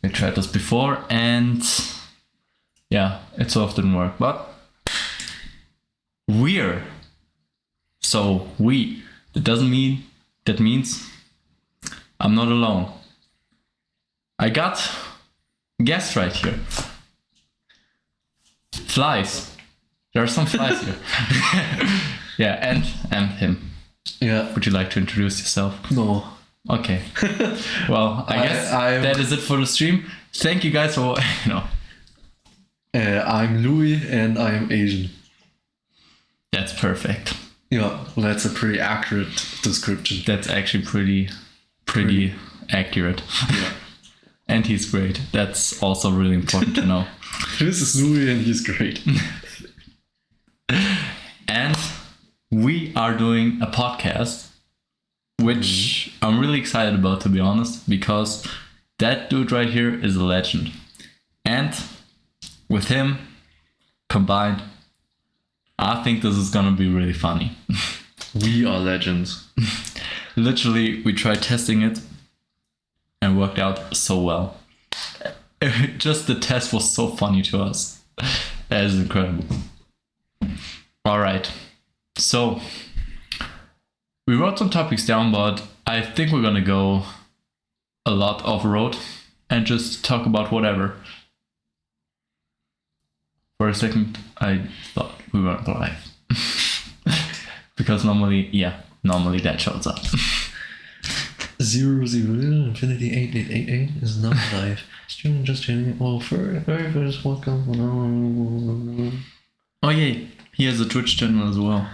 We tried this before and yeah, it sort of didn't work. But we're so we. That means I'm not alone. I got guests right here. Flies. There are some flies here. Yeah, and him. Yeah. Would you like to introduce yourself? No. Okay. Well, I guess that is it for the stream. Thank you guys for I'm Louis and I'm Asian. That's perfect. Yeah, that's a pretty accurate description. That's actually pretty accurate. Yeah. And he's great. That's also really important to know. This is Louis and he's great. And we are doing a podcast, which I'm really excited about, to be honest, because that dude right here is a legend. And with him combined, I think this is gonna be really funny. We are legends. Literally, we tried testing it and worked out so well. Just the test was so funny to us. That is incredible. All right. So we wrote some topics down, but I think we're gonna go a lot off road and just talk about whatever. For a second, I thought we weren't live. Because normally that shows up. 00 Infinity 8888 is not live. Just checking. Well, very first welcome. Oh yeah, he has a Twitch channel as well.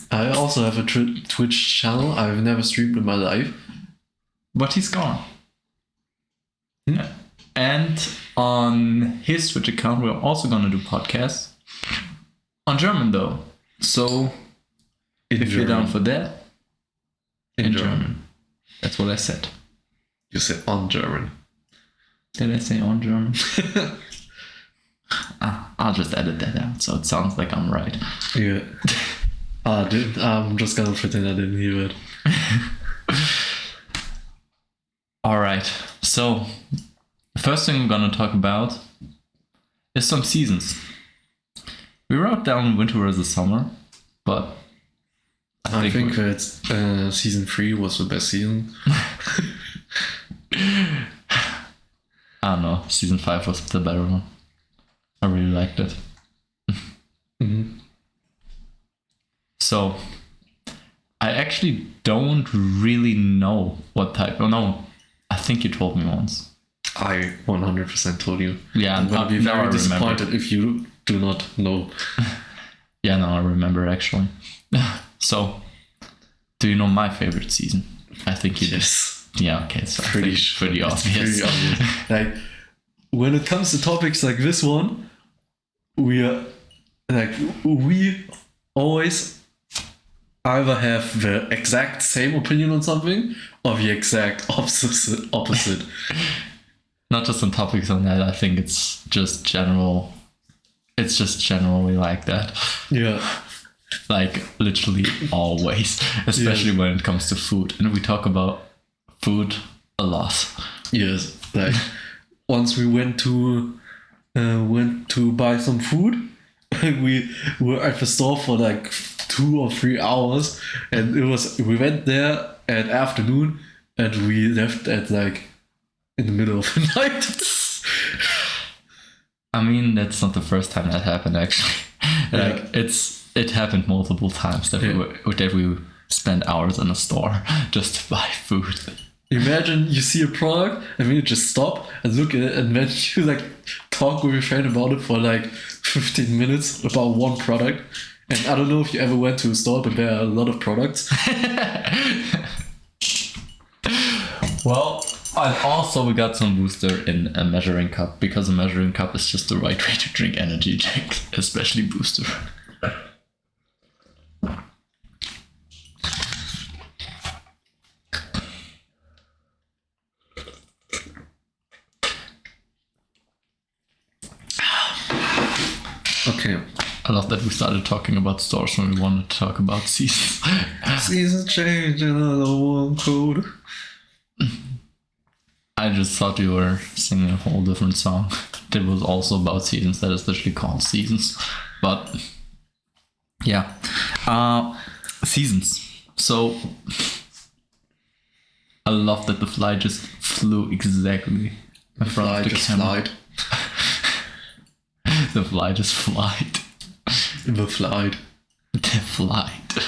I also have a Twitch channel. I've never streamed in my life. But he's gone. And on his Twitch account, we're also gonna do podcasts. On German though. So if you're down for that, in German. That's what I said. You said on German. Did I say on German? I'll just edit that out so it sounds like I'm right. Yeah. I'm just gonna pretend I didn't hear it. Alright, so the first thing I'm gonna talk about is some seasons. We wrote down winter versus summer, but I think that season 3 was the best season. I don't know, season 5 was the better one. I really liked it. Mm-hmm. So, I actually don't really know what type. Oh no, I think you told me once. I 100% told you. Yeah, I'm gonna be very disappointed if you do not know. Yeah, no, I remember actually. So, do you know my favorite season? I think you Yes. do. Yeah, okay, so Pretty obvious. Pretty obvious. Like, when it comes to topics like this one, we always either have the exact same opinion on something or the exact opposite. Not just on topics on that, I think it's just general. It's just generally like that. Yeah. Like literally always, especially when it comes to food. And we talk about food a lot. Yes. Like once we went to buy some food, we were at the store for like 2 or 3 hours, and we went there at afternoon and we left at like in the middle of the night. I mean, that's not the first time that happened actually. Like it happened multiple times that we spent hours in a store just to buy food. Imagine you see a product and then you just stop and look at it, and then you like talk with your friend about it for like 15 minutes about one product. And I don't know if you ever went to a store, but there are a lot of products. Well, and also we got some booster in a measuring cup, because a measuring cup is just the right way to drink energy drinks, especially booster. Okay. I love that we started talking about stores when we wanted to talk about seasons. Season change, another one code. I just thought you were singing a whole different song that was also about seasons, that is literally called Seasons. But yeah. Seasons. So I love that the fly just flew exactly in front of the camera. The fly just flied. The flight. The flight.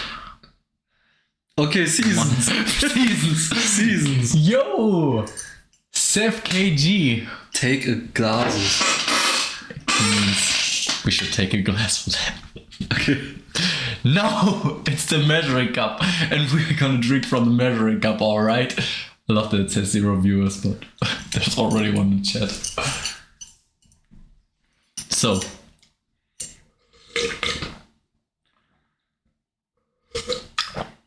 Okay, seasons. Seasons. Yo! Seth KG. Take a glasses. We should take a glass for that. Okay. No! It's the measuring cup. And we're gonna drink from the measuring cup, alright? I love that it says 0 viewers, but there's already one in chat. So.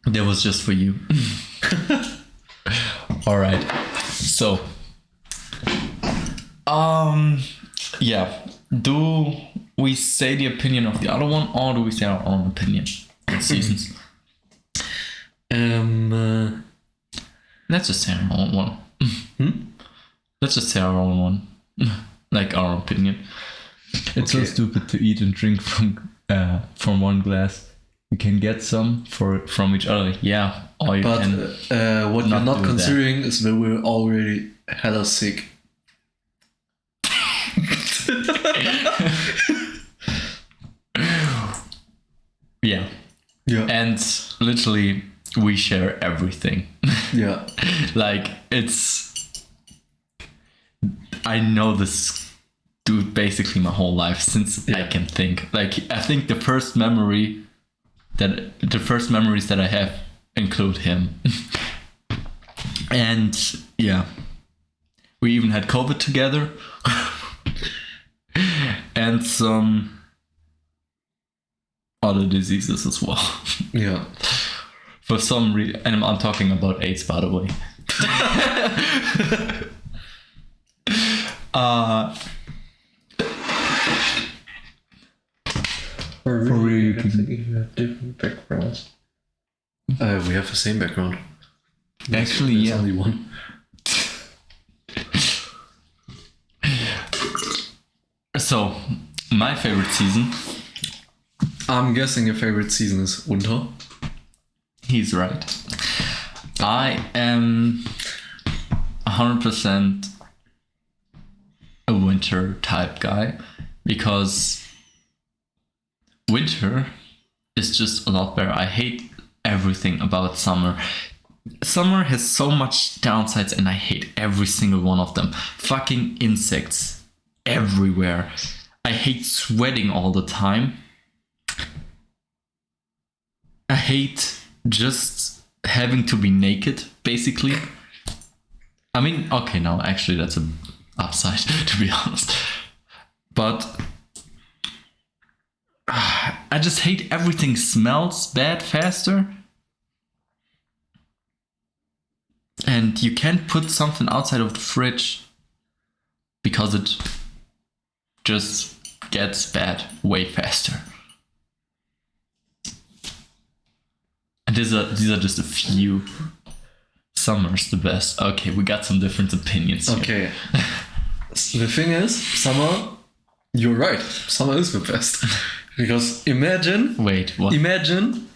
That was just for you. Alright. So. Yeah. Do we say the opinion of the other one, or do we say our own opinion on seasons? Let's just say our own one. Let's just say our own one. Like our opinion. It's so stupid to eat and drink from one glass. You can get some from each other. Yeah. Or you can. What you're not considering is that we're already hella sick. Yeah. And literally we share everything. Yeah. Like I know this dude basically my whole life since I can think. Like I think the first memories that I have include him. And yeah. We even had COVID together. And some other diseases as well. Yeah. For some reason, and I'm talking about AIDS, by the way. For real, you have different backgrounds. We have the same background. Actually, There's yeah. only one. So, my favorite season. I'm guessing your favorite season is winter. He's right. I am 100% a winter type guy because winter is just a lot better. I hate everything about summer. Summer has so much downsides and I hate every single one of them. Fucking insects everywhere. I hate sweating all the time. I hate just having to be naked, basically. I mean, okay, no, actually that's a upside, to be honest. But I just hate everything smells bad faster. And you can't put something outside of the fridge because it just gets bad way faster. And these are just a few. Summer's the best. Okay, we got some different opinions here. Okay. The thing is, summer, you're right. Summer is the best. Because imagine. Wait, what? Imagine.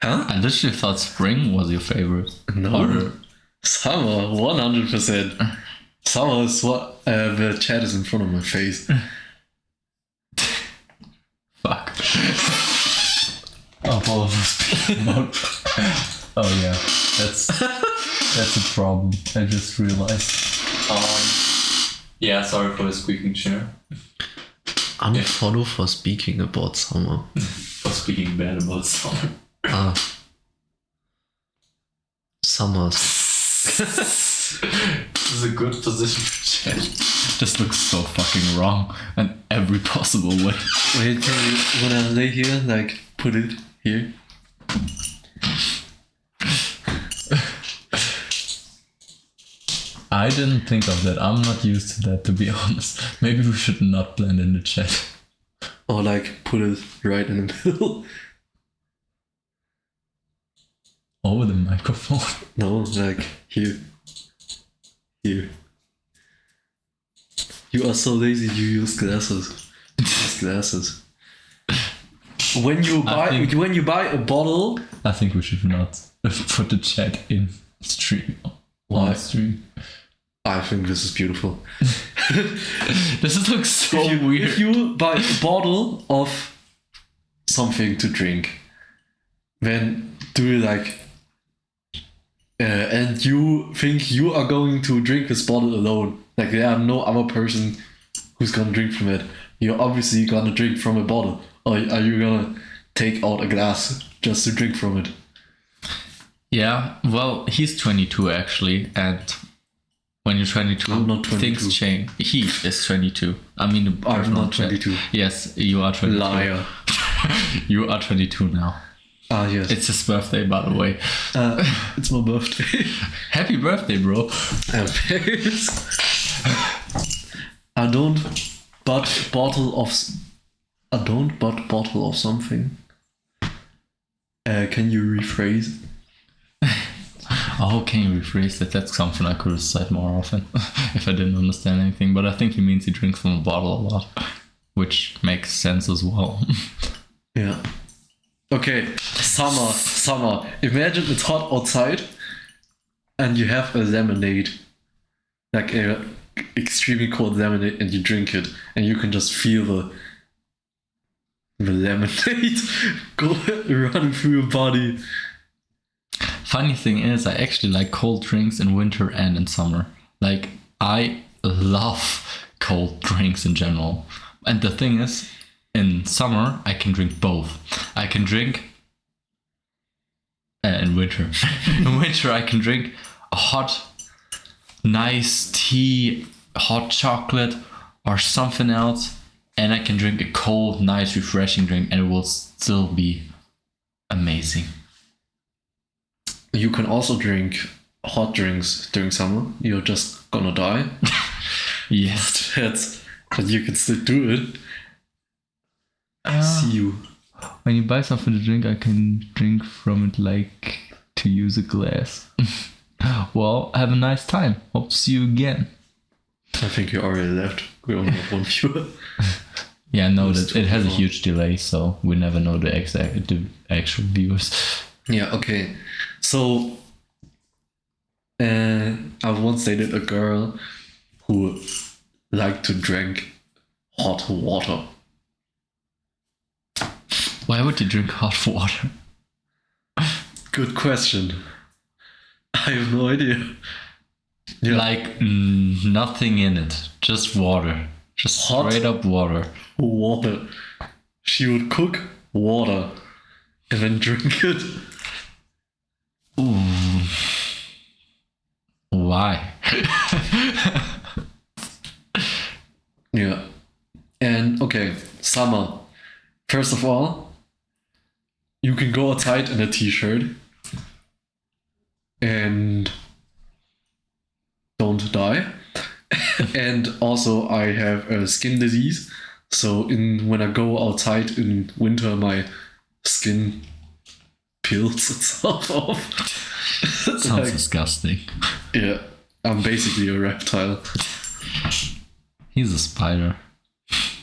Huh? I literally thought spring was your favorite. No. Or, Summer, 100%. Summer is what. The chat is in front of my face. fuck. Apollo was speaking about. Oh yeah, that's a problem. I just realized. Yeah, sorry for the squeaking chair. Unfollow for speaking about summer. For speaking bad about summer. Summers. This is a good position for chat. This looks so fucking wrong in every possible way. Wait, when I lay here, like, put it here. I didn't think of that. I'm not used to that, to be honest. Maybe we should not blend in the chat. Or like, put it right in the middle. Over the microphone. No, like, here. Here. You are so lazy. You use glasses. Use glasses. When you buy a bottle. I think we should not put the chat in stream. Why? On stream. I think this is beautiful. This looks so weird. If you buy a bottle of something to drink, then do you like, and you think you are going to drink this bottle alone, like there are no other person who's gonna drink from it. You're obviously gonna drink from a bottle, or are you gonna take out a glass just to drink from it? Yeah, well, he's 22 actually, and when you're 22, I'm not 22. things change. He is 22. I mean, the I'm person on not chat. 22. Yes, you are 22. Liar. You are 22 now. Ah, yes. It's his birthday, by the way. It's my birthday. Happy birthday, bro. I don't but bottle of something. Can you rephrase? Oh, can you rephrase that? That's something I could have said more often if I didn't understand anything. But I think he means he drinks from a bottle a lot, which makes sense as well. Yeah. Okay, summer. Imagine it's hot outside and you have a lemonade, like a extremely cold lemonade, and you drink it, and you can just feel the lemonade go running through your body. Funny thing is, I actually like cold drinks in winter and in summer. Like, I love cold drinks in general. And the thing is, in summer, I can drink both. I can drink... in winter. In winter, I can drink a hot, nice tea, hot chocolate, or something else. And I can drink a cold, nice, refreshing drink, and it will still be amazing. You can also drink hot drinks during summer. You're just gonna die. Yes. But you can still do it. I see you. When you buy something to drink, I can drink from it like to use a glass. Well, have a nice time. Hope to see you again. I think you already left. We only have one viewer. Yeah, no, It's that it has a 24. huge delay, so we never know the actual viewers. Yeah, okay. So, I once dated a girl who liked to drink hot water. Why would you drink hot water? Good question. I have no idea. Yeah. Like nothing in it, just water, just Hot? straight up water. Water. She would cook water and then drink it. Ooh. Why? Yeah. And okay, summer. First of all, you can go outside in a t-shirt and don't die. And also I have a skin disease, so when I go outside in winter, my skin peels itself off. Sounds Like, disgusting. yeah, I'm basically a reptile. He's a spider.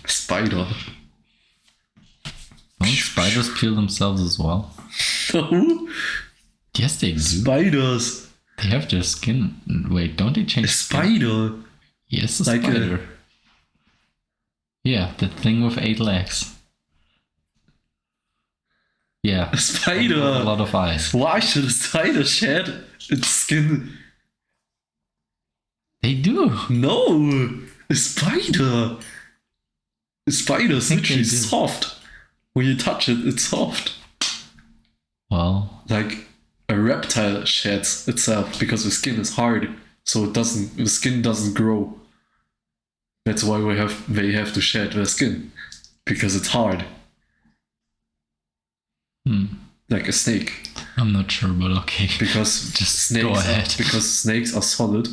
Spider. Don't spiders peel themselves as well? No, Yes, they do. spiders. They have their skin. Wait, don't they A change skin? spider. Yes, a Like a- spider. Yeah, the thing with 8 legs. Yeah. A with spider. a lot of eyes. Why should a spider shed its skin? They do. No, a spider. A spider is think literally they do. soft. When you touch it, it's soft. Well, Like a reptile sheds itself because the skin is hard, so the skin doesn't grow. That's why they have to shed their skin, because it's hard. Like a snake. I'm not sure, but okay. Because Just snakes go ahead. because snakes are solid.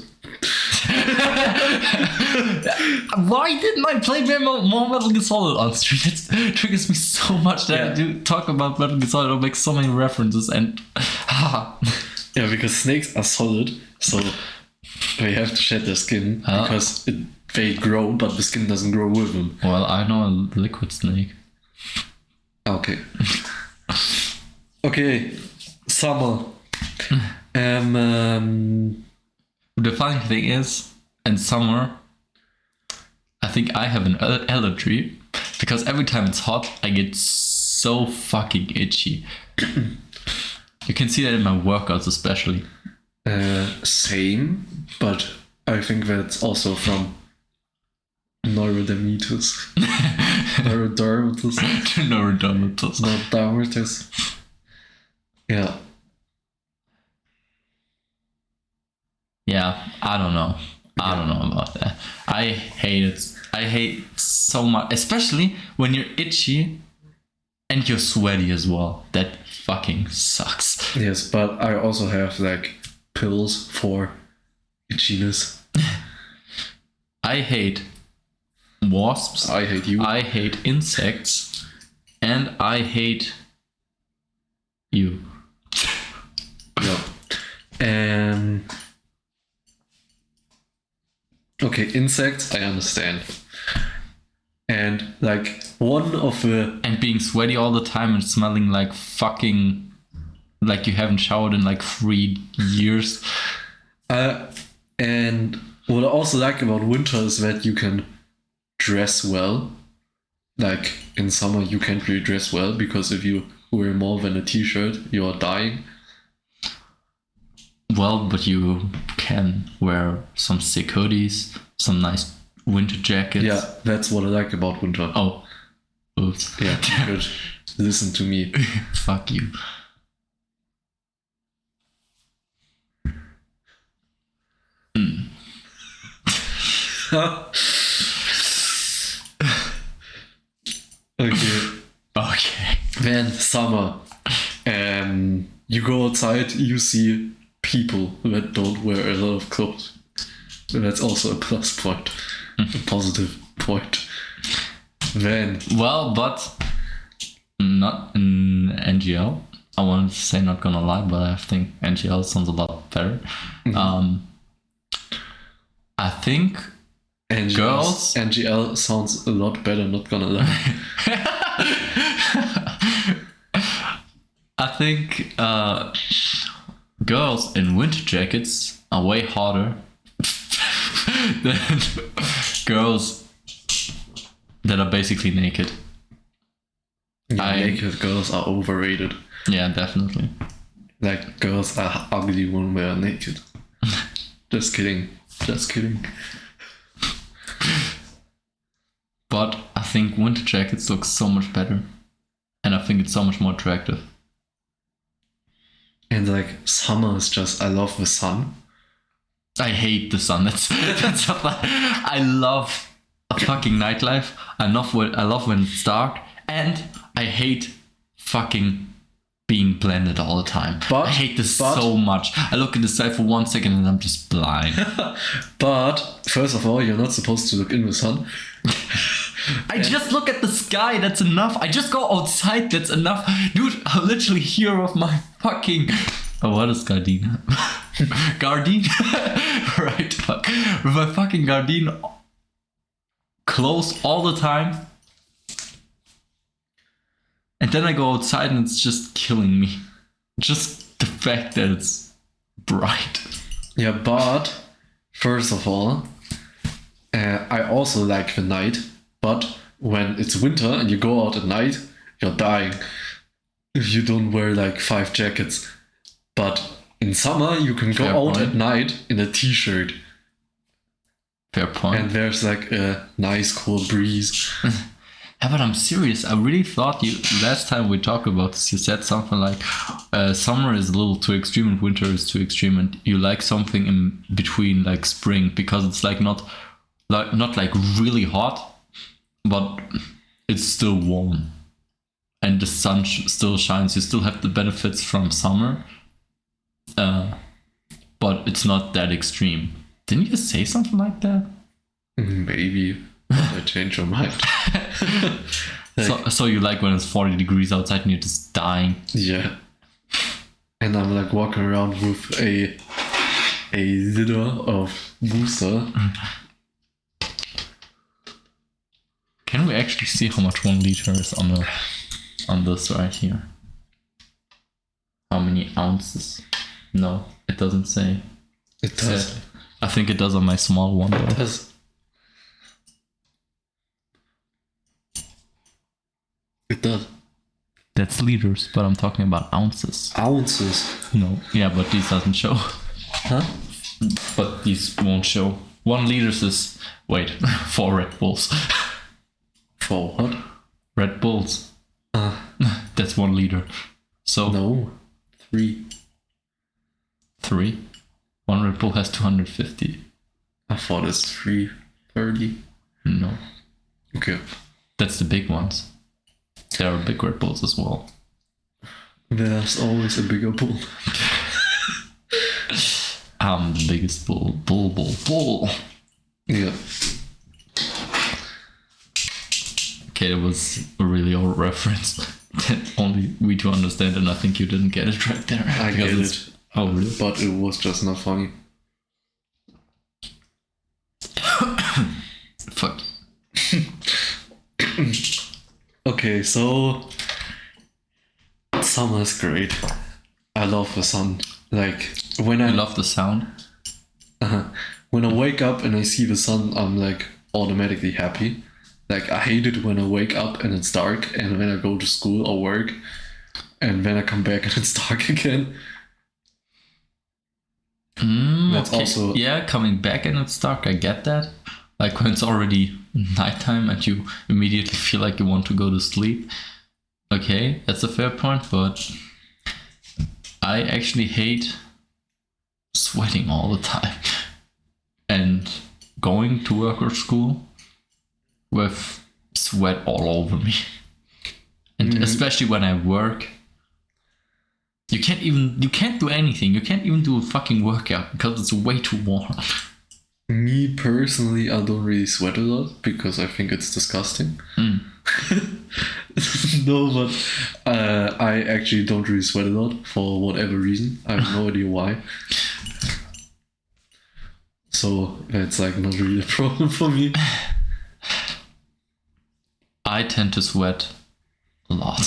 Why didn't I play more Metal Gear Solid on stream? It triggers me so much that Yeah. I do talk about Metal Gear Solid. I'll make so many references and... Yeah, because snakes are solid, so They have to shed their skin Huh? because they grow, but the skin doesn't grow with them. Well, I know a liquid snake. Okay. Okay. Summer. The funny thing is, in summer, I think I have an allergy because every time it's hot, I get so fucking itchy. You can see that in my workouts, especially. Same, but I think that's also from neurodermitis. Neurodermitis. Neurodermitis. Not dermitis. Yeah. Yeah, I don't know. I don't know about that. I hate it. I hate so much, especially when you're itchy and you're sweaty as well. That fucking sucks. Yes, but I also have like pills for itchiness. I hate wasps. I hate you. I hate insects. And I hate you. Yeah. Okay, insects, I understand. And like one of the And being sweaty all the time and smelling like fucking, like you haven't showered in like 3 years. and what I also like about winter is that you can dress well. Like in summer you can't really dress well because if you wear more than a t-shirt, you're dying. Well, but you can wear some sick hoodies, some nice winter jackets. Yeah, that's what I like about winter. Oh. Oops. Yeah, good. Listen to me. Fuck you. Okay. Okay. Then summer. You go outside, you see people that don't wear a lot of clothes. And that's also a plus point. A positive point. Then Well, but not in NGL. I wanted to say not gonna lie, but I think NGL sounds a lot better. I think girls- NGL sounds a lot better, not gonna lie. I think girls in winter jackets are way hotter than girls that are basically naked. Naked girls are overrated. Yeah, definitely. Like girls are ugly when they are naked. Just kidding. Just kidding. But I think winter jackets look so much better. And I think it's so much more attractive. And like summer is just, I love the sun. I hate the sun. That's I love a fucking nightlife. I love when it's dark, and I hate fucking being blended all the time. But- I hate this but- so much. I look at the sky for 1 second and I'm just blind. But first of all, you're not supposed to look in the sun. I just look at the sky. That's enough. I just go outside. That's enough, dude. I'm literally here with my fucking. Oh, what is Gardine? Gardine? Right, fuck. With my fucking Gardine closed all the time. And then I go outside and it's just killing me. Just the fact that it's bright. Yeah, but first of all, I also like the night. But when it's winter and you go out at night, you're dying if you don't wear like 5 jackets. But in summer, you can go Fair out point. at night in a t-shirt. Fair point. And there's like a nice cool breeze. Yeah, but I'm serious. I really thought last time we talked about this, you said something like summer is a little too extreme and winter is too extreme, and you like something in between, like spring, because it's like not like really hot, but it's still warm, and the sun still shines. You still have the benefits from summer, but it's not that extreme. Didn't you say something like that? Maybe I change your mind. So you like when it's 40 degrees outside and you're just dying? Yeah. And I'm like walking around with a a liter of booster. Can we actually see how much 1 liter is on this right here? How many ounces? No, it doesn't say. It does. I think it does on my small one though. It does. It does. That's liters, but I'm talking about ounces. Ounces. No. Yeah, but these doesn't show. Huh? But these won't show. 1 liters is 4 Red Bulls. For what? Red Bulls. That's 1 liter. So No. 3. 3. 1 Red Bull has 250. I thought it's 330. No. Okay. That's the big ones. There are big Red Bulls as well. There's always a bigger bull. I'm the biggest bull. Bull. Yeah. Okay, it was a really old reference that only we two understand, and I think you didn't get it right there. I Because get it's- it. Oh, really? But it was just not funny. Fuck. Okay, so summer is great. I love the sun. Like when I I love the sound. when I wake up and I see the sun, I'm like automatically happy. Like I hate it when I wake up and it's dark, and when I go to school or work, and when I come back and it's dark again. That's also- Yeah, coming back and it's dark, I get that. Like when it's already nighttime and you immediately feel like you want to go to sleep. Okay, that's a fair point, but I actually hate sweating all the time. And going to work or school with sweat all over me. And especially when I work, you can't do anything. You can't even do a fucking workout because it's way too warm. Me personally, I don't really sweat a lot because I think it's disgusting. No, but I actually don't really sweat a lot for whatever reason. I have no idea why. So it's like not really a problem for me. I tend to sweat a lot.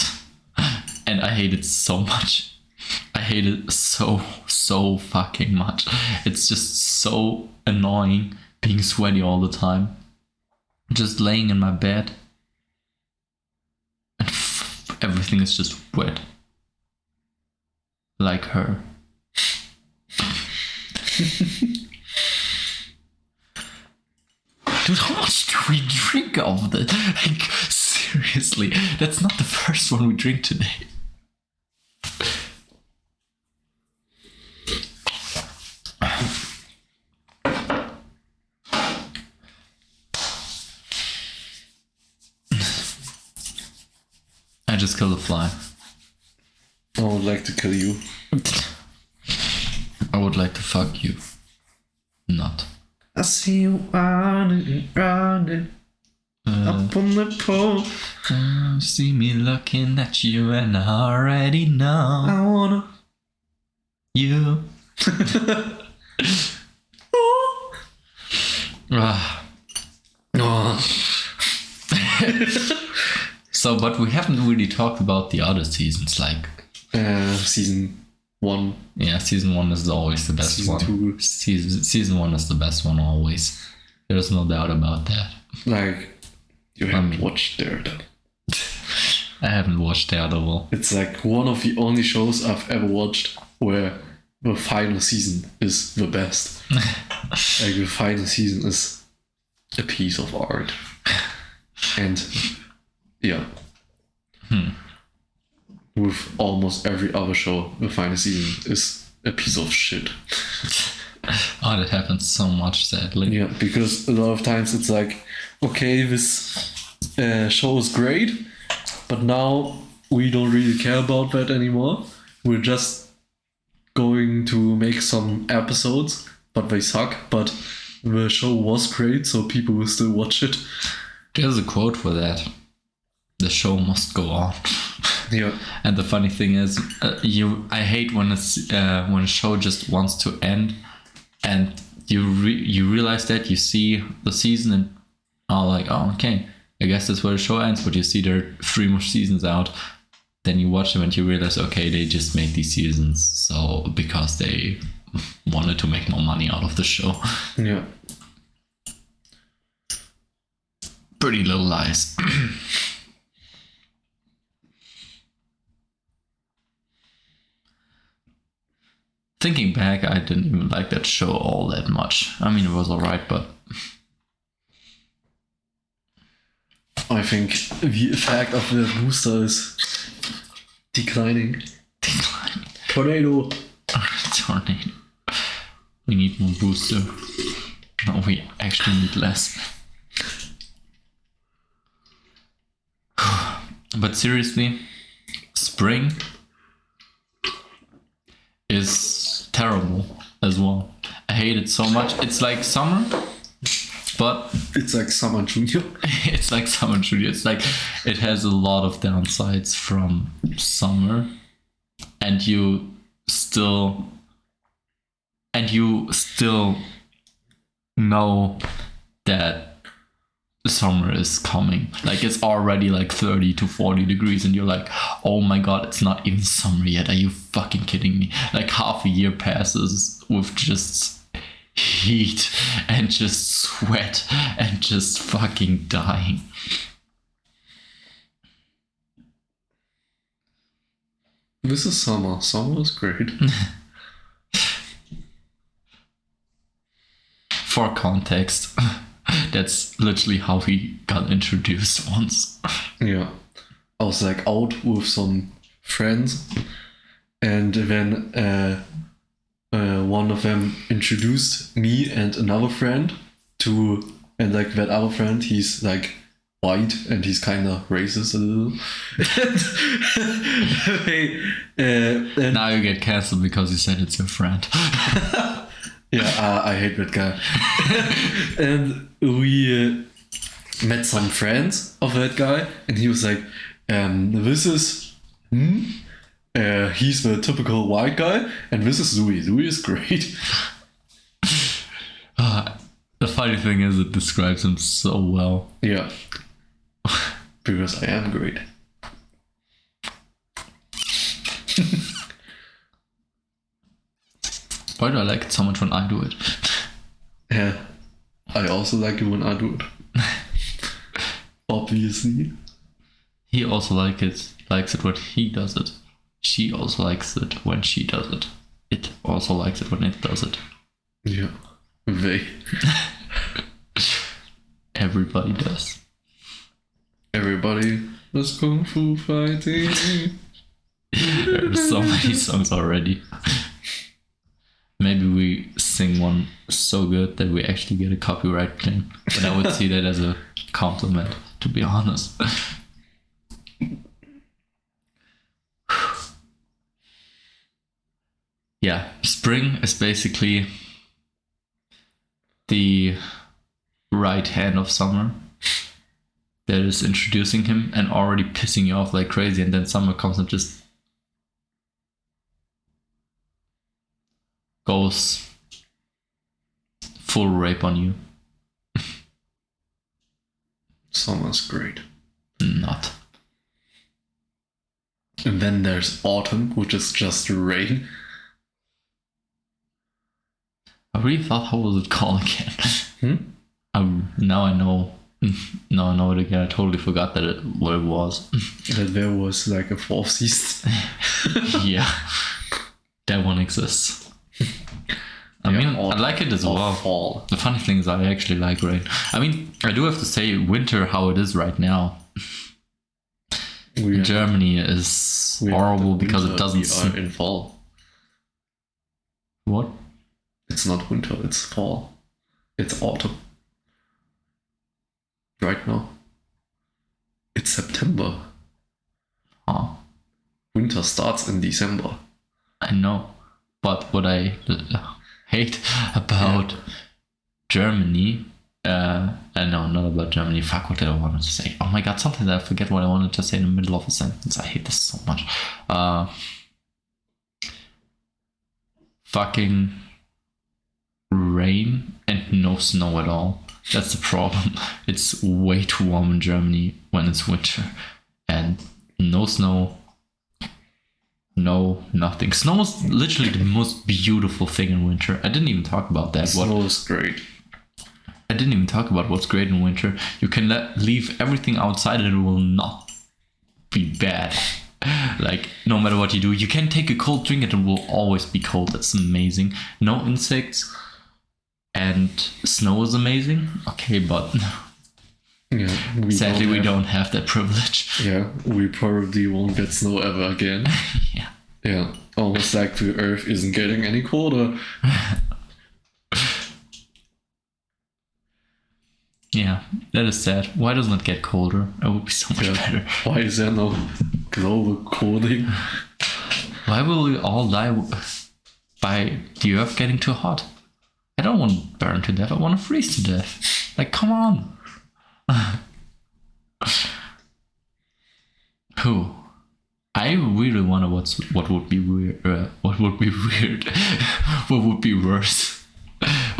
And I hate it so much. I hate it so fucking much. It's just so annoying being sweaty all the time. Just laying in my bed. And everything is just wet. Like her. Dude, how much do we drink of this? Like, seriously, that's not the first one we drink today. I just killed a fly. I would like to kill you. I would like to fuck you. Not. I see you running up on the pole. See me looking at you and I already know I wanna. you. Ah. Oh. So, but we haven't really talked about the other seasons. Like, Season 1. yeah, season 1 is always the best Season one. 2. Season 1 is the best one always. There's no doubt about that. Like, you haven't watched Daredevil. I haven't watched Daredevil. It's like one of the only shows I've ever watched where the final season is the best. Like the final season is a piece of art. And yeah. With almost every other show, the final season is a piece of shit. Oh, that happens so much, sadly. Yeah, because a lot of times it's like, okay, this show is great, but now we don't really care about that anymore. We're just going to make some episodes, but they suck. But the show was great, so people will still watch it. There's a quote for that. The show must go on. Yeah. And the funny thing is, I hate when a show just wants to end and you realize that you see the season and are like, oh, okay, I guess that's where the show ends. But you see there are 3 more seasons out. Then you watch them and you realize, okay, they just make these seasons so because they wanted to make more money out of the show. Yeah. Pretty Little Lies. Thinking back, I didn't even like that show all that much. I mean, it was alright, but I think the effect of the booster is declining. Tornado. Tornado. We need more booster. No, we actually need less. But seriously, spring is terrible as well. I hate it so much. It's like summer, but It's like Summer Junior. it's like summer Julia. It's like it has a lot of downsides from summer, and you still know that summer is coming. Like it's already like 30 to 40 degrees and you're like, oh my god, it's not even summer yet. Are you fucking kidding me? Like half a year passes with just heat and just sweat and just fucking dying. This is summer. Summer is great. For context, that's literally how he got introduced once. Yeah. I was like out with some friends, and then one of them introduced me and another friend to, and like that other friend, he's like white and he's kind of racist a little. And Now you get cancelled because you said it's your friend. yeah, I hate that guy. And we met some friends of that guy, and he was like, this is he's the typical white guy, and this is Louis. Louis is great. The funny thing is it describes him so well. Yeah. Because I am great. Why do I like it so much when I do it? Yeah. I also like it when I do it. Obviously. He also likes it when he does it. She also likes it when she does it. It also likes it when it does it. Yeah. They. Everybody does. Everybody is kung fu fighting. There's so many songs already. Maybe we sing one so good that we actually get a copyright claim. But I would see that as a compliment, to be honest. Yeah, spring is basically the right hand of summer that is introducing him and already pissing you off like crazy, and then summer comes and just goes full rape on you. Summer's great. Not. And then there's autumn, which is just rain. I really thought, how was it called again? Now I know. Now I know it again. I totally forgot what it was. That there was like a fourth season. Yeah, that one exists. I mean, I like it as well. Fall. The funny thing is, I actually like rain. I mean, I do have to say, winter, how it is right now, in Germany is horrible because it doesn't. We are in fall. What? It's not winter. It's fall. It's autumn. Right now. It's September. Oh, Winter starts in December. I know. But what I hate about Germany, no, not about Germany. Fuck, what did I want to say? Oh my god, something that I forget what I wanted to say in the middle of a sentence. I hate this so much. Fucking rain and no snow at all. That's the problem. It's way too warm in Germany when it's winter. And no snow, no nothing. Snow is literally the most beautiful thing in winter. I didn't even talk about that. Snow is great. I didn't even talk about what's great in winter. You can leave everything outside and it will not be bad. Like, no matter what you do, you can take a cold drink and it will always be cold. That's amazing. No insects. And snow is amazing. Okay, but Yeah, sadly we don't have that privilege. Yeah, we probably won't get snow ever again. Yeah. Yeah, almost like the Earth isn't getting any colder. Yeah, that is sad. Why doesn't it get colder? It would be so much better. Why is there no global cooling? Why will we all die by the Earth getting too hot? I don't want to burn to death. I want to freeze to death. Like, come on. Who? I really wonder what would be weird. What would be weird? What would be worse?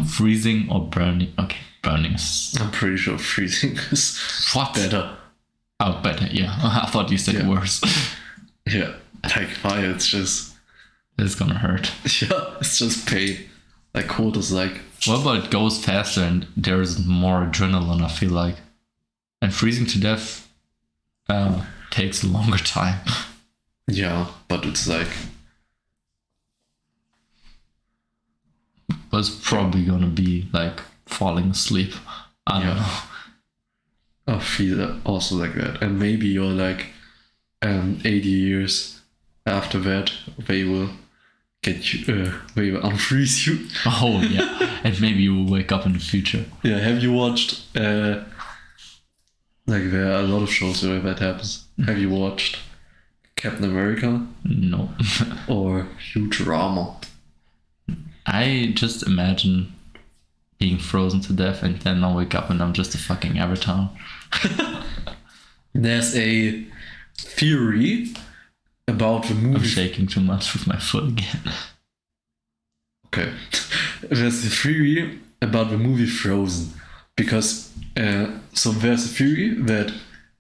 Freezing or burning? Okay, burning is... I'm pretty sure freezing is What? better. Oh, better, yeah. I thought you said worse. Yeah, like fire, it's just... It's gonna hurt. Yeah, it's just pain. Like cold is like... What about it goes faster and there's more adrenaline, I feel like. And freezing to death takes a longer time. Yeah, but it's like... But it's probably gonna be like falling asleep. I don't know. I feel also like that. And maybe you're like 80 years after that, they will get you, they will unfreeze you. Oh yeah, and maybe you will wake up in the future. Yeah, have you watched, like there are a lot of shows where that happens. Have you watched Captain America No. or Futurama? I just imagine being frozen to death and then I'll wake up and I'm just a fucking avatar. There's a theory about the I'm movie. shaking too much with my foot again. Okay. There's a theory about the movie Frozen. Because, so there's a theory that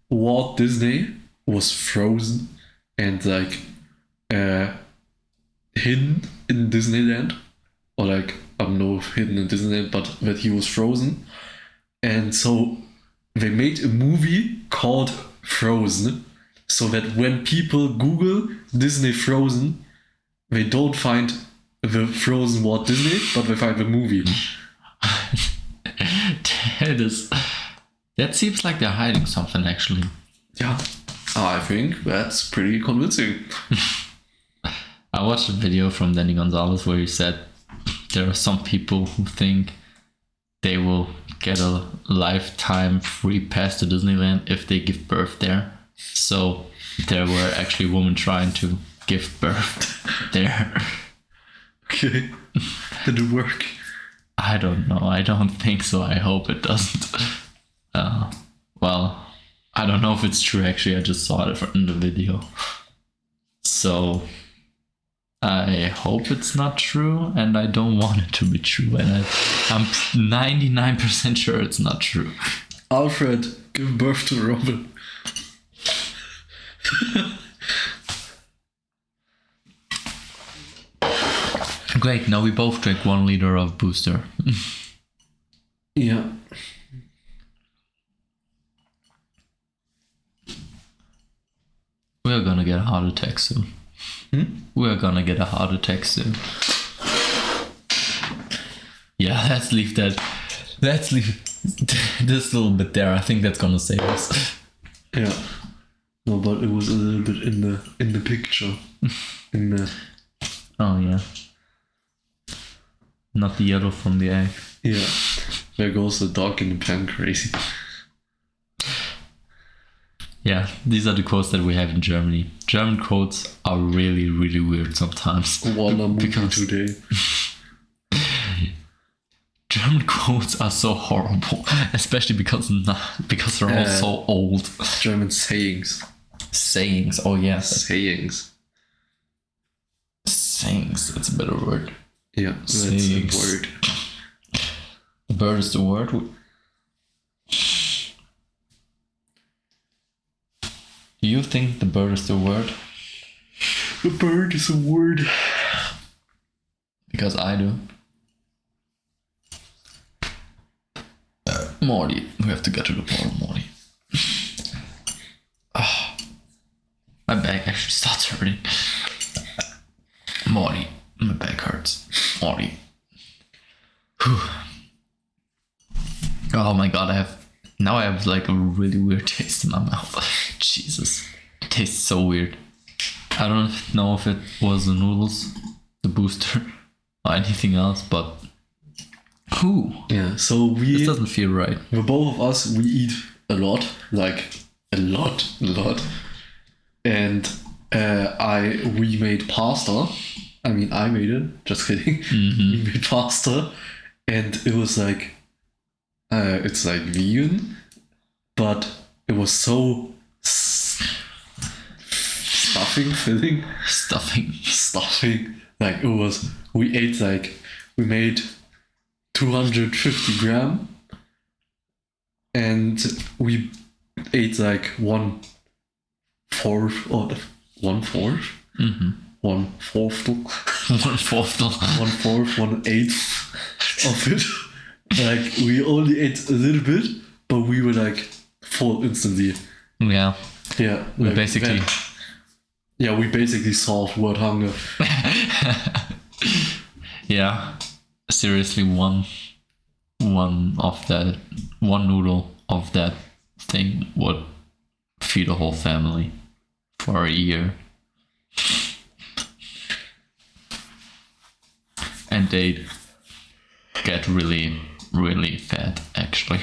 Walt Disney was frozen and like hidden in Disneyland. Or like, I don't know if hidden in Disneyland, but that he was frozen. And so they made a movie called Frozen. So that when people Google Disney Frozen, they don't find the Frozen Walt Disney, but they find the movie. That seems like they're hiding something actually. Yeah, I think that's pretty convincing. I watched a video from Danny Gonzalez where he said there are some people who think they will get a lifetime free pass to Disneyland if they give birth there. So there were actually women trying to give birth there. Okay, did it work? I don't know. I don't think so. I hope it doesn't. Well, I don't know if it's true actually. I just saw it in the video. So I hope it's not true and I don't want it to be true. And I'm 99% sure it's not true. Alfred, give birth to Robin. Great, now we both drink 1 liter of Booster. Yeah. We're gonna get a heart attack soon. We're gonna get a heart attack soon. Yeah, let's leave that. Let's leave this little bit there. I think that's gonna save us. Yeah. No, but it was a little bit in the picture. In the... Oh yeah. Not the yellow from the egg. Yeah. There goes the dog in the pen crazy. Yeah, these are the quotes that we have in Germany. German quotes are really, really weird sometimes. Wonder movie today. German quotes are so horrible, especially because they're all so old. German sayings. Sayings, oh yes. Sayings. Sayings, that's a better word. Yeah, that's Sayings. a word. Bird is the word. Do you think the bird is the word? The bird is a word. Because I do. Morty, we have to get to the point, Morty. My back actually starts hurting. Morty, my back hurts. Morty. Whew. Oh my god, I have like a really weird taste in my mouth. Jesus. It tastes so weird. I don't know if it was the noodles, the booster, or anything else, but Yeah, so this doesn't feel right. the both of us, we eat a lot, like a lot. And we made pasta. I mean, I made it, just kidding. We made pasta, and it was like, it's like vegan, but it was so filling. Stuffing. Like it was, we made 250 gram, and we ate like 1/4 or 1/4. One fourth, 1/8 of it. Like we only ate a little bit, but we were like full instantly. Yeah. Yeah. We like basically. we basically solved world hunger. Yeah. Seriously, one noodle of that thing would feed a whole family for a year. And they'd get really, really fat, actually.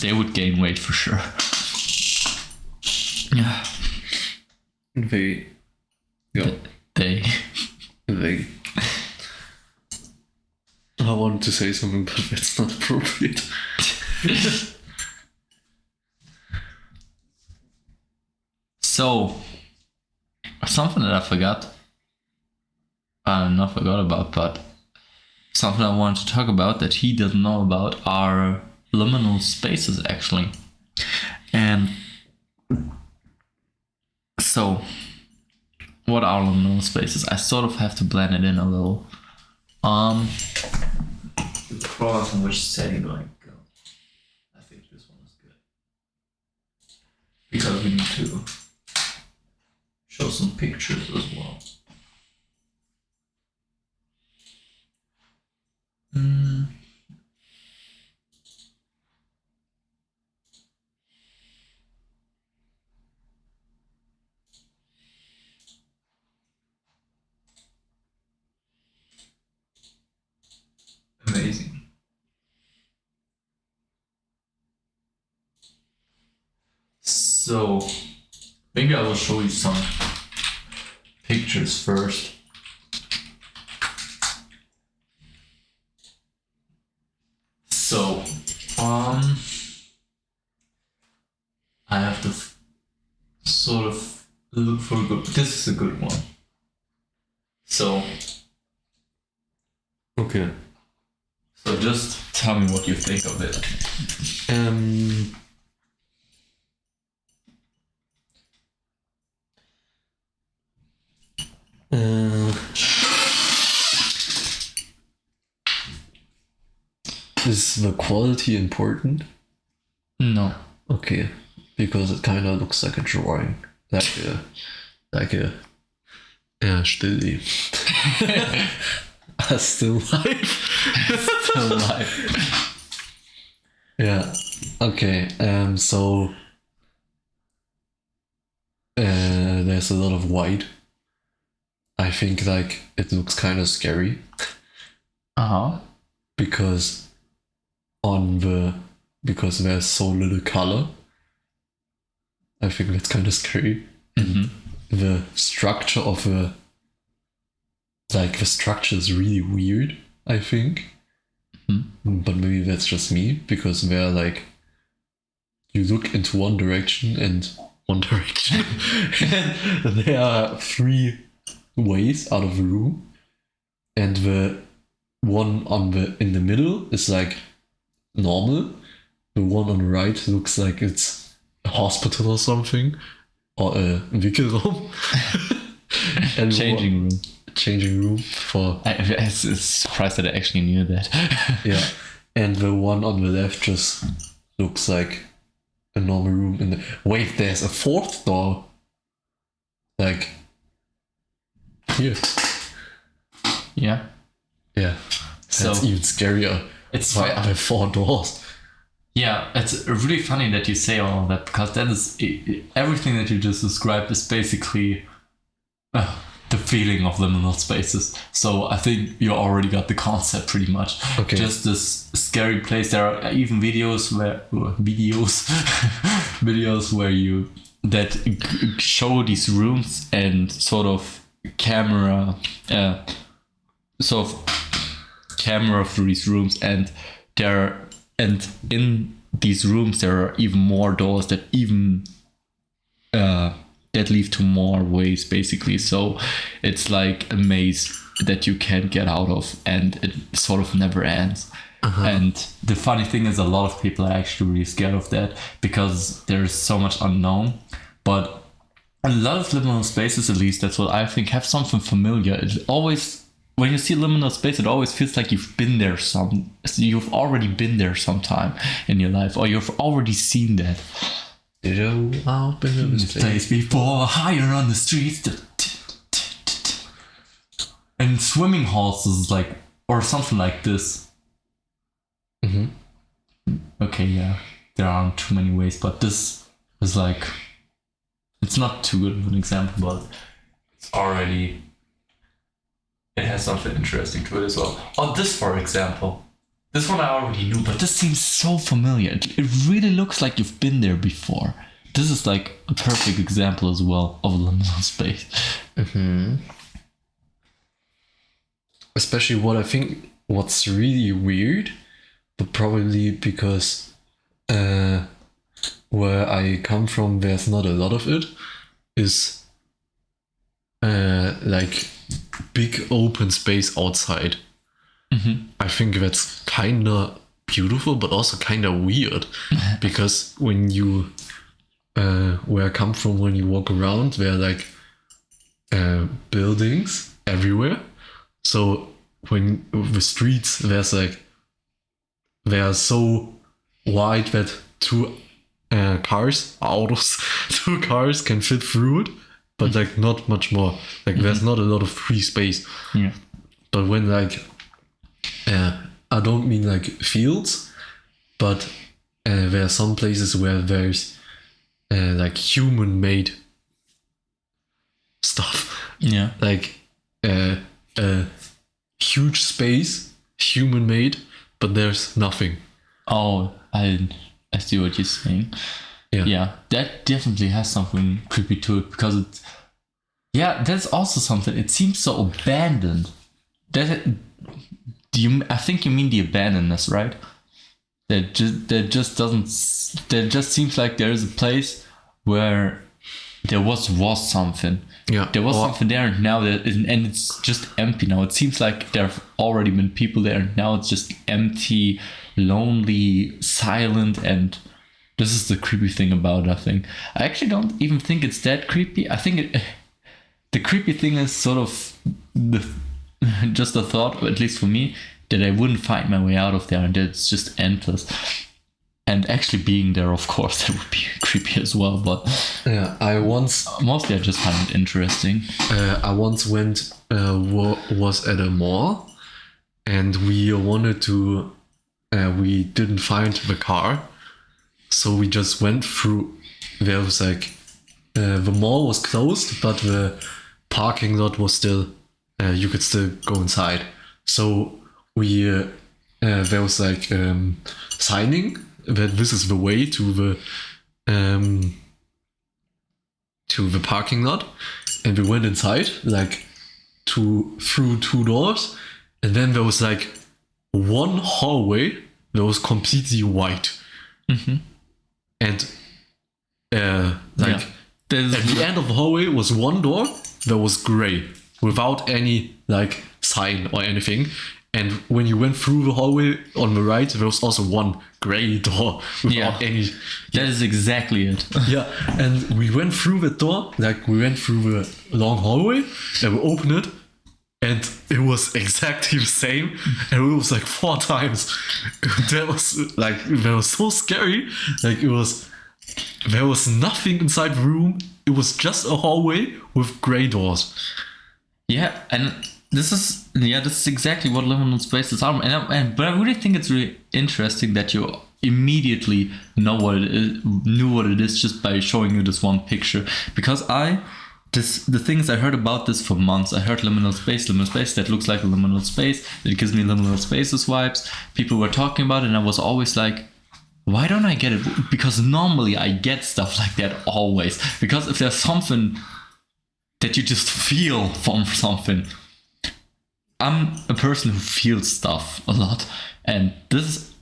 They would gain weight for sure. Yeah. They. I wanted to say something, but that's not appropriate. So, something that I forgot about, but something I wanted to talk about that he doesn't know about are liminal spaces, actually. And so, what are liminal spaces? I sort of have to blend it in a little. The cross on which setting do I go? I think this one is good. Because we need to show some pictures as well. Amazing. So, maybe I will show you some pictures first. So, I have to sort of look for a good. This is a good one. So. Okay. So just tell me what you think of it. Is the quality important? No. Okay, because it kind of looks like a drawing, like a Stilli. Still life. Still life. Yeah. Okay. So there's a lot of white. I think like it looks kind of scary. Because there's so little color. I think that's kind of scary. Mm-hmm. The structure of the structure is really weird, I think. Mm-hmm. But maybe that's just me, because they're like, you look into one direction and there are 3 ways out of the room, and the one in the middle is like normal. The one on the right looks like it's a hospital or something, or a Wickelraum. And changing room for. I'm surprised that I actually knew that. Yeah, and the one on the left just looks like a normal room. Wait, there's a fourth door. Like here. Yeah. Yeah. So that's even scarier. Why are there 4 doors? Yeah, it's really funny that you say all of that, because that is everything that you just described is basically the feeling of liminal spaces. So I think you already got the concept pretty much. Okay. Just this scary place. There are even videos that show these rooms and sort of camera through these rooms, and in these rooms there are even more doors that that lead to more ways, basically. So it's like a maze that you can't get out of, and it sort of never ends. And the funny thing is, a lot of people are actually really scared of that because there's so much unknown. But a lot of liminal spaces, at least that's what I think, have something familiar. It always, when you see liminal space, it always feels like you've already been there sometime in your life, or you've already seen that. I've been in this place before, higher on the streets. And swimming halls is like, or something like this. Okay, yeah, there aren't too many ways, but this is like, it's not too good of an example, but it has something interesting to it as well. Oh, this, for example. This one I already knew, but this seems so familiar. It really looks like you've been there before. This is like a perfect example as well of a liminal space. Especially what's really weird, but probably because where I come from, there's not a lot of it, is like big open space outside. I think that's kinda beautiful, but also kinda weird, because when you where I come from, when you walk around, there are like buildings everywhere. So when the streets, they are so wide that two cars can fit through it, but like not much more. Like there's not a lot of free space. Yeah. But when like I don't mean like fields, but there are some places where there's like human-made stuff. Yeah. Like a huge space, human-made, but there's nothing. Oh, I see what you're saying. Yeah, that definitely has something creepy to it, because it's, yeah, there's also something, it seems so abandoned. I think you mean the abandonedness, right? That just seems like there is a place where there was something. Yeah. There was something there, and now and it's just empty now. It seems like there have already been people there, and now it's just empty, lonely, silent, and this is the creepy thing about it, I think. I actually don't even think it's that creepy. I think the creepy thing is sort of just the thought, at least for me, that I wouldn't find my way out of there, and that it's just endless. And actually being there, of course, that would be creepy as well. But yeah, mostly I just find it interesting. I once went was at a mall, and we wanted to. We didn't find the car, so we just went through. There was like the mall was closed, but the parking lot was still. You could still go inside. So we there was like signing that this is the way to the parking lot, and we went inside like through 2 doors, and then there was like one hallway that was completely white, and at the end of the hallway was one door that was gray without any like sign or anything, And when you went through the hallway on the right, there was also one gray door without any. That is exactly it. Yeah, and we went through the door, like we went through the long hallway, and we opened it, and it was exactly the same, and it was like 4 times. That was so scary. Like there was nothing inside the room. It was just a hallway with gray doors. Yeah, and this is exactly what liminal spaces are. But I really think it's really interesting that you immediately knew what it is just by showing you this one picture. Because the things I heard about this for months. I heard liminal space that looks like a liminal space. It gives me liminal spaces vibes. People were talking about it, and I was always like, why don't I get it? Because normally I get stuff like that always. Because if there's something that you just feel from something, I'm a person who feels stuff a lot. And this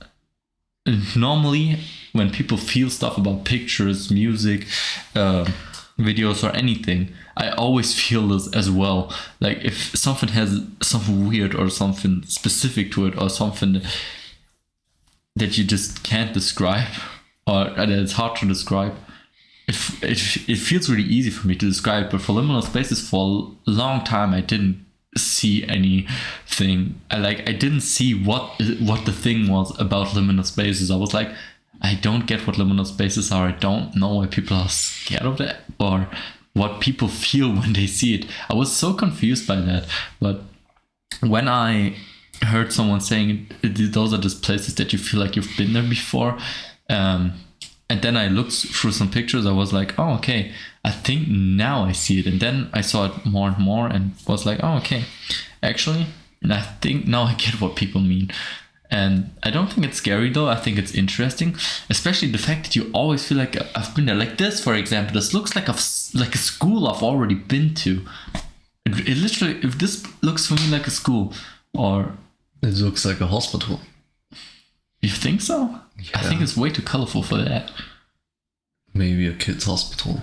is normally when people feel stuff about pictures, music, videos or anything, I always feel this as well. Like if something has something weird or something specific to it or something that you just can't describe or that it's hard to describe, it feels really easy for me to describe. But for liminal spaces, for a long time I didn't see anything. I didn't see what the thing was about liminal spaces. I was like, I don't get what liminal spaces are. I don't know why people are scared of that or what people feel when they see it. I was so confused by that. But when I heard someone saying those are just places that you feel like you've been there before, and then I looked through some pictures, I was like, oh, okay, I think now I see it. And then I saw it more and more and was like, oh, okay, actually, I think now I get what people mean. And I don't think it's scary though. I think it's interesting, especially the fact that you always feel like I've been there. Like this, for example, this looks like a school I've already been to. It literally, if this looks for me like a school, or it looks like a hospital. You think so? Yeah. I think it's way too colorful for that. Maybe a kids' hospital.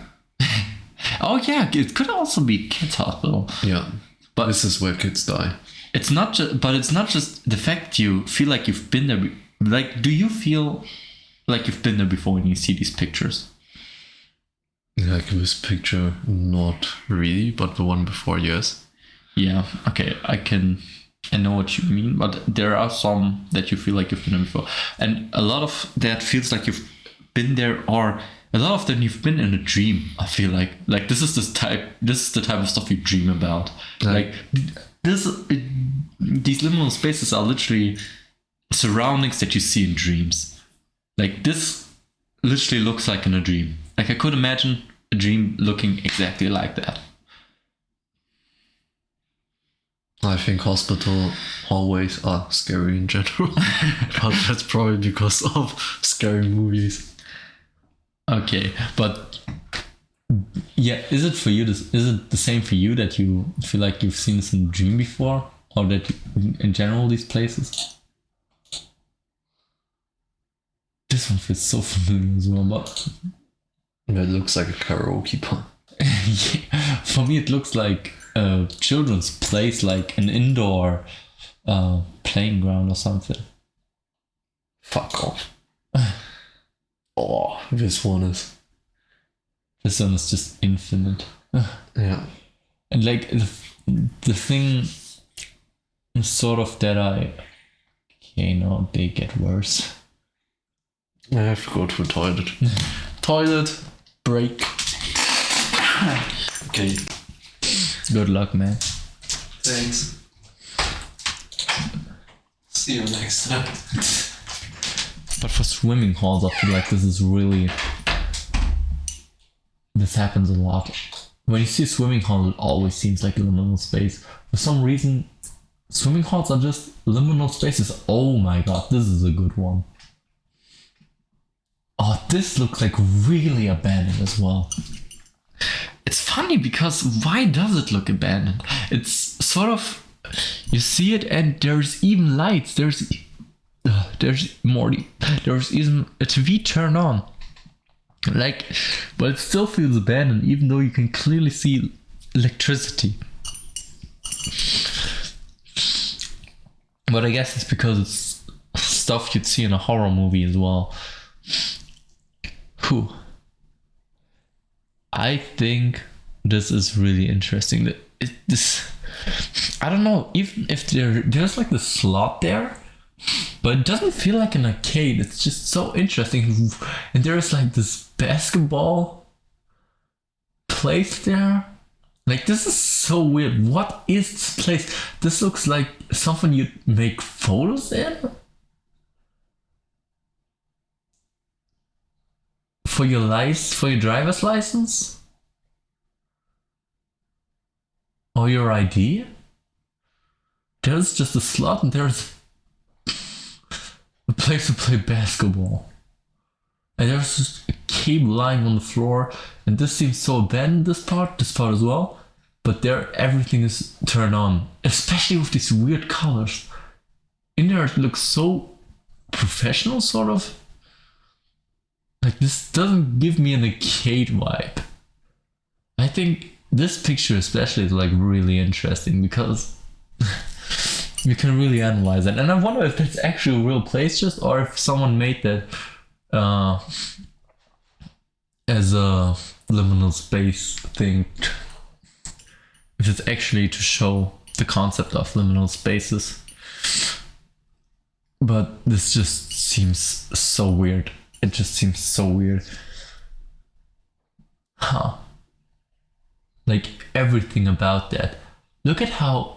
Oh yeah, it could also be kids' hospital. Yeah, but this is where kids die. It's not just the fact you feel like you've been there. Like, do you feel like you've been there before when you see these pictures? Like this picture, not really, but the one before, yes. Yeah. Okay, I know what you mean, but there are some that you feel like you've been there before, and a lot of that feels like you've been there, or a lot of them you've been in a dream. I feel like this is the type of stuff you dream about. Like these liminal spaces are literally surroundings that you see in dreams. Like this literally looks like in a dream. Like I could imagine a dream looking exactly like that. I think hospital hallways are scary in general, but that's probably because of scary movies. Okay, but yeah, is it the same for you that you feel like you've seen this in a dream before, or that in general these places? This one feels so familiar as well, but it looks like a karaoke bar. Yeah, for me, it looks like a children's place, like an indoor playing ground or something. Fuck off. Oh, this one is just infinite. Yeah. And like the thing is sort of that they get worse. I have to go to the toilet. Toilet break. Okay. Good luck, man. Thanks. See you next time. But for swimming halls, I feel like this happens a lot. When you see a swimming hall, it always seems like a liminal space. For some reason, swimming halls are just liminal spaces. Oh my god, this is a good one. Oh, this looks like really abandoned as well. It's funny because why does it look abandoned? It's sort of, you see it and there's even lights. There's even a TV turned on. Like, but it still feels abandoned even though you can clearly see electricity. But I guess it's because it's stuff you'd see in a horror movie as well. Whew. I think this is really interesting. I don't know if there's like the slot there, but it doesn't feel like an arcade. It's just so interesting. And there's like this basketball place there. Like, this is so weird. What is this place? This looks like something you'd make photos in? For your driver's license? Or your ID? There's just a slot and there's a place to play basketball. And there's just a cable lying on the floor, and this seems so abandoned, this part as well. But there, everything is turned on, especially with these weird colors. In there, it looks so professional, sort of. Like, this doesn't give me an arcade vibe. I think this picture especially is like really interesting because you can really analyze it. And I wonder if that's actually a real place just, or if someone made that as a liminal space thing. If it's actually to show the concept of liminal spaces. But this just seems so weird. It just seems so weird. Huh. Like, everything about that. Look at how...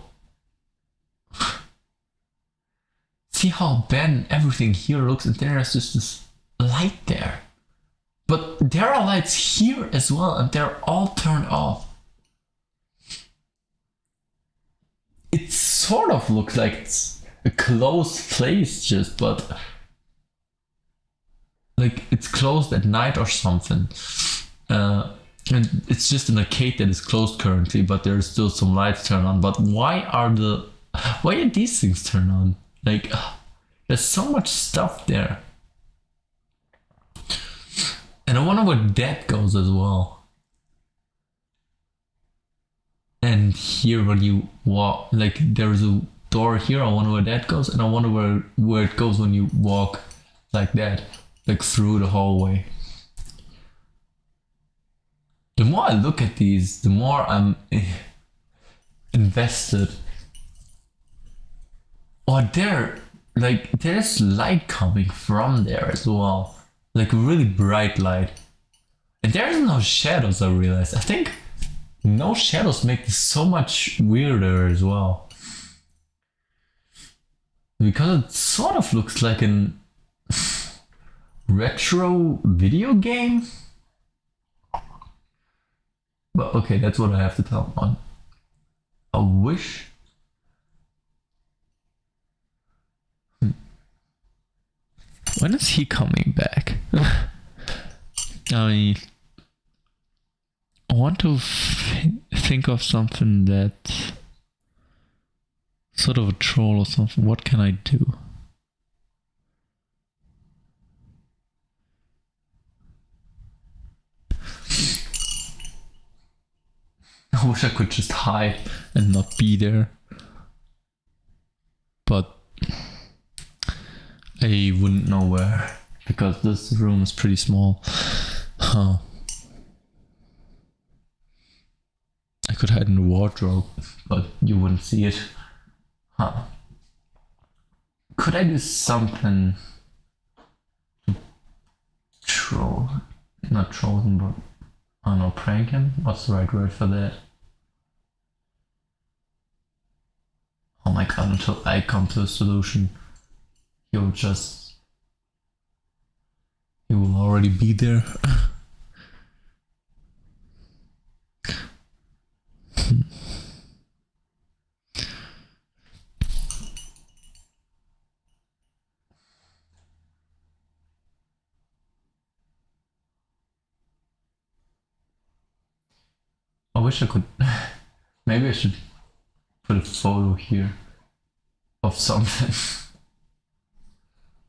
See how bad everything here looks, and there's just this light there. But there are lights here as well, and they're all turned off. It sort of looks like it's a closed place just, but like it's closed at night or something. And it's just an arcade that is closed currently, but there's still some lights turned on. But why are these things turned on? Like, there's so much stuff there. And I wonder where that goes as well. And here when you walk, like there's a door here, I wonder where that goes. And I wonder where it goes when you walk like that, like through the hallway. The more I look at these, the more I'm invested. Or there's light coming from there as well. Like a really bright light. And there's no shadows, I realized. I think no shadows make this so much weirder as well. Because it sort of looks like an retro video game. But okay, that's what I have to tell on. I wish. When is he coming back? I want to think of something that sort of a troll or something. What can I do? I wish I could just hide and not be there. But I wouldn't know where, because this room is pretty small. Huh. I could hide in the wardrobe, but you wouldn't see it. Huh. Could I do something to troll? Not troll him, but I don't know, prank him? What's the right word for that? Oh my god, until I come to a solution, he will already be there. I wish I could. Maybe I should put a photo here of something.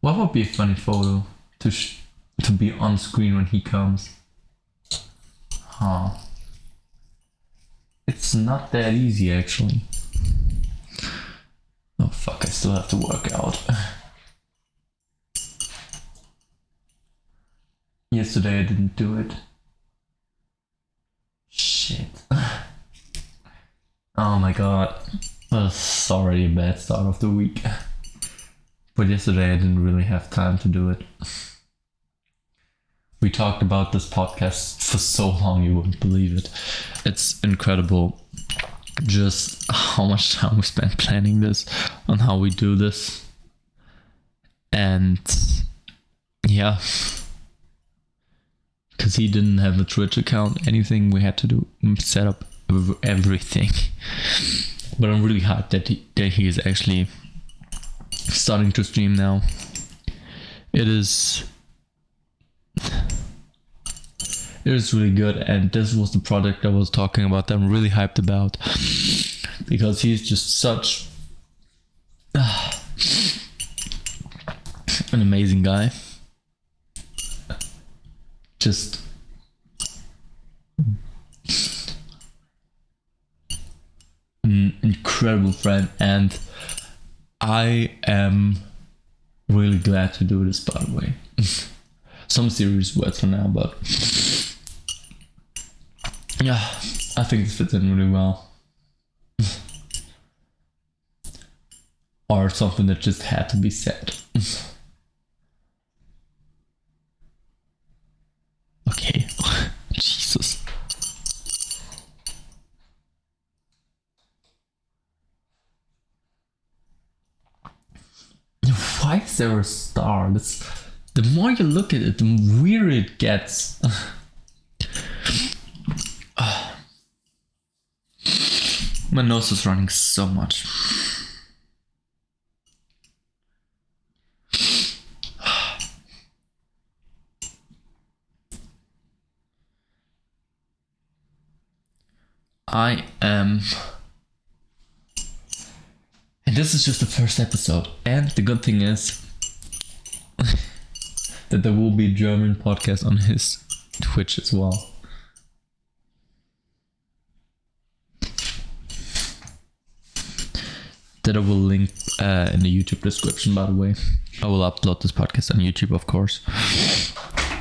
What would be a funny photo to be on screen when he comes? Huh. It's not that easy actually. Oh fuck, I still have to work out. Yesterday I didn't do it. Shit. Oh my god. Sorry, a bad start of the week. But yesterday I didn't really have time to do it. We talked about this podcast for so long, you wouldn't believe it. It's incredible just how much time we spent planning this, on how we do this. And yeah, because he didn't have a Twitch account, anything we had to do, set up everything. But I'm really hyped that he is actually starting to stream now. It is really good, and this was the product I was talking about that I'm really hyped about, because he's just such an amazing guy. Just an incredible friend, and I am really glad to do this, by the way. Some serious words for now, but yeah, I think this fits in really well. Or something that just had to be said. Okay. Jesus. Why is there a star? The more you look at it, the weirder it gets. My nose is running so much. I am... And this is just the first episode. And the good thing is that there will be a German podcast on his Twitch as well. That I will link in the YouTube description, by the way. I will upload this podcast on YouTube, of course.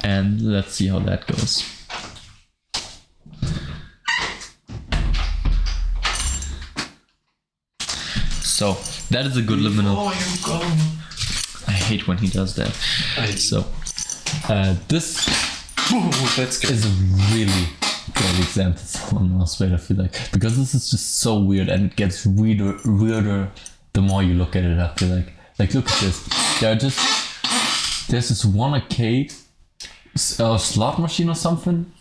And let's see how that goes. So that is a good liminal. I hate when he does that. So this is a really great example for liminal space, I feel like, because this is just so weird, and it gets weirder the more you look at it. I feel like look at this. There's this one arcade, slot machine or something,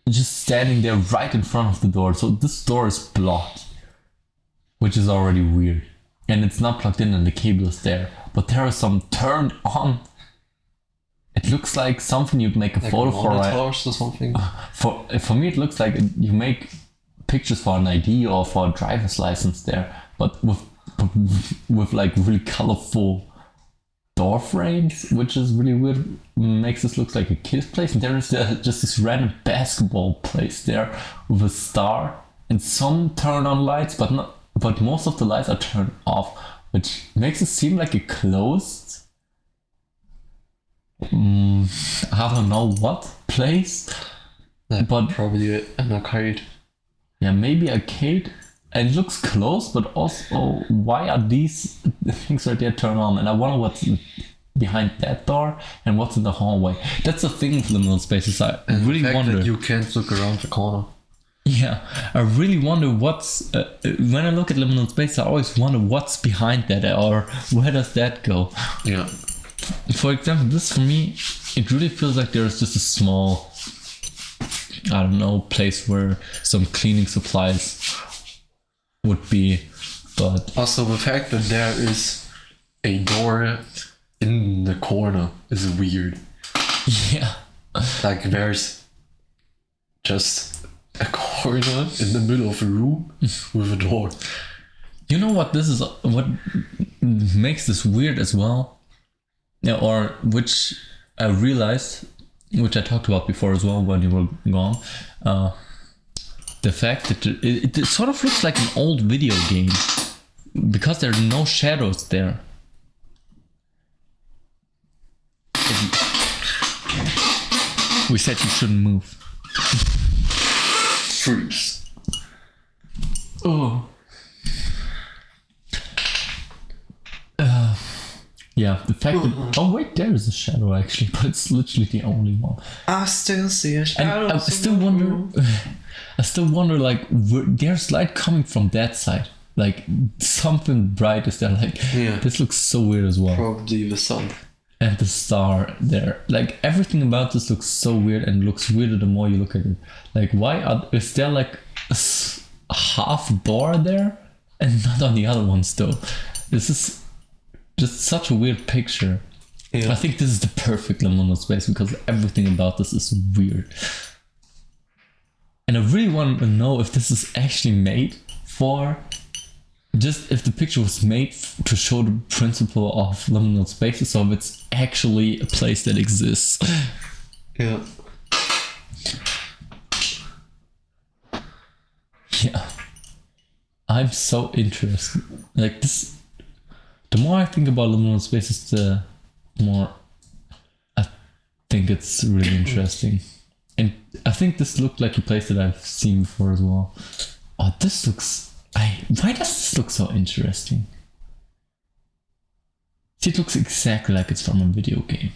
just standing there right in front of the door. So this door is blocked, which is already weird, and it's not plugged in and the cable is there, but there is some turned on. It looks like something you'd make a like photo for, right? Or something. For me it looks like you make pictures for an ID or for a driver's license there, but with like really colorful door frames, which is really weird. Makes this look like a kid's place, and there is just this random basketball place there with a star and some turned on lights, but most of the lights are turned off, which makes it seem like a closed, I don't know what place, but probably an arcade. Yeah, maybe arcade, and it looks closed, but also why are these things right there turned on? And I wonder what's behind that door and what's in the hallway. That's the thing with liminal spaces. I really wonder. That you can't look around the corner. Yeah, I really wonder what's... when I look at liminal space, I always wonder what's behind that, or where does that go? Yeah. For example, this for me, it really feels like there's just a small, I don't know, place where some cleaning supplies would be, but... Also, the fact that there is a door in the corner is weird. Yeah. Like, there's just a corner in the middle of a room with a door. You know what this is, what makes this weird as well? Yeah, or which I realized, which I talked about before as well when you were gone, the fact that it sort of looks like an old video game. because there are no shadows there. We said you shouldn't move. Freeze. Oh. Yeah, the fact that... Oh wait, there is a shadow actually, but it's literally the only one. I still see a shadow. And I still wonder, like, there's light coming from that side. Like, something bright is there. Like, this looks so weird as well. Probably the sun. And the star there. Like, everything about this looks so weird and looks weirder the more you look at it. Like, is there like a half bar there? And not on the other ones though. This is just such a weird picture. Yeah. I think this is the perfect liminal space because everything about this is weird. And I really want to know if this is actually made for... Just if the picture was made to show the principle of liminal spaces, or if it's actually a place that exists. Yeah. Yeah. I'm so interested. Like this... The more I think about liminal spaces, the more I think it's really interesting. And I think this looked like a place that I've seen before as well. Oh, this looks... Why does this look so interesting? See, it looks exactly like it's from a video game.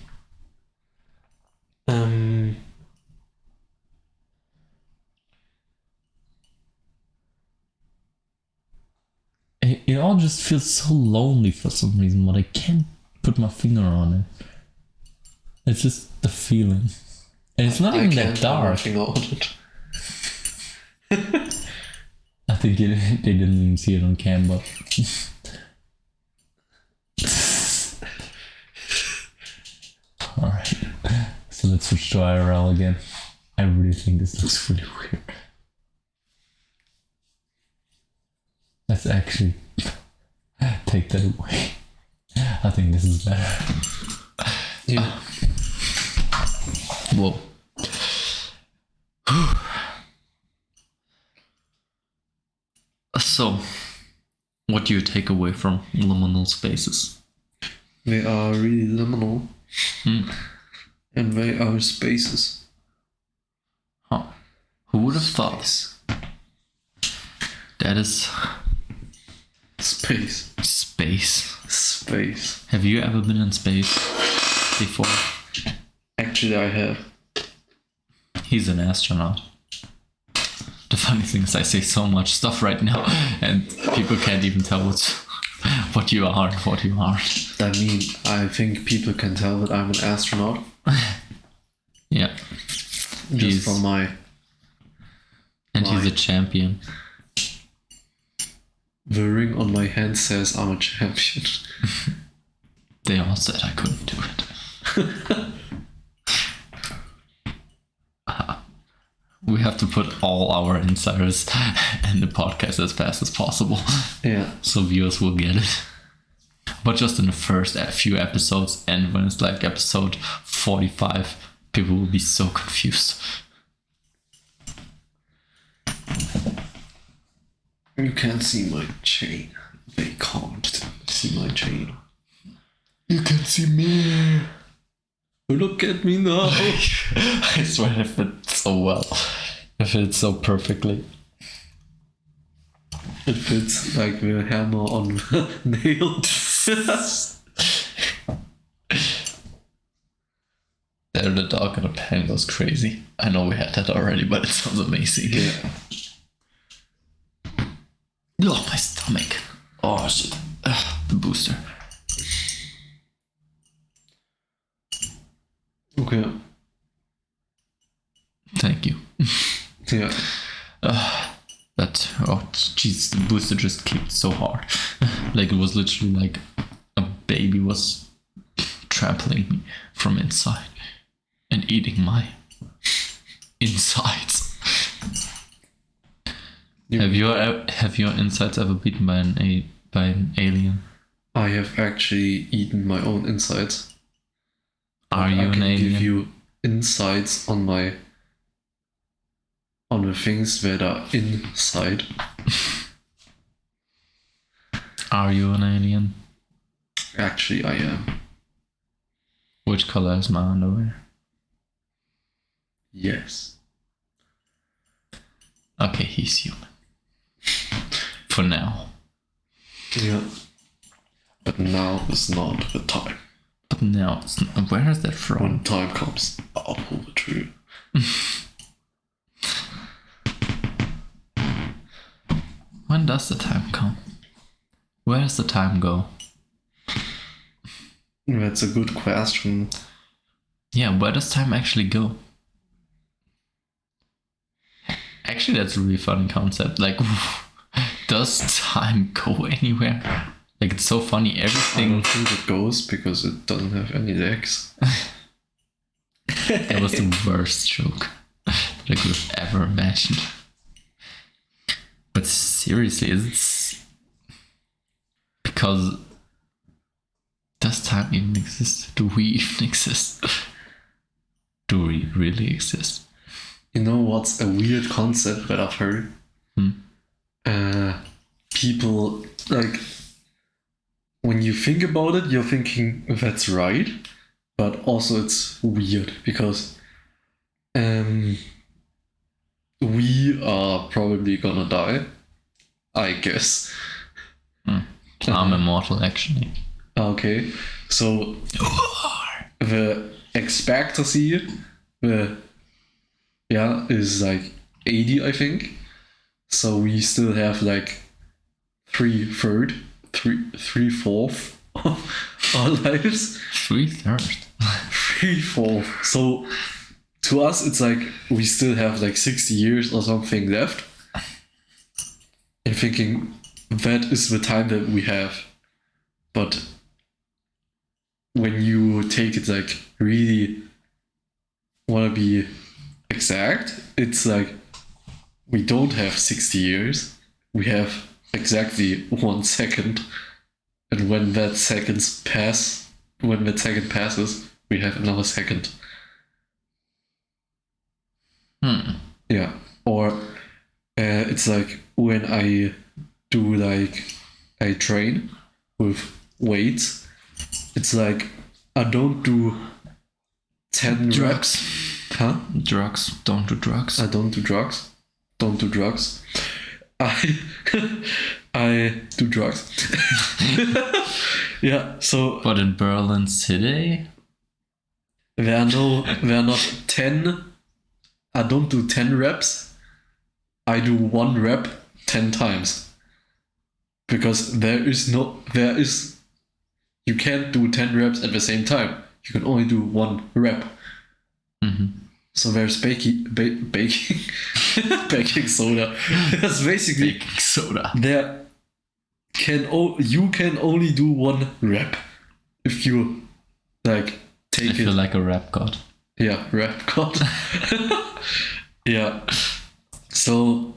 It all just feels so lonely for some reason, but I can't put my finger on it. It's just the feeling. And it's not even that dark. I think they didn't even see it on cam, but... Alright, so let's switch to IRL again. I really think this looks really weird. Let's actually take that away. I think this is better. Yeah. Whoa. So, what do you take away from liminal spaces? They are really liminal. And they are spaces. Huh. Who would have thought? That is... Space. Space. Have you ever been in space before? Actually, I have. He's an astronaut. The funny thing is I say so much stuff right now and people can't even tell what you are and what you aren't. I mean, I think people can tell that I'm an astronaut. Yeah. Just from my... And he's a champion. The ring on my hand says I'm a champion. They all said I couldn't do it. We have to put all our insiders in the podcast as fast as possible. Yeah. So viewers will get it. But just in the first few episodes, and when it's like episode 45, people will be so confused. You can't see my chain. They can't see my chain. You can see me. Look at me now. I swear it fits so well. It fits so perfectly. It fits like the hammer on the nail. There the dog in the pen goes crazy. I know we had that already, but it sounds amazing. Yeah. Oh, my stomach. Oh shit. The booster. Okay. Thank you. Yeah. Jeez, the booster just kicked so hard. Like it was literally like a baby was trampling me from inside and eating my insides. Have your insides ever been eaten by an alien? I have actually eaten my own insides. Are you an alien? I can give you insights on the things that are inside. Are you an alien? Actually, I am. Which color is my underwear? Yes. Okay, he's human. For now. Yeah. But now is not the time. But now, it's not, where is that from? When time comes, I'll pull the trigger. When does the time come? Where does the time go? That's a good question. Yeah, where does time actually go? Actually, that's a really funny concept. Like, does time go anywhere? Like, it's so funny. I Everything. don't think it goes because it doesn't have any legs. That was the worst joke that I could have ever imagined. But seriously, it's because does time even exist? Do we even exist? Do we really exist? You know what's a weird concept that I've heard? People, like, when you think about it, you're thinking that's right, but also it's weird because we are probably gonna die, I guess. I'm immortal, actually. Okay, so the expectancy, is like 80, I think. So we still have like 3/4 of our lives. 3/3. 3/4. So to us, it's like we still have like 60 years or something left. And thinking that is the time that we have. But when you take it like really want to be exact, it's like we don't have 60 years. We have exactly 1 second. And when that second passes, we have another second. Yeah. Or it's like when I do like I train with weights, it's like I don't do 10 Drugs. reps. Huh? Drugs. Don't do drugs. I don't do drugs. Don't do drugs. I do drugs. Yeah, so But in Berlin City? there are not 10. I don't do 10 reps. I do 1 rep 10 times. Because you can't do 10 reps at the same time. You can only do 1 rep. So there's baking soda. That's basically Baking soda. you can only do 1 rep if you like take I it. feel like a rap god. Yeah, rep god. Yeah. So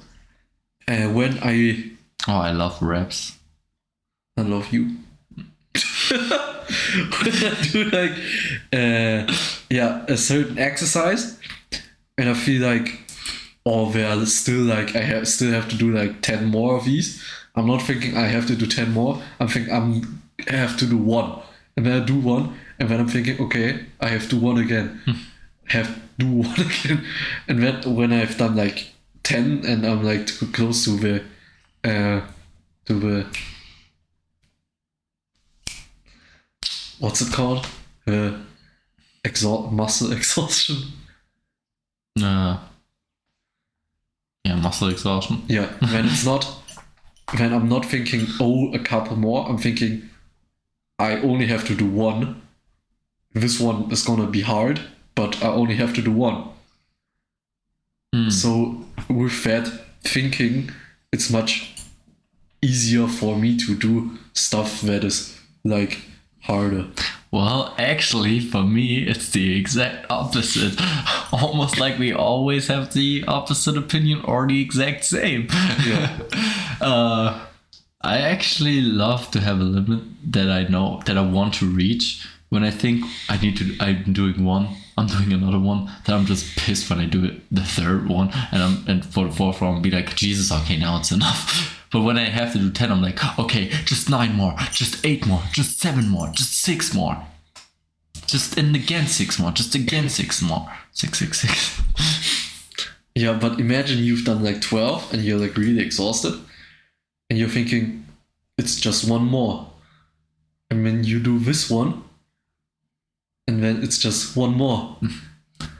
when I love raps. love you. When I do like a certain exercise, and I feel like there still like still have to do like 10 more of these. I'm not thinking I have to do 10 more. I'm thinking I have to do 1, and then I do 1, and then I'm thinking, okay, I have to do 1 again. Have to do 1 again, and then when I've done like 10, and I'm like close to the what's it called? Muscle exhaustion. Muscle exhaustion. Yeah, when I'm not thinking, a couple more, I'm thinking, I only have to do 1. This one is gonna be hard, but I only have to do 1. So with that thinking, it's much easier for me to do stuff that is like harder. Well, actually, for me, it's the exact opposite. Almost like we always have the opposite opinion or the exact same. Yeah. I actually love to have a limit that I know that I want to reach. When I think I'm doing 1, I'm doing another one, then I'm just pissed when I do it the 3rd one, and for the 4th one, be like, Jesus, okay, now it's enough. But when I have to do 10, I'm like, okay, just 9 more, just 8 more, just 7 more, just 6 more. Just and again 6 more, just again 6 more. 6, 6, 6. Yeah, but imagine you've done like 12 and you're like really exhausted and you're thinking it's just one more. And then you do this one and then it's just one more.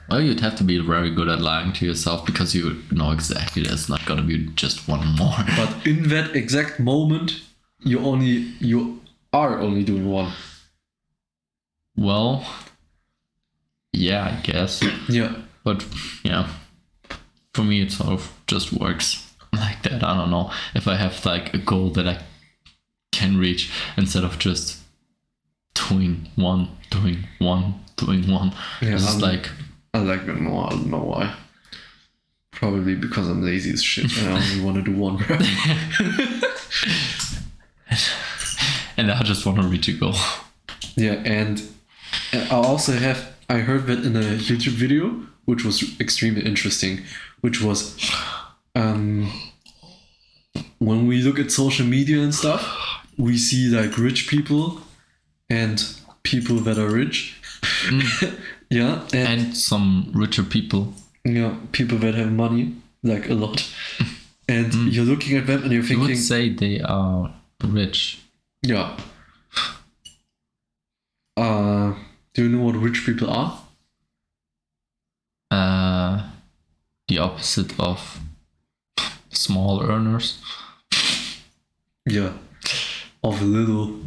Well, you'd have to be very good at lying to yourself because you know exactly there's not gonna be just one more. But in that exact moment, you are only doing one. Well, yeah, I guess. Yeah. But yeah, for me it sort of just works like that. I don't know if I have like a goal that I can reach instead of just doing one. Yeah, It's like I like that more. I don't know why. Probably because I'm lazy as shit and I only want to do one rep. and I just want to reach a goal. Yeah, and I heard that in a YouTube video, which was extremely interesting, which was when we look at social media and stuff, we see like rich people and people that are rich. Yeah, And some richer people. yeah, people that have money, like a lot. And you're looking at them and you're You thinking, would say they are rich. yeah. Do you know what rich people are? The opposite of small earners. Yeah. Of little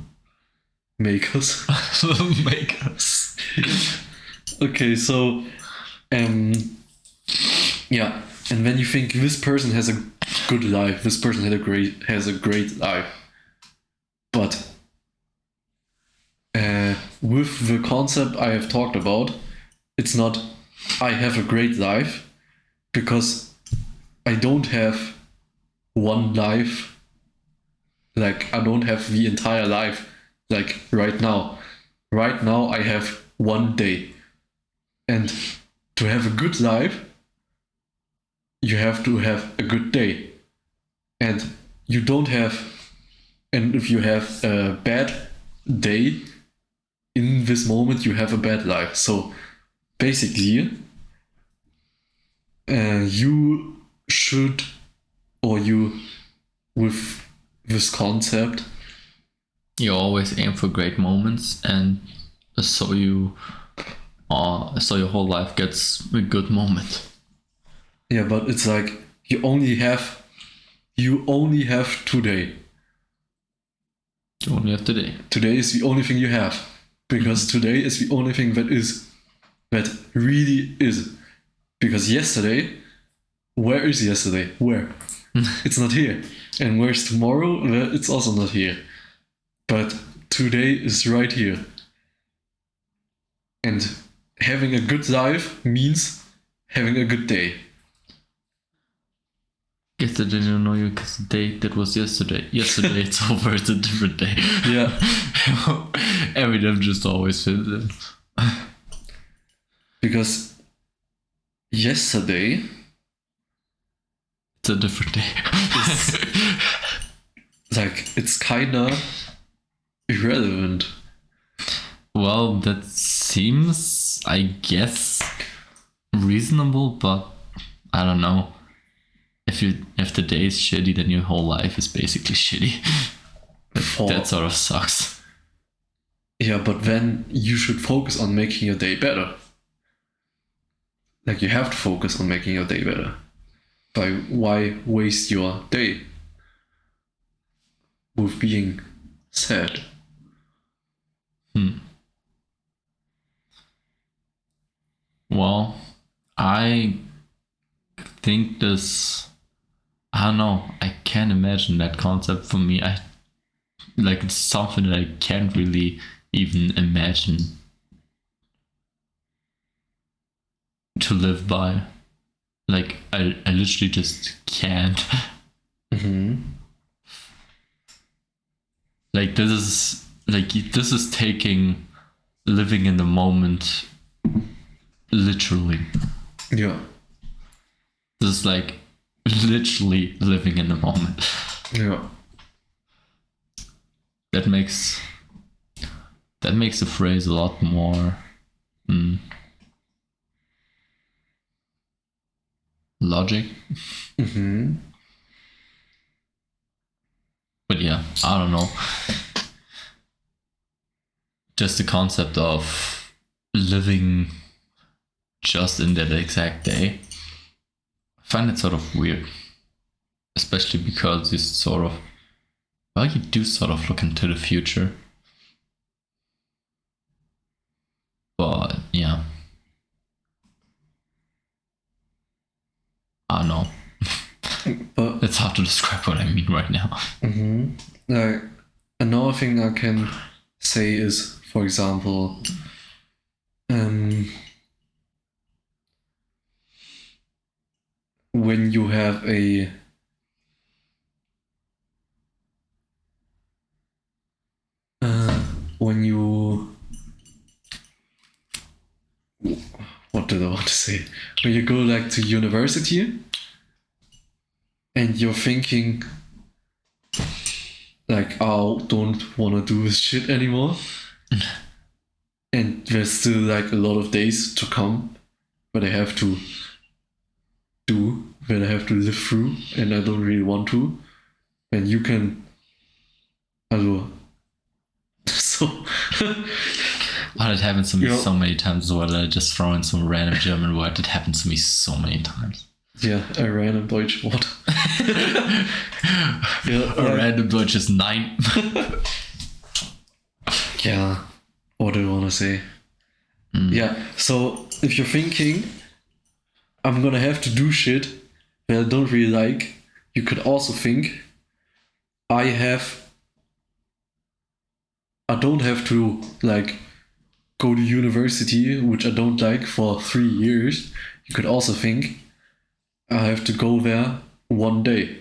makers. Makers. Okay, so yeah, and then you think this person has a good life, this person has a great life. But with the concept I have talked about, it's not I have a great life, because I don't have one life, like I don't have the entire life like right now. Right now I have one day. And to have a good life, you have to have a good day. And you don't have, and if you have a bad day, in this moment you have a bad life. So basically, you should, or you, with this concept, You always aim for great moments, and so your whole life gets a good moment. yeah, but it's like you only have today. You only have today. Today is the only thing you have, because today is the only thing that really is. Because yesterday, where is yesterday? Where? It's not here. And where's tomorrow? Well, it's also not here. But today is right here. And having a good life means having a good day. Yesterday didn't know you because the day that was yesterday. Yesterday it's over, it's a different day. Yeah. Every day just always fits in. Because yesterday It's a different day. it's kinda irrelevant. Well, that seems, I guess, reasonable, but I don't know. If the day is shitty, then your whole life is basically shitty. That sort of sucks. Yeah, but then you should focus on making your day better. Like you have to focus on making your day better. Why waste your day with being sad? Well, I think I don't know, I can't imagine that concept for me. It's something that I can't really even imagine to live by. Like, I literally just can't. Mm-hmm. This is taking living in the moment literally. Yeah. This is like literally living in the moment. Yeah. That makes the phrase a lot more logic. Mm-hmm. But yeah, I don't know. Just the concept of living just in that exact day, I find it sort of weird. Especially because you sort of, well, you do sort of look into the future. But yeah, I don't know. But It's hard to describe what I mean right now. like another thing I can say is, for example, when you have a when you what did I want to say? When you go like to university and you're thinking like, oh, don't want to do this shit anymore. And there's still like a lot of days to come where I have to live through, and I don't really want to. And you can, also, so. But it happens to me You know- so many times as well that I just throw in some random German word. It happens to me so many times. Yeah, a random Deutsch word. Yeah, A random Deutsch is 9. Yeah, what do you want to say? Yeah, so if you're thinking, I'm gonna have to do shit that I don't really like, you could also think, I don't have to like go to university, which I don't like, for 3 years. You could also think, I have to go there one day.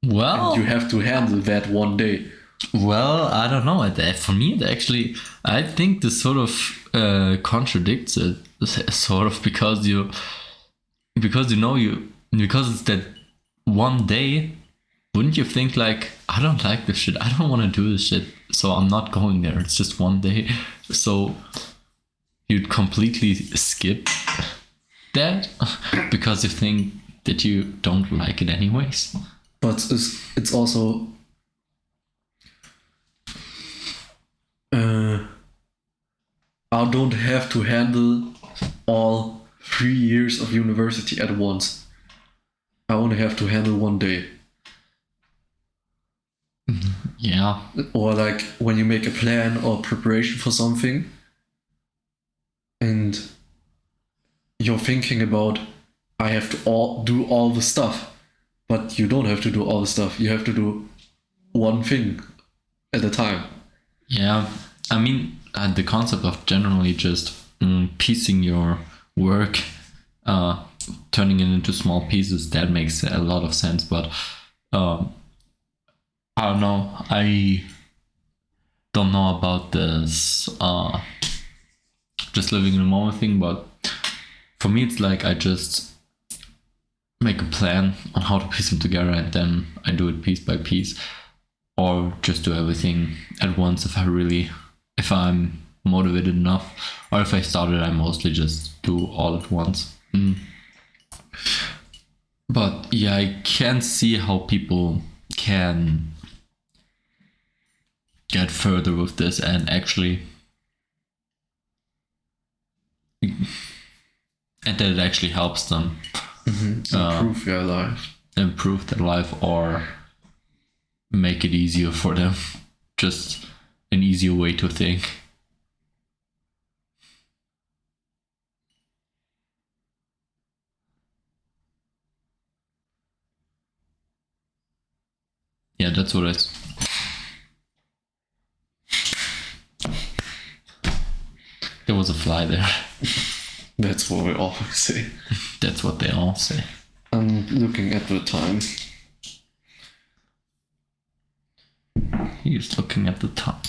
Well, You have to handle that one day. well, I don't know. For me, it actually, I think this sort of contradicts it, sort of, because because it's that one day. Wouldn't you think like, I don't like this shit, I don't want to do this shit, so I'm not going there. It's just one day, so you'd completely skip that because you think that you don't like it anyways. But it's also I don't have to handle all 3 years of university at once. I only have to handle one day. Yeah. Or like when you make a plan or preparation for something and you're thinking about, I have to do all the stuff, but you don't have to do all the stuff. You have to do one thing at a time. Yeah, I mean, the concept of generally just piecing your work, turning it into small pieces, that makes a lot of sense. But I don't know. I don't know about this just living in the moment thing, but for me, it's like I just make a plan on how to piece them together, and then I do it piece by piece, or just do everything at once if I'm motivated enough, or if I started, I mostly just do all at once. But yeah, I can see how people can get further with this and actually, and that it actually helps them Improve your life. improve their life or make it easier for them. Just an easier way to think. Yeah, that's what it is. There was a fly there. That's what we always say. That's what they all say. I'm looking at the time. He's looking at the top.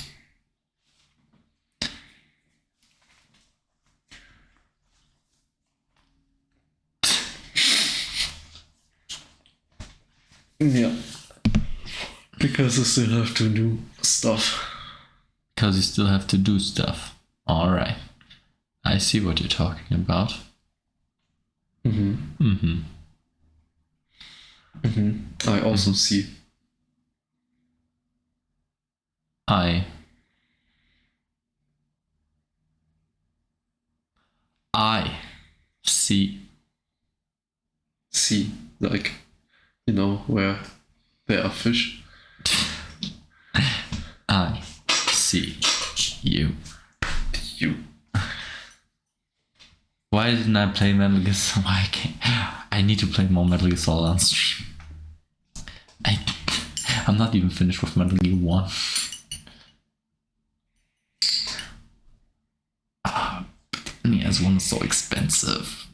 Yeah. Because I still have to do stuff. Because you still have to do stuff. Alright. I see what you're talking about. I also see. I see. See, like, where there are fish. I see you. You. Why didn't I play Metal Gear Solid? Why I can't? I need to play more Metal Gear Solid on stream. I'm not even finished with Metal Gear 1. NES 1 is so expensive.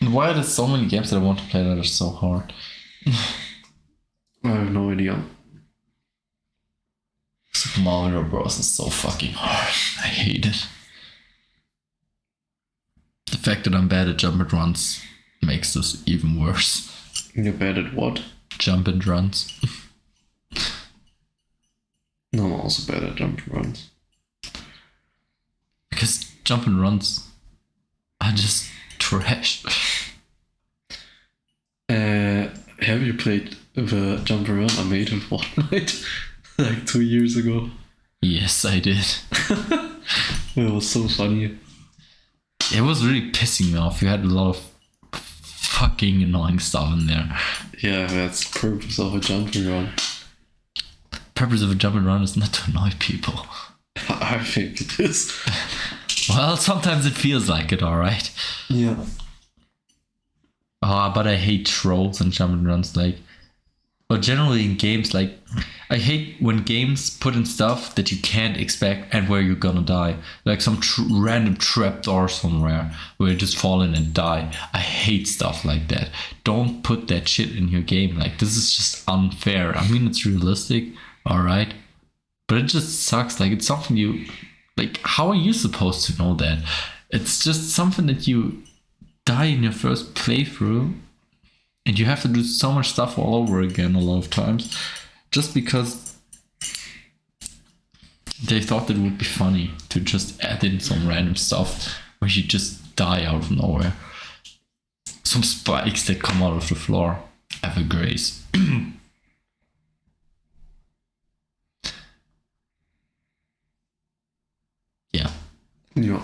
Why are there so many games that I want to play that are so hard? I have no idea. Super Mario Bros. Is so fucking hard. I hate it. The fact that I'm bad at jump and runs makes this even worse. You're bad at what? Jump and runs. No, I'm also bad at jump and runs. Because jump and runs are just trash. Have you played the jump and run I made in Fortnite like 2 years ago? Yes, I did. It was so funny. It was really pissing me off. You had a lot of fucking annoying stuff in there. Yeah, that's the purpose of a jump and run. Purpose of a jump and run is not to annoy people. I think it is. Well, sometimes it feels like it, alright. Yeah. Oh, but I hate trolls and jump and runs, but generally in games, I hate when games put in stuff that you can't expect and where you're gonna die. Like some random trapdoor somewhere where you just fall in and die. I hate stuff like that. Don't put that shit in your game. This is just unfair. I mean, it's realistic, alright? But it just sucks. It's something you... how are you supposed to know that? It's just something that you die in your first playthrough and you have to do so much stuff all over again a lot of times just because they thought it would be funny to just add in some random stuff where you just die out of nowhere. Some spikes that come out of the floor. Have a grace. Yeah. Yeah.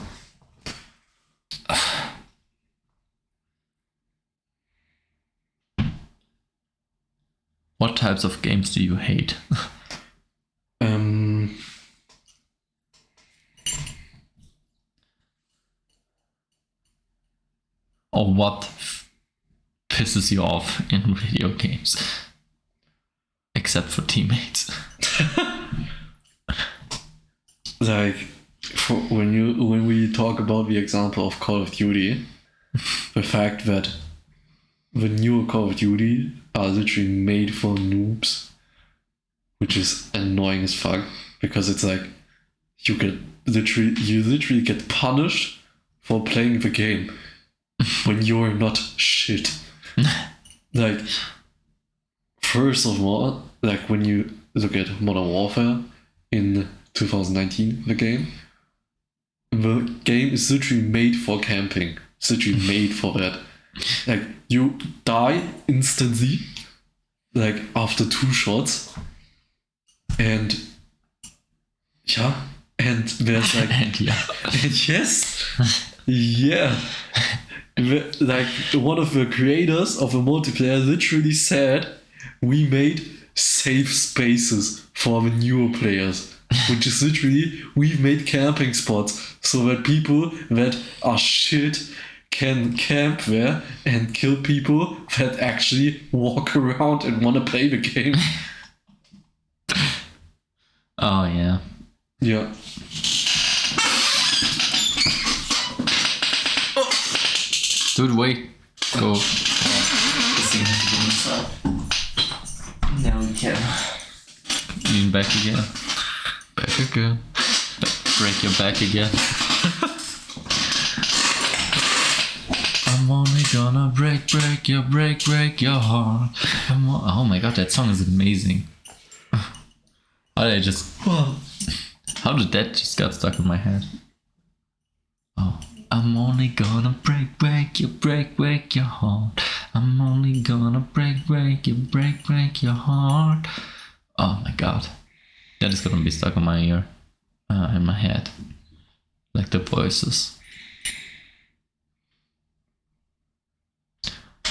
What types of games do you hate? Or what pisses you off in video games? Except for teammates. When we talk about the example of Call of Duty, the fact that the newer Call of Duty are literally made for noobs, which is annoying as fuck, because it's you literally get punished for playing the game when you're not shit. First of all, when you look at Modern Warfare in 2019, the game is literally made for camping. It's literally made for that. You die instantly, after 2 shots, and there's And yeah. and yes, yeah. One of the creators of the multiplayer literally said, we made safe spaces for the newer players, which is literally, we've made camping spots so that people that are shit can camp there and kill people that actually walk around and want to play the game. Oh, yeah. Yeah. Dude, wait. Go. Now we can. Lean back again. Back again. Break your back again. I'm only gonna break your heart. Oh my god, that song is amazing. How did I just... How did that just got stuck in my head? Oh, I'm only gonna break your heart. I'm only gonna break your heart. Oh my god, that is gonna be stuck in my ear, in my head, like the voices.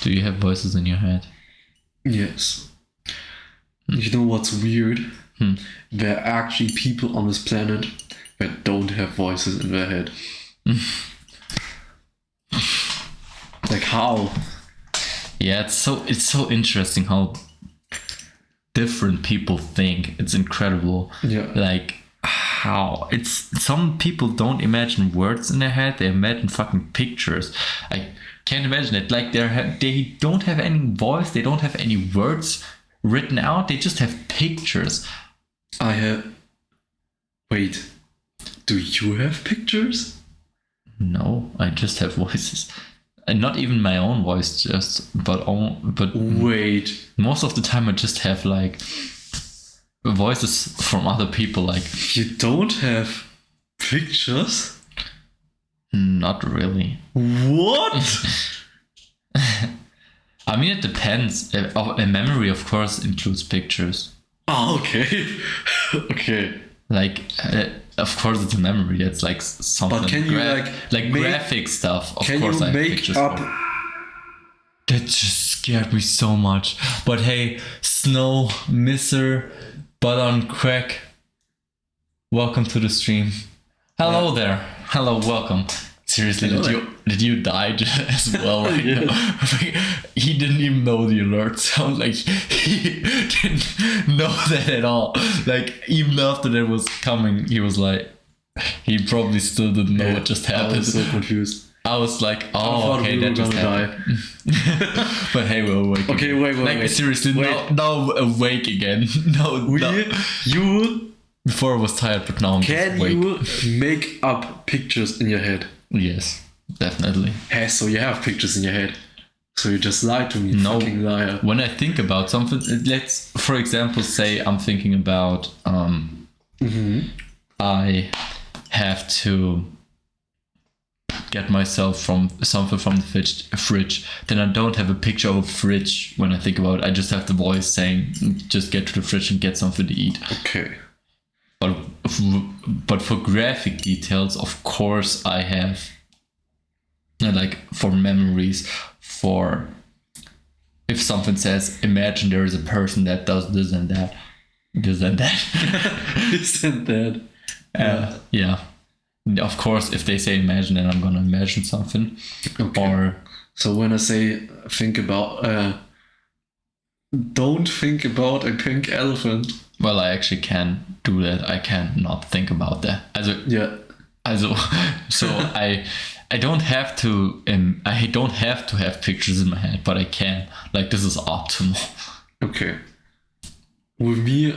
Do you have voices in your head? Yes. You know what's weird? There are actually people on this planet that don't have voices in their head. Like how? Yeah, it's so interesting how different people think. It's incredible. Yeah. Like how some people don't imagine words in their head, they imagine fucking pictures. I can't imagine it. Like they don't have any voice, they don't have any words written out, they just have pictures. Wait, do you have pictures? No, I just have voices. And not even my own voice, but Wait, most of the time I just have like voices from other people. Like, you don't have pictures? not really. What? I mean, it depends. A memory, of course, includes pictures. Oh, okay. Okay. Like, of course, it's a memory. That's like something. But can you make, graphic stuff? Of can course, you I have make pictures up? for it. That just scared me so much. But hey, Snow, Misser, Butt on Crack, welcome to the stream. Hello there. Hello, welcome. Seriously, did you die as well right now? He didn't even know the alert sound. Like, he didn't know that at all. Like, even after that was coming, he was like, he probably still didn't know what just happened. I was so confused. I was like, oh, okay, that just happened. But hey, we're awake. Okay, wait. Seriously, now awake again. You before I was tired, but now I'm can awake. you make up pictures in your head? Yes, definitely. Hey, so you have pictures in your head. So you just lied to me, no, fucking liar. When I think about something, let's, for example, say I'm thinking about, I have to get myself from something from the fridge. Then I don't have a picture of a fridge when I think about it. I just have the voice saying, just get to the fridge and get something to eat. Okay. But for graphic details, of course, I have, like, for memories, for if something says, imagine there is a person that does this and that, this and that. This and that. Yeah. Of course, if they say imagine, then I'm gonna imagine something. Okay. Or so when I say think about, don't think about a pink elephant. well, I actually can do that. I can not think about that. So I don't have to have pictures in my head, but I can. Like, this is optimal. Okay. With me,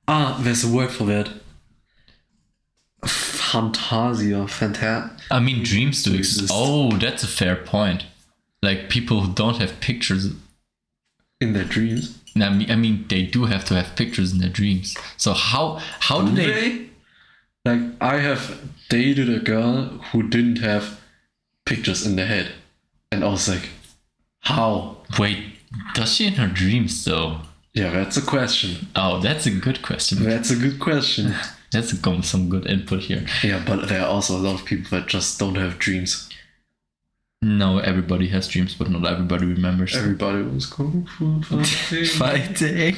there's a word for that. Fantasia. I mean, dreams do exist. Oh, that's a fair point. Like, people who don't have pictures in their dreams. I mean, they do have to have pictures in their dreams. So how do they? Like, I have dated a girl who didn't have pictures in their head, and I was like, how? Wait, does she in her dreams though? Yeah, that's a question. Oh, that's a good question. That's a good question. That's some good input here. Yeah, but there are also a lot of people that just don't have dreams. No, everybody has dreams, but not everybody remembers. Everybody was kung fu fighting.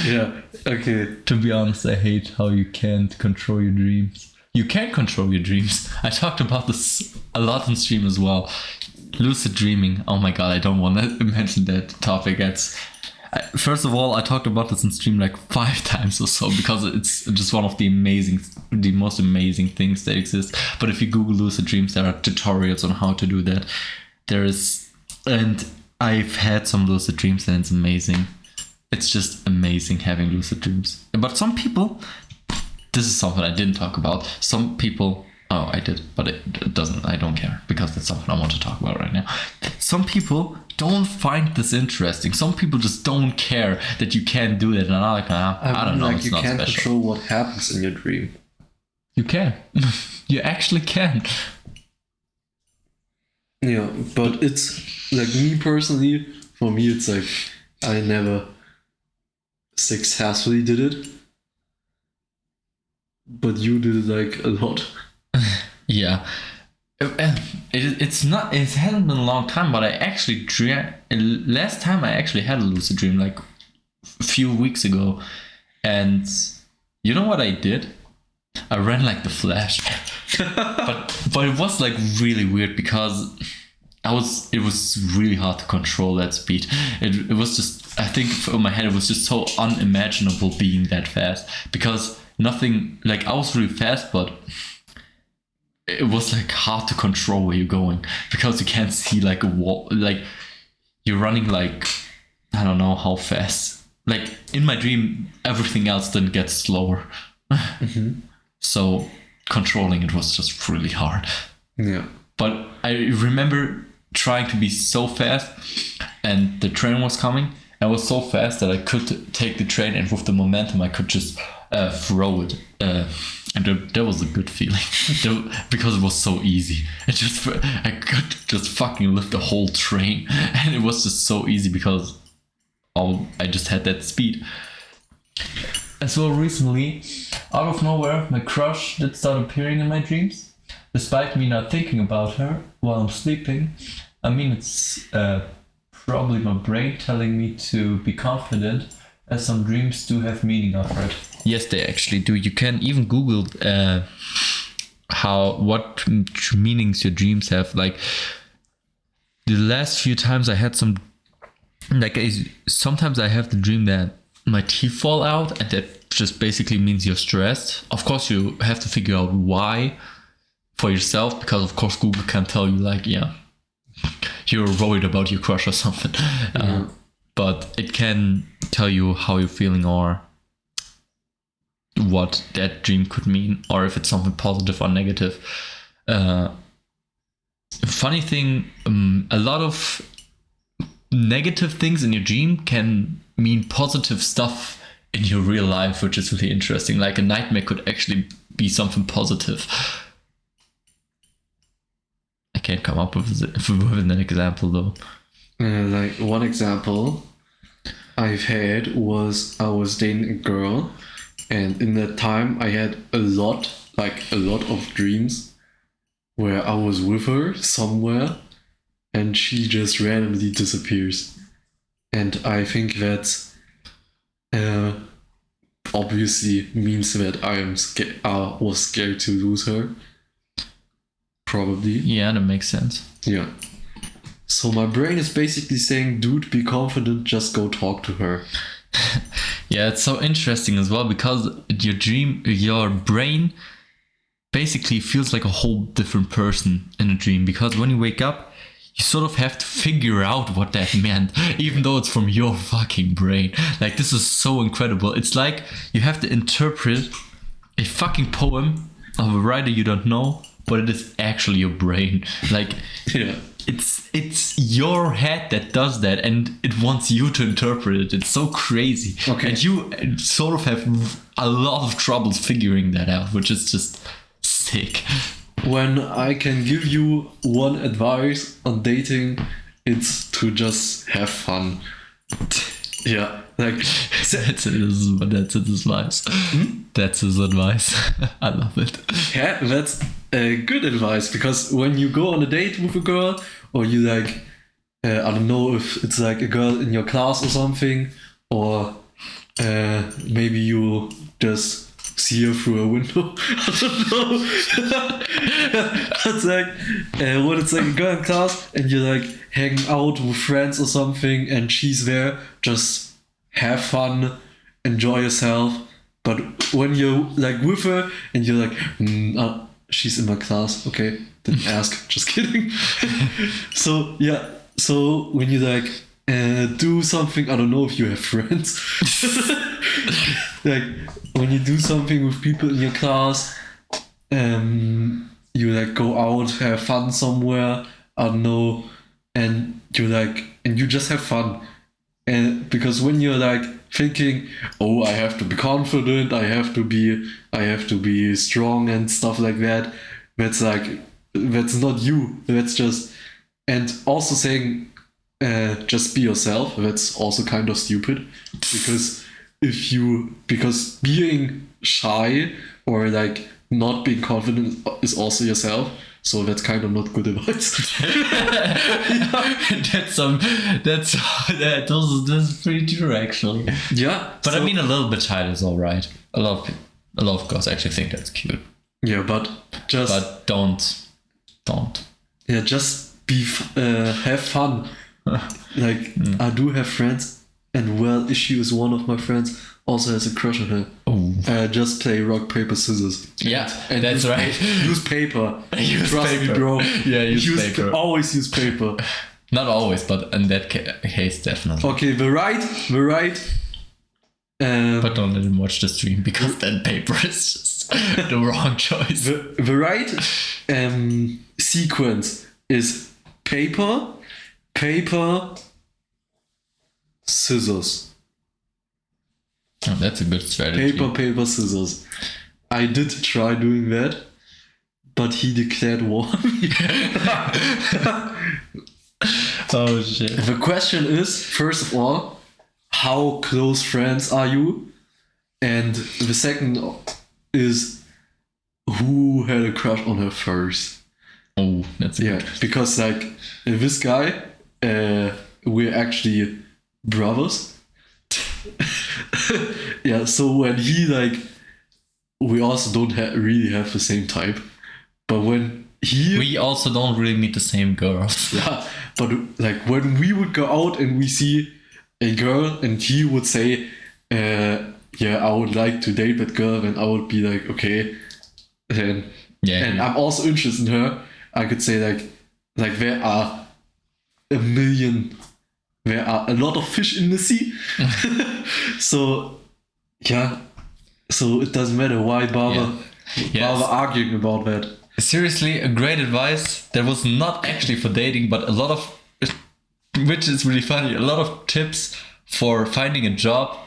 Yeah, okay. To be honest, I hate how you can't control your dreams. You can control your dreams. I talked about this a lot on stream as well. Lucid dreaming. Oh my god, I don't want to mention that topic. First of all, I talked about this on stream like 5 times or so because it's just one of the most amazing things that exist. But if you Google lucid dreams, there are tutorials on how to do that. And I've had some lucid dreams and it's amazing. It's just amazing having lucid dreams. But some people, this is something I didn't talk about. Some people Oh, I did, but it doesn't. I don't care because that's something I want to talk about right now. Some people don't find this interesting. Some people just don't care that you can't do it, and I'm like, I don't know. Like it's you not can't special. control what happens in your dream. You can. You actually can. Yeah, but it's like me personally. For me, it's like I never successfully did it, but you did it like a lot. Yeah. It's not. It hasn't been a long time, but I actually last time I actually had a lucid dream like a few weeks ago, and you know what I did? I ran like the Flash, but it was like really weird because it was really hard to control that speed. It was just, I think in my head it was just so unimaginable being that fast because nothing, like I was really fast, but it was like hard to control where you're going because you can't see like a wall, like you're running like I don't know how fast. Like in my dream, everything else then gets slower. So controlling it was just really hard. Yeah. But I remember trying to be so fast, and the train was coming. I was so fast that I could take the train, and with the momentum, I could just throw it. And that was a good feeling because it was so easy. I could just fucking lift the whole train, and it was just so easy because I just had that speed. And so recently, out of nowhere, my crush did start appearing in my dreams, despite me not thinking about her while I'm sleeping. I mean, it's probably my brain telling me to be confident, as some dreams do have meaning, Alfred. Yes, they actually do. You can even Google what meanings your dreams have. Like the last few times I had some, like sometimes I have the dream that my teeth fall out, and that just basically means you're stressed. Of course, you have to figure out why for yourself, because of course Google can tell you like, yeah, you're worried about your crush or something. But it can tell you how you're feeling or what that dream could mean, or if it's something positive or negative. Funny thing, a lot of negative things in your dream can mean positive stuff in your real life, which is really interesting. Like a nightmare could actually be something positive. I can't come up with an example though. Like one example I've had was I was dating a girl, and in that time I had a lot of dreams where I was with her somewhere and she just randomly disappears. And I think that obviously means that I was scared to lose her. Probably. Yeah, that makes sense. Yeah. So my brain is basically saying, dude, be confident, just go talk to her. Yeah, it's so interesting as well because your brain basically feels like a whole different person in a dream, because when you wake up, you sort of have to figure out what that meant, even though it's from your fucking brain. Like, this is so incredible. It's like you have to interpret a fucking poem of a writer you don't know, but it is actually your brain. Like, Yeah. it's your head that does that, and it wants you to interpret it. It's so crazy. Okay. And you sort of have a lot of troubles figuring that out, which is just sick. When I can give you one advice on dating, it's to just have fun. Yeah, like That's his advice. That's his advice. I love it. yeah, that's good advice, because when you go on a date with a girl, or you like, I don't know if it's like a girl in your class or something, or maybe you just see her through a window. I don't know. It's like when it's like a girl in class and you're like hanging out with friends or something, and she's there, just have fun, enjoy yourself. But when you're like with her and you're like, she's in my class, okay, didn't ask, just kidding. So yeah, so when you like do something, I don't know if you have friends. Like when you do something with people in your class, you like go out, have fun somewhere, I don't know, and you just have fun. And because when you're like thinking, oh, I have to be confident, I have to be strong and stuff like that, that's not you. That's just, and also saying, just be yourself. That's also kind of stupid, because because being shy or like not being confident is also yourself. So that's kind of not good advice. That's pretty true actually. Yeah, But I mean, a little bit shy is all right. A lot of girls actually think that's cute. yeah, but Don't. yeah, just have fun. Like I do have friends, and well, Issue is one of my friends. Also has a crush on her. Oh. Just play rock paper scissors. Yeah, And that's use right. Use paper. Use Trust paper. me, bro. Yeah, use paper. Always use paper. Not always, but in that case, definitely. Okay, the right. But don't let him watch the stream, because then paper is just the wrong choice. The right sequence is paper, scissors. Oh, that's a good strategy. Paper, scissors. I did try doing that, but he declared war on me. Oh shit. The question is, first of all, how close friends are you? And the second is, who had a crush on her first? Oh, that's a Yeah, good. because like this guy, we're actually brothers. Yeah, so when he like, we also don't really have the same type, but when he, We also don't really meet the same girls. yeah, but like when we would go out and we see a girl and he would say, yeah, I would like to date that girl, and I would be like, okay, and Yeah. I'm also interested in her. I could say like there are a lot of fish in the sea. So yeah, so it doesn't matter why bother Yes. arguing about that. Seriously, a great advice that was not actually for dating, but a lot of, which is really funny, a lot of tips for finding a job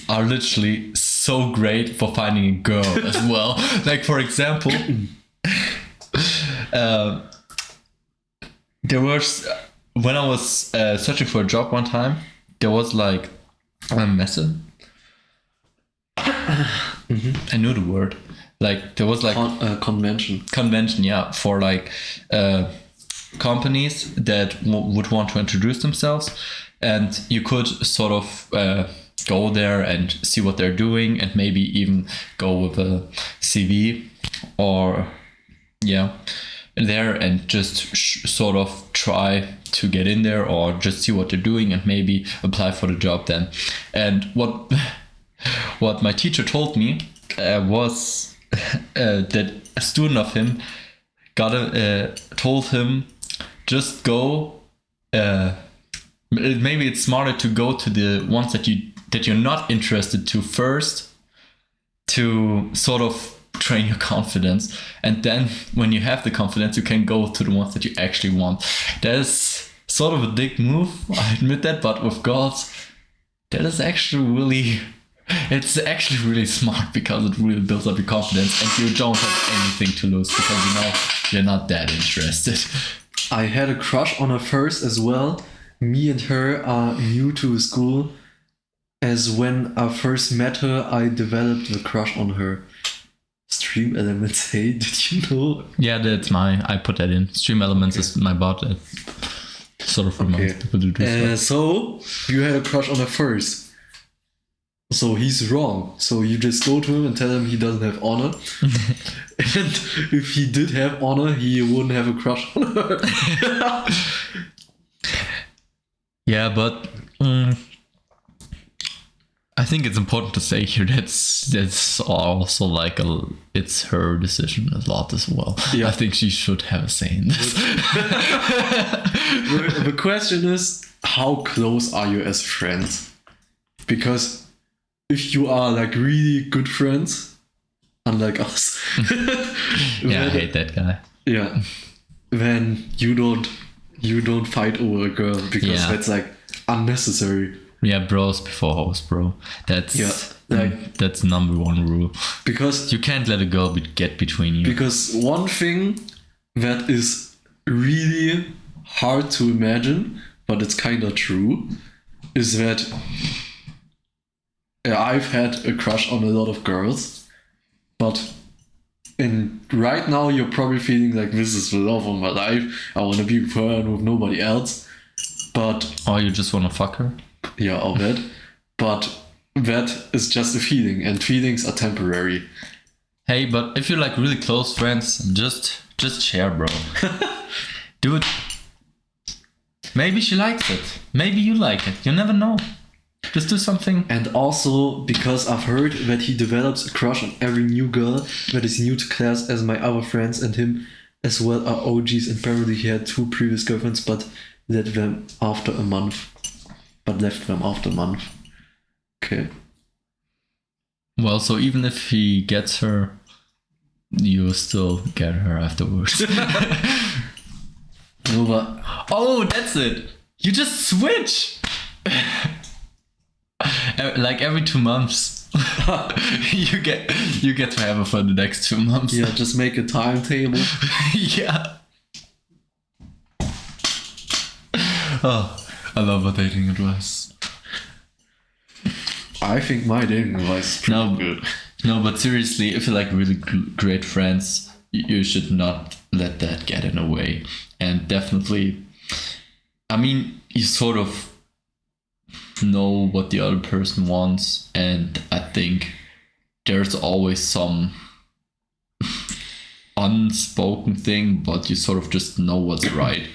are literally so great for finding a girl as well. Like, for example, there was, when I was searching for a job one time, there was like a message. I knew the word. Like, there was like Convention. convention, yeah, for like companies that would want to introduce themselves, and you could sort of go there and see what they're doing, and maybe even go with a CV or there, and just sort of try to get in there, or just see what they're doing and maybe apply for the job then. And what my teacher told me was that a student of him told him, just go, maybe it's smarter to go to the ones that you're not interested to first, to sort of train your confidence, and then when you have the confidence, you can go to the ones that you actually want. That is sort of a dick move, I admit that, but with girls, that is actually really, it's actually really smart, because it really builds up your confidence, and you don't have anything to lose, because you know you're not that interested. I had a crush on her first as well. Me and her are new to school, as when I first met her, I developed the crush on her. Stream Elements, hey, did you know? Yeah, that's I put that in. Stream Elements is my bot that sort of reminds people to do stuff. So, you had a crush on her first. So he's wrong. So you just go to him and tell him he doesn't have honor. And if he did have honor, he wouldn't have a crush on her. Yeah, but I think it's important to say here that's also like it's her decision a lot as well. Yeah. I think she should have a say in this. The question is, how close are you as friends? Because if you are like really good friends, unlike us. Yeah, I hate that guy. Yeah, when you don't fight over a girl because Yeah. that's like unnecessary. Yeah, bros before hoes, bro. That's that's number one rule. Because You can't let a girl get between you. Because one thing that is really hard to imagine, but it's kind of true, is that I've had a crush on a lot of girls, but right now you're probably feeling like this is the love of my life. I want to be with her and with nobody else. But Or you just wanna fuck her? yeah, all that. But that is just a feeling, and feelings are temporary. Hey, but if you're like really close friends, just share, bro. Do it. Maybe she likes it. Maybe you like it. You never know. Just do something. And also because I've heard that he develops a crush on every new girl that is new to class, as my other friends and him as well are OGs, and apparently he had 2 previous girlfriends but left them after a month. Okay. Well, so even if he gets her, you still get her afterwards. No, but Oh, that's it. You just switch. Like every 2 months, you get to have her for the next 2 months. yeah, just make a timetable. Yeah. Oh, I love our dating advice. I think my dating advice is pretty No, good. no, but seriously, if you're like really great friends, you should not let that get in the way. And definitely, I mean, you sort of know what the other person wants, and I think there's always some unspoken thing, but you sort of just know what's right.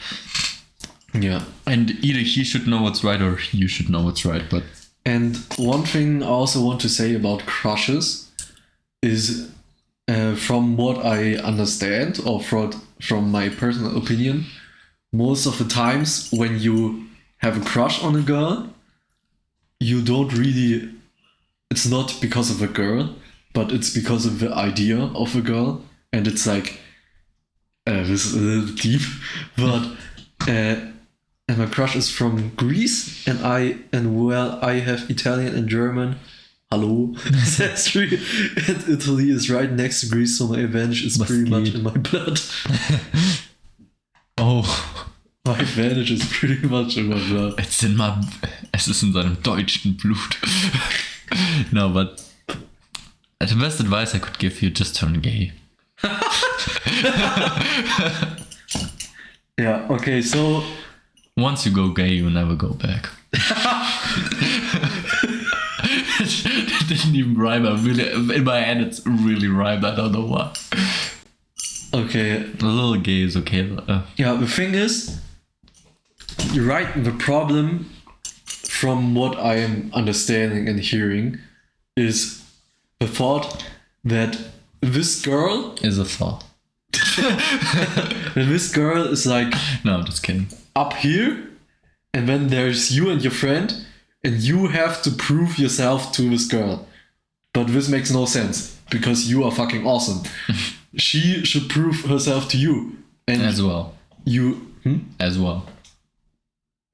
Yeah. And either he should know what's right or you should know what's right, but And one thing I also want to say about crushes is, from what I understand, or from my personal opinion, most of the times when you have a crush on a girl, you don't really, it's not because of a girl, but it's because of the idea of a girl. And it's like, this is a little deep, but and my crush is from Greece, and I have Italian and German. Hello, ancestry, and Italy is right next to Greece, so my advantage is pretty much in my blood. oh, My advantage is pretty much in my blood. es ist in seinem deutschen Blut. No, but the best advice I could give you, just turn gay. Yeah. Okay. So Once you go gay, you never go back. It didn't even rhyme. In my head, it's really rhymed. I don't know why. okay. A little gay is okay. Yeah. The thing is, you're right. The problem, from what I am understanding and hearing, is the thought that this girl Is a thought. is like No, I'm just kidding. up here, and then there's you and your friend, and you have to prove yourself to this girl. But this makes no sense because you are fucking awesome. She should prove herself to you, and As well. you As well.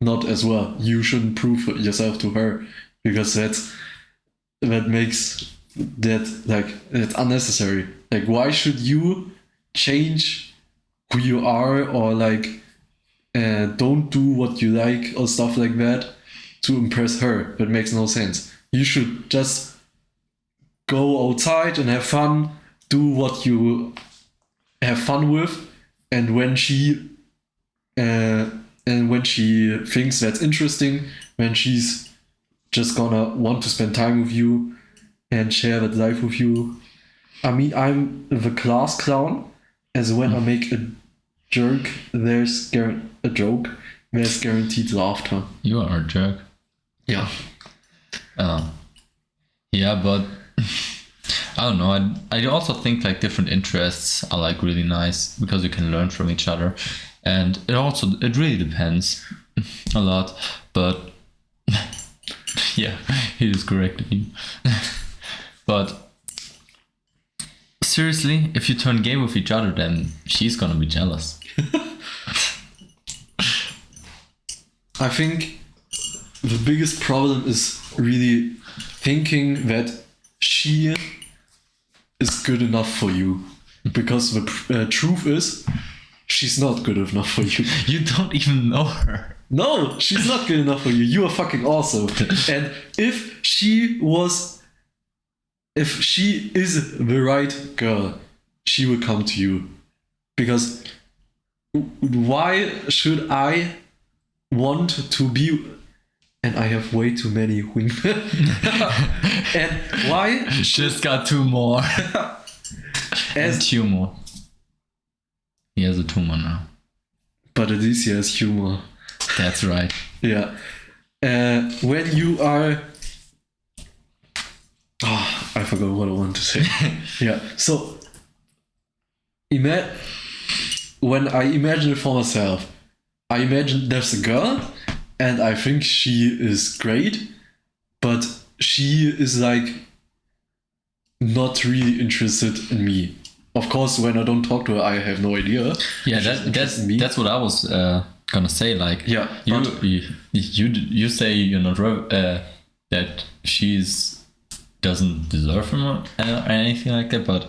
not as well. You shouldn't prove yourself to her because that makes that's unnecessary. Like, why should you change who you are, or like don't do what you like or stuff like that to impress her? That makes no sense. You should just go outside and have fun, do what you have fun with, and when she thinks that's interesting, when she's just gonna want to spend time with you and share that life with you. I mean, I'm the class clown, as when I make a joke, there's guaranteed laughter. You are a jerk. Yeah. Yeah, but I don't know. I also think like different interests are like really nice because you can learn from each other, and it really depends a lot. But yeah, he just corrected you. But seriously, if you turn gay with each other, then she's gonna be jealous. I think the biggest problem is really thinking that she is good enough for you. Because the truth is, she's not good enough for you. You don't even know her. No, she's not good enough for you. You are fucking awesome. And if she is the right girl, she will come to you. Because why should I want to be... And I have way too many wingmen. And why... Just got 2 more. As tumor. He has a tumor now. But at least he has humor. That's right. Yeah. When you are... Oh, I forgot what I wanted to say. Yeah. So, when I imagine it for myself, I imagine there's a girl, and I think she is great, but she is like not really interested in me. Of course, when I don't talk to her, I have no idea. Yeah, that's what I was gonna say. Like, yeah, you say you're not that she's doesn't deserve him or anything like that, but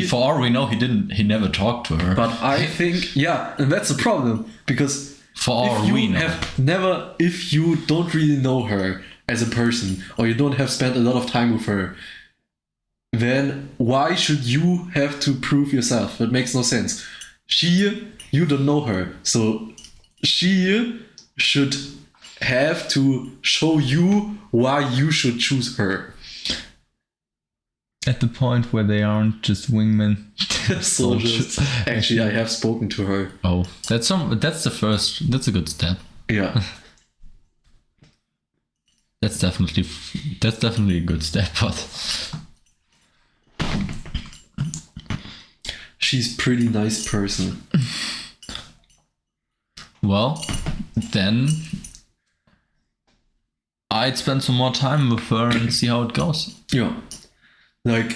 for all we know, he never talked to her. But I think, yeah, and that's the problem, because for all we know, if you don't really know her as a person, or you don't have spent a lot of time with her, then why should you have to prove yourself? That makes no sense. You don't know her, so she should have to show you why you should choose her. At the point where they aren't just wingmen. Soldiers. Actually, I have spoken to her. Oh, that's a good step. Yeah. That's definitely a good step, but she's a pretty nice person. Well, then I'd spend some more time with her and see how it goes. Yeah. Like,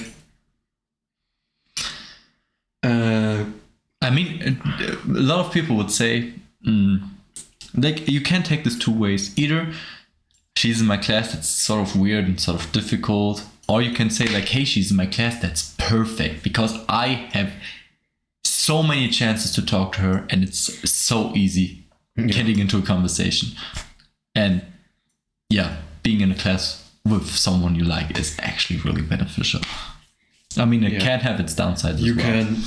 I mean, a lot of people would say, like, you can't take this 2 ways. Either she's in my class, that's sort of weird and sort of difficult, or you can say, like, hey, she's in my class, that's perfect, because I have so many chances to talk to her, and it's so easy getting into a conversation. And yeah, being in a class with someone you like is actually really beneficial. I mean, it can have its downsides as well. You can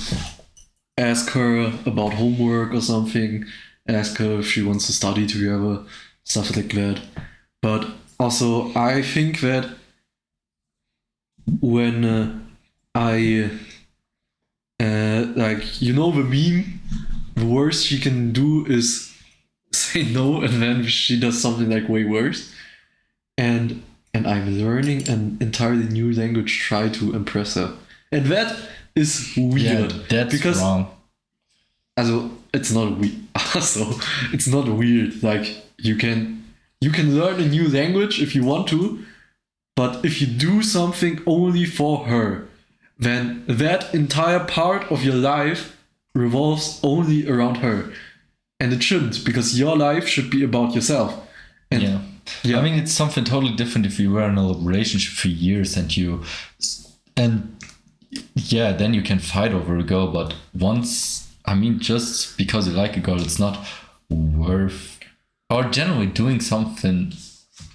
ask her about homework or something, ask her if she wants to study together, stuff like that. But also, I think that when I like, you know the meme, the worst she can do is say no, and then she does something like way worse. And I'm learning an entirely new language, try to impress her. And that is weird. Yeah, that's because, wrong. Also, it's not weird. Also, it's not weird. Like, you can learn a new language if you want to, but if you do something only for her, then that entire part of your life revolves only around her. And it shouldn't, because your life should be about yourself. And yeah. I mean, it's something totally different if you were in a relationship for years and then you can fight over a girl, but just because you like a girl, it's not worth, or generally doing something,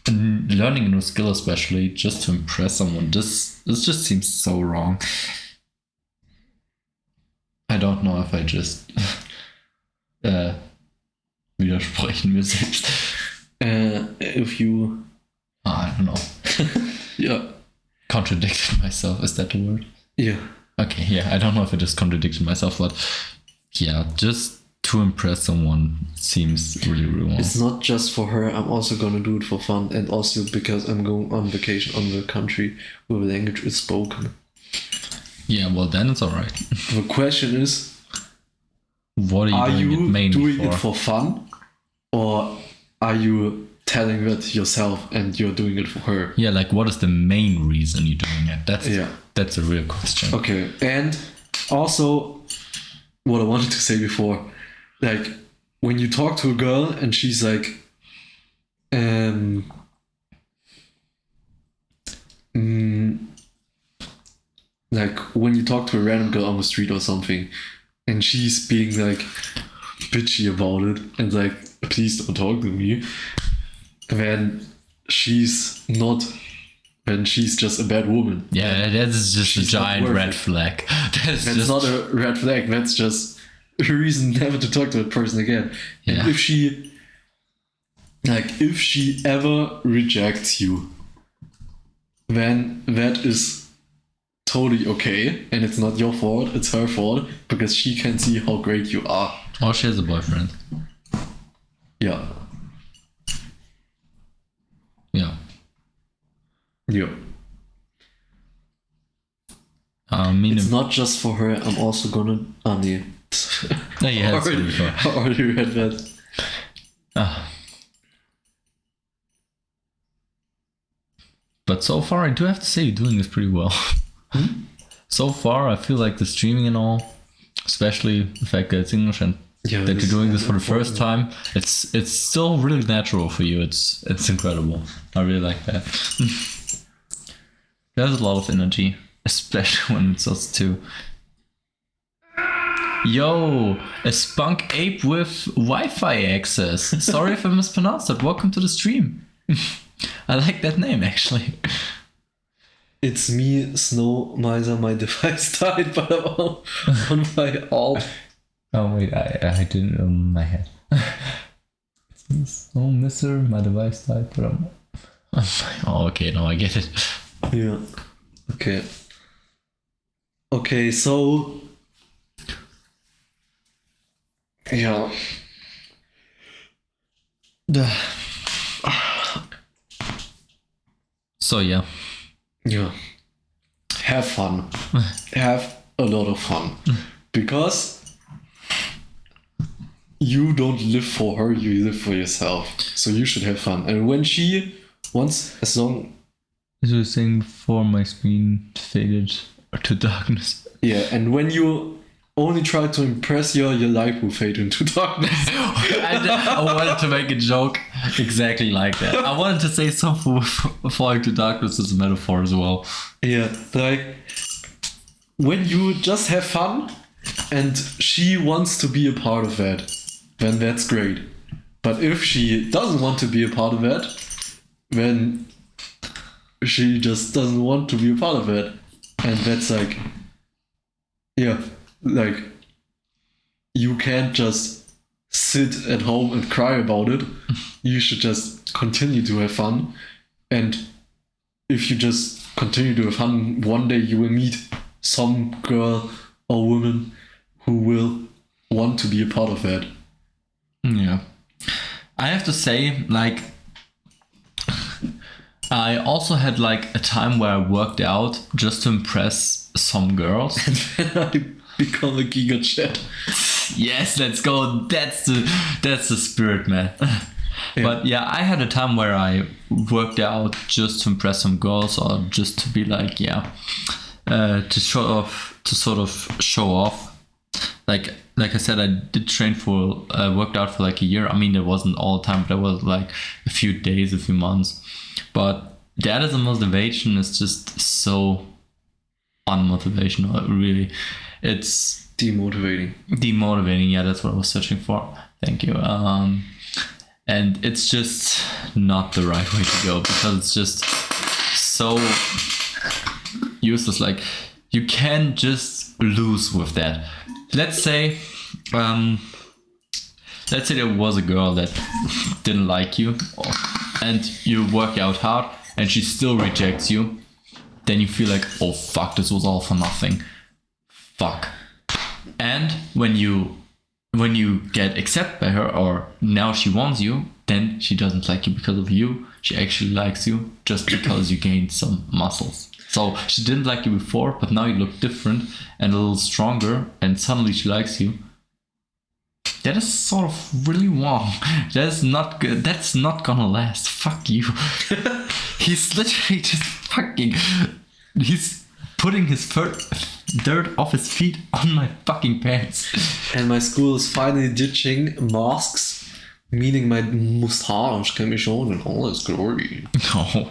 learning a new skill especially, just to impress someone. This just seems so wrong. I don't know if I just widersprechen mir selbst. If you... I don't know. Yeah. Contradicted myself, is that the word? Yeah. Okay, yeah, I don't know if I just contradicted myself, but yeah, just to impress someone seems really, really wrong. It's not just for her, I'm also gonna do it for fun, and also because I'm going on vacation on the country where the language is spoken. Yeah, well then it's alright. The question is, what are you doing it mainly doing it for fun, or are you telling that yourself and you're doing it for her. Yeah, like what is the main reason you're doing it? That's a real question. Okay, and also what I wanted to say before, like when you talk to a girl and she's like, like when you talk to a random girl on the street or something, and she's being like bitchy about it and like, please don't talk to me, then she's just a bad woman. Yeah, that's just a She's not giant worth red it. flag. That's That's just not a red flag. That's just a reason never to talk to that person again. Yeah. And if she ever rejects you, then that is totally okay, and it's not your fault. It's her fault because she can see how great you are. or she has a boyfriend. Yeah. Yeah. Yeah. I mean, It's not just for her. I'm also gonna. Nee. yeah, it's already, really fun. I already read that. But so far, I do have to say you're doing this pretty well. So far, I feel like the streaming and all, especially the fact that it's English and Yeah, that you're doing this for the important. first time, it's still really natural for you. It's incredible. I really like that. There's a lot of energy, especially when it's us two. Yo, a spunk ape with Wi-Fi access. Sorry if I mispronounced that. Welcome to the stream. I like that name actually. It's me, Snow Miser. My device died, but I'm on my alt. Oh wait, I didn't in my head. Oh, mister, my device died, but I'm... Oh, okay, now I get it. Yeah. Okay. Okay, so. Yeah. So yeah. Yeah. Have fun. Have a lot of fun. Because you don't live for her, you live for yourself. So you should have fun. And when she wants, as long. As you were saying before, my screen faded to darkness. Yeah, and when you only try to impress her, your life will fade into darkness. I wanted to make a joke exactly like that. I wanted to say something with falling to darkness as a metaphor as well. Yeah, like when you just have fun and she wants to be a part of that, then that's great. But if she doesn't want to be a part of that, then she just doesn't want to be a part of it. And that's like, yeah, like you can't just sit at home and cry about it. You should just continue to have fun. And if you just continue to have fun, one day you will meet some girl or woman who will want to be a part of that. Yeah. I have to say, like, I also had like a time where I worked out just to impress some girls. And then I become a giga chat. Yes, let's go. That's the spirit, man. But yeah, I had a time where I worked out just to impress some girls, or just to be like, yeah, to sort of show off. Like I said, I did train for worked out for like a year. I mean, it wasn't all the time, but it was like a few days, a few months. But that as a motivation is just so unmotivational. Really, it's Demotivating. demotivating. Yeah, that's what I was searching for. Thank you. And it's just not the right way to go, because it's just so useless. Like, you can just lose with that. Let's say there was a girl that didn't like you, and you work out hard and she still rejects you. Then you feel like, oh fuck, this was all for nothing. Fuck. And when you get accepted by her, or now she wants you, then she doesn't like you because of you. She actually likes you just because you gained some muscles. So she didn't like you before, but now you look different and a little stronger, and suddenly she likes you. That is sort of really wrong. That's not good. That's not gonna last. Fuck you. He's literally just fucking. He's putting his dirt off his feet on my fucking pants. And my school is finally ditching masks, meaning my mustache can be shown in all its glory. No.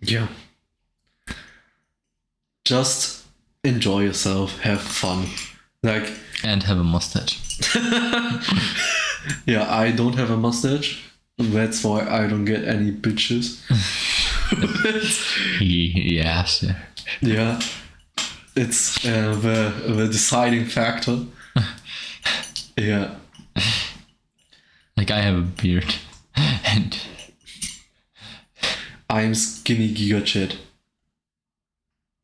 Yeah. Just enjoy yourself, have fun. Like, And have a mustache. yeah, I don't have a mustache. That's why I don't get any bitches. Yes. Yeah, it's the deciding factor. Yeah, Like I have a beard. And I'm skinny Giga Chad.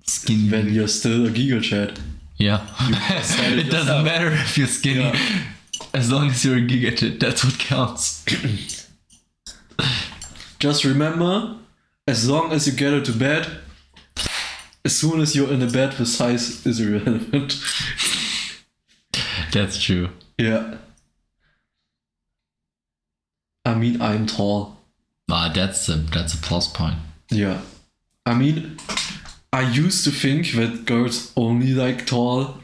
skinny. When you're still a Giga Chad. Yeah. said it It doesn't yourself. matter if you're skinny. Yeah. As long as you're a gigatit, that's what counts. Just remember, as long as you get her to bed, as soon as you're in the bed, the size is irrelevant. That's true. Yeah. I mean, I'm tall. That's a plus point. Yeah. I mean, I used to think that girls only like tall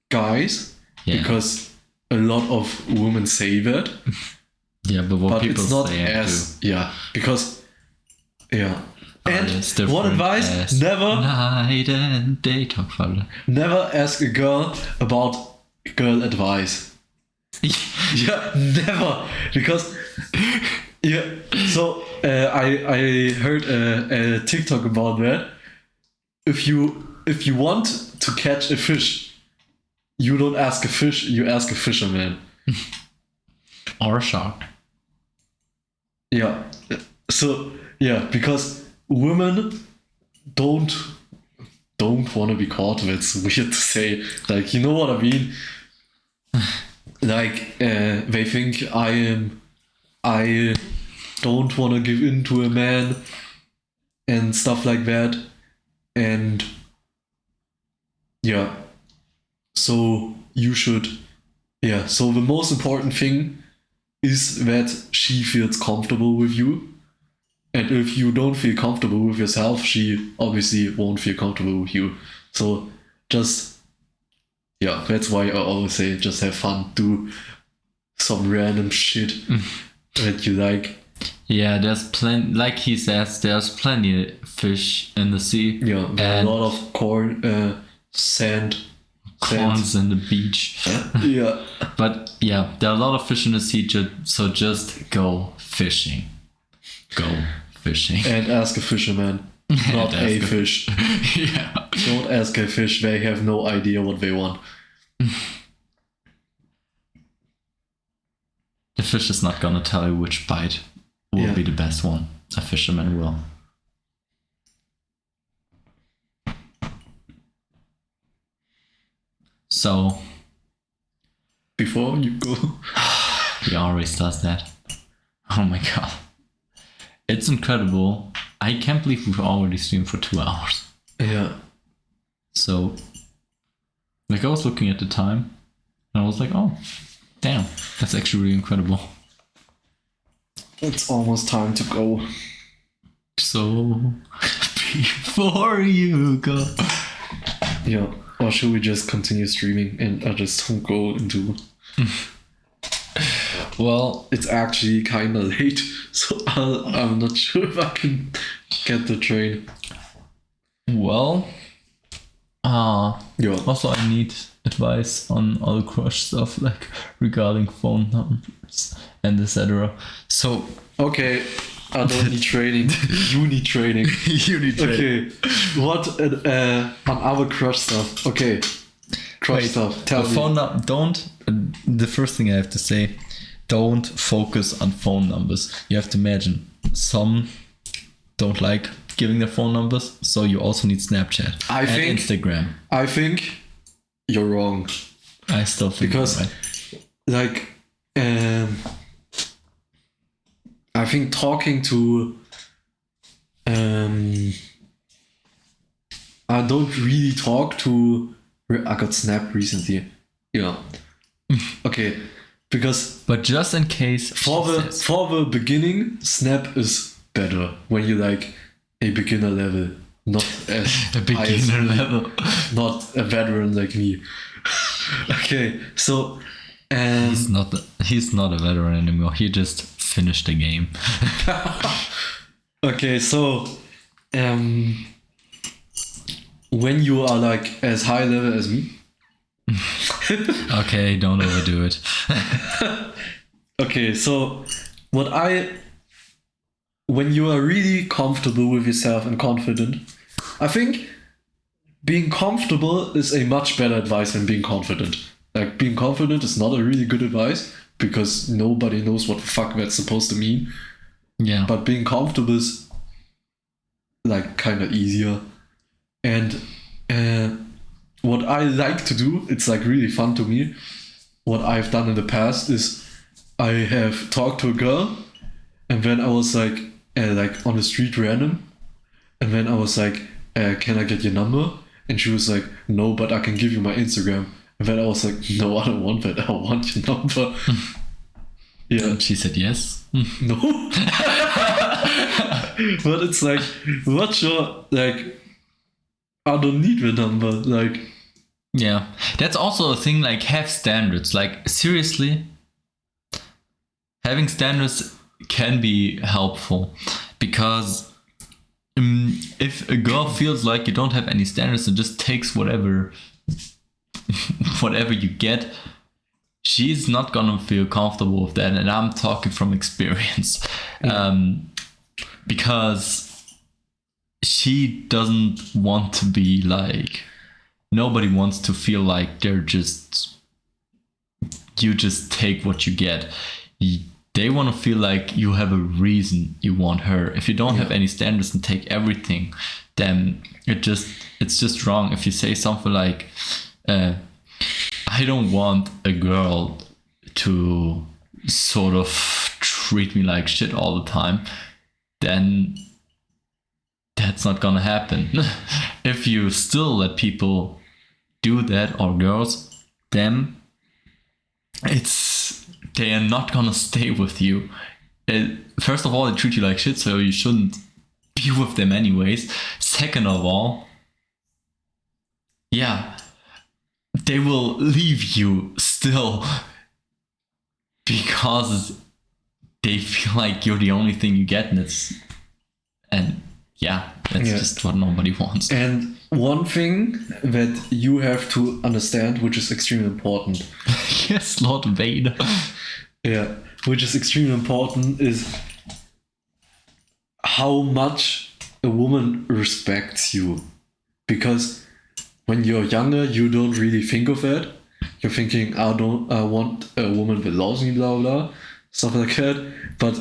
guys Yeah. because a lot of women say that, Yeah, but what but people it's not say as because yeah. And it's one different advice: as never night and day talk about it. never ask a girl about girl advice. Yeah, never, because yeah. So I heard a TikTok about that. If you want to catch a fish, you don't ask a fish, you ask a fisherman. Or a shark. Yeah. So yeah, because women don't want to be caught. That's weird to say. Like, you know what I mean? Like they think I don't want to give in to a man and stuff like that. And yeah, so you should, yeah, so the most important thing is that she feels comfortable with you. And if you don't feel comfortable with yourself, she obviously won't feel comfortable with you. So just, yeah, that's why I always say just have fun, do some random shit that you like. Yeah, there's plenty. Like he says, there's plenty of fish in the sea. Yeah, there are And a lot of corn, sand. Prawns in the beach. Yeah. But yeah, there are a lot of fish in the sea. So just go fishing. Go fishing. And ask a fisherman, not And a ask a- fish. Yeah. Don't ask a fish, they have no idea what they want. The fish is not gonna tell you which bite will Yeah. be the best one. A fisherman will. So Before you go. he always does that. Oh my god. It's incredible. I can't believe we've already streamed for 2 hours. Yeah. So, like, I was looking at the time and I was like, oh, damn, that's actually really incredible. It's almost time to go. So, before you go. Yeah. Or should we just continue streaming and I just don't go into... Well, It's actually kind of late, so I'm not sure if I can get the train. well, Yeah. also I need advice on all the crush stuff, like regarding phone numbers and etc. So, Okay, I don't need training. You need training. you need Okay, what on other crush stuff? Okay, crush stuff. Tell me. phone don't. The first thing I have to say, don't focus on phone numbers. You have to imagine some don't like giving their phone numbers, so you also need Snapchat I and think- Instagram. I think you're wrong I still think because, you're right. like, I think talking to, I don't really talk to I got snapped recently. Yeah. Okay, because But just in case, for she the says- for the beginning, Snap is better when you like a beginner level, not as a high as beginner me, level. not a veteran like me. Okay, so He's not a veteran anymore. He just finished the game. okay, so when you are like as high level as me, Okay, don't overdo it. okay, so when you are really comfortable with yourself and confident, I think being comfortable is a much better advice than being confident. Like, being confident is not a really good advice because nobody knows what the fuck that's supposed to mean. Yeah. But being comfortable is like kind of easier. And what I like to do, it's like really fun to me. What I've done in the past is I have talked to a girl, and then I was like on the street random, and then I was like, can I get your number? And she was like, no, but I can give you my Instagram. And then I was like, no, I don't want that. I want your number. Yeah. And she said yes. No. But it's like, what's your, like, I don't need the number. Like, Yeah. That's also a thing, like, have standards. Like, seriously, having standards can be helpful because if a girl feels like you don't have any standards and just takes whatever you get, she's not gonna feel comfortable with that. And I'm talking from experience. Because she doesn't want to be like, nobody wants to feel like you just take what you get. They want to feel like you have a reason you want her. If you don't have any standards and take everything, then it's just wrong. If you say something like, I don't want a girl to sort of treat me like shit all the time, then that's not gonna happen. If you still let people do that, or girls, then they are not gonna stay with you. First of all, they treat you like shit, so you shouldn't be with them anyways. Second of all, yeah, they will leave you still because they feel like you're the only thing you get, that's just what nobody wants. and one thing that you have to understand, which is extremely important. Yes, Lord Vader. Yeah, which is extremely important, is how much a woman respects you. Because when you're younger, you don't really think of that. You're thinking, I want a woman that loves me, blah, blah, stuff like that. But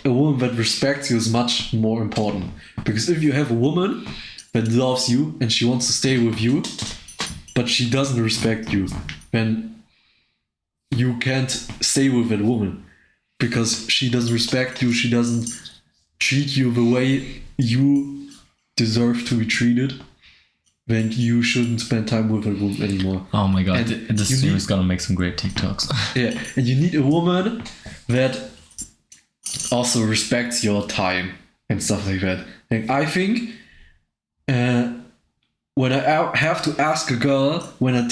a woman that respects you is much more important. Because if you have a woman that loves you and she wants to stay with you, but she doesn't respect you, then you can't stay with that woman. Because she doesn't respect you, she doesn't treat you the way you deserve to be treated, then you shouldn't spend time with that woman anymore. Oh my god, And this you series need- is gonna make some great TikToks. Yeah, and you need a woman that also respects your time and stuff like that. And I think when I have to ask a girl, when I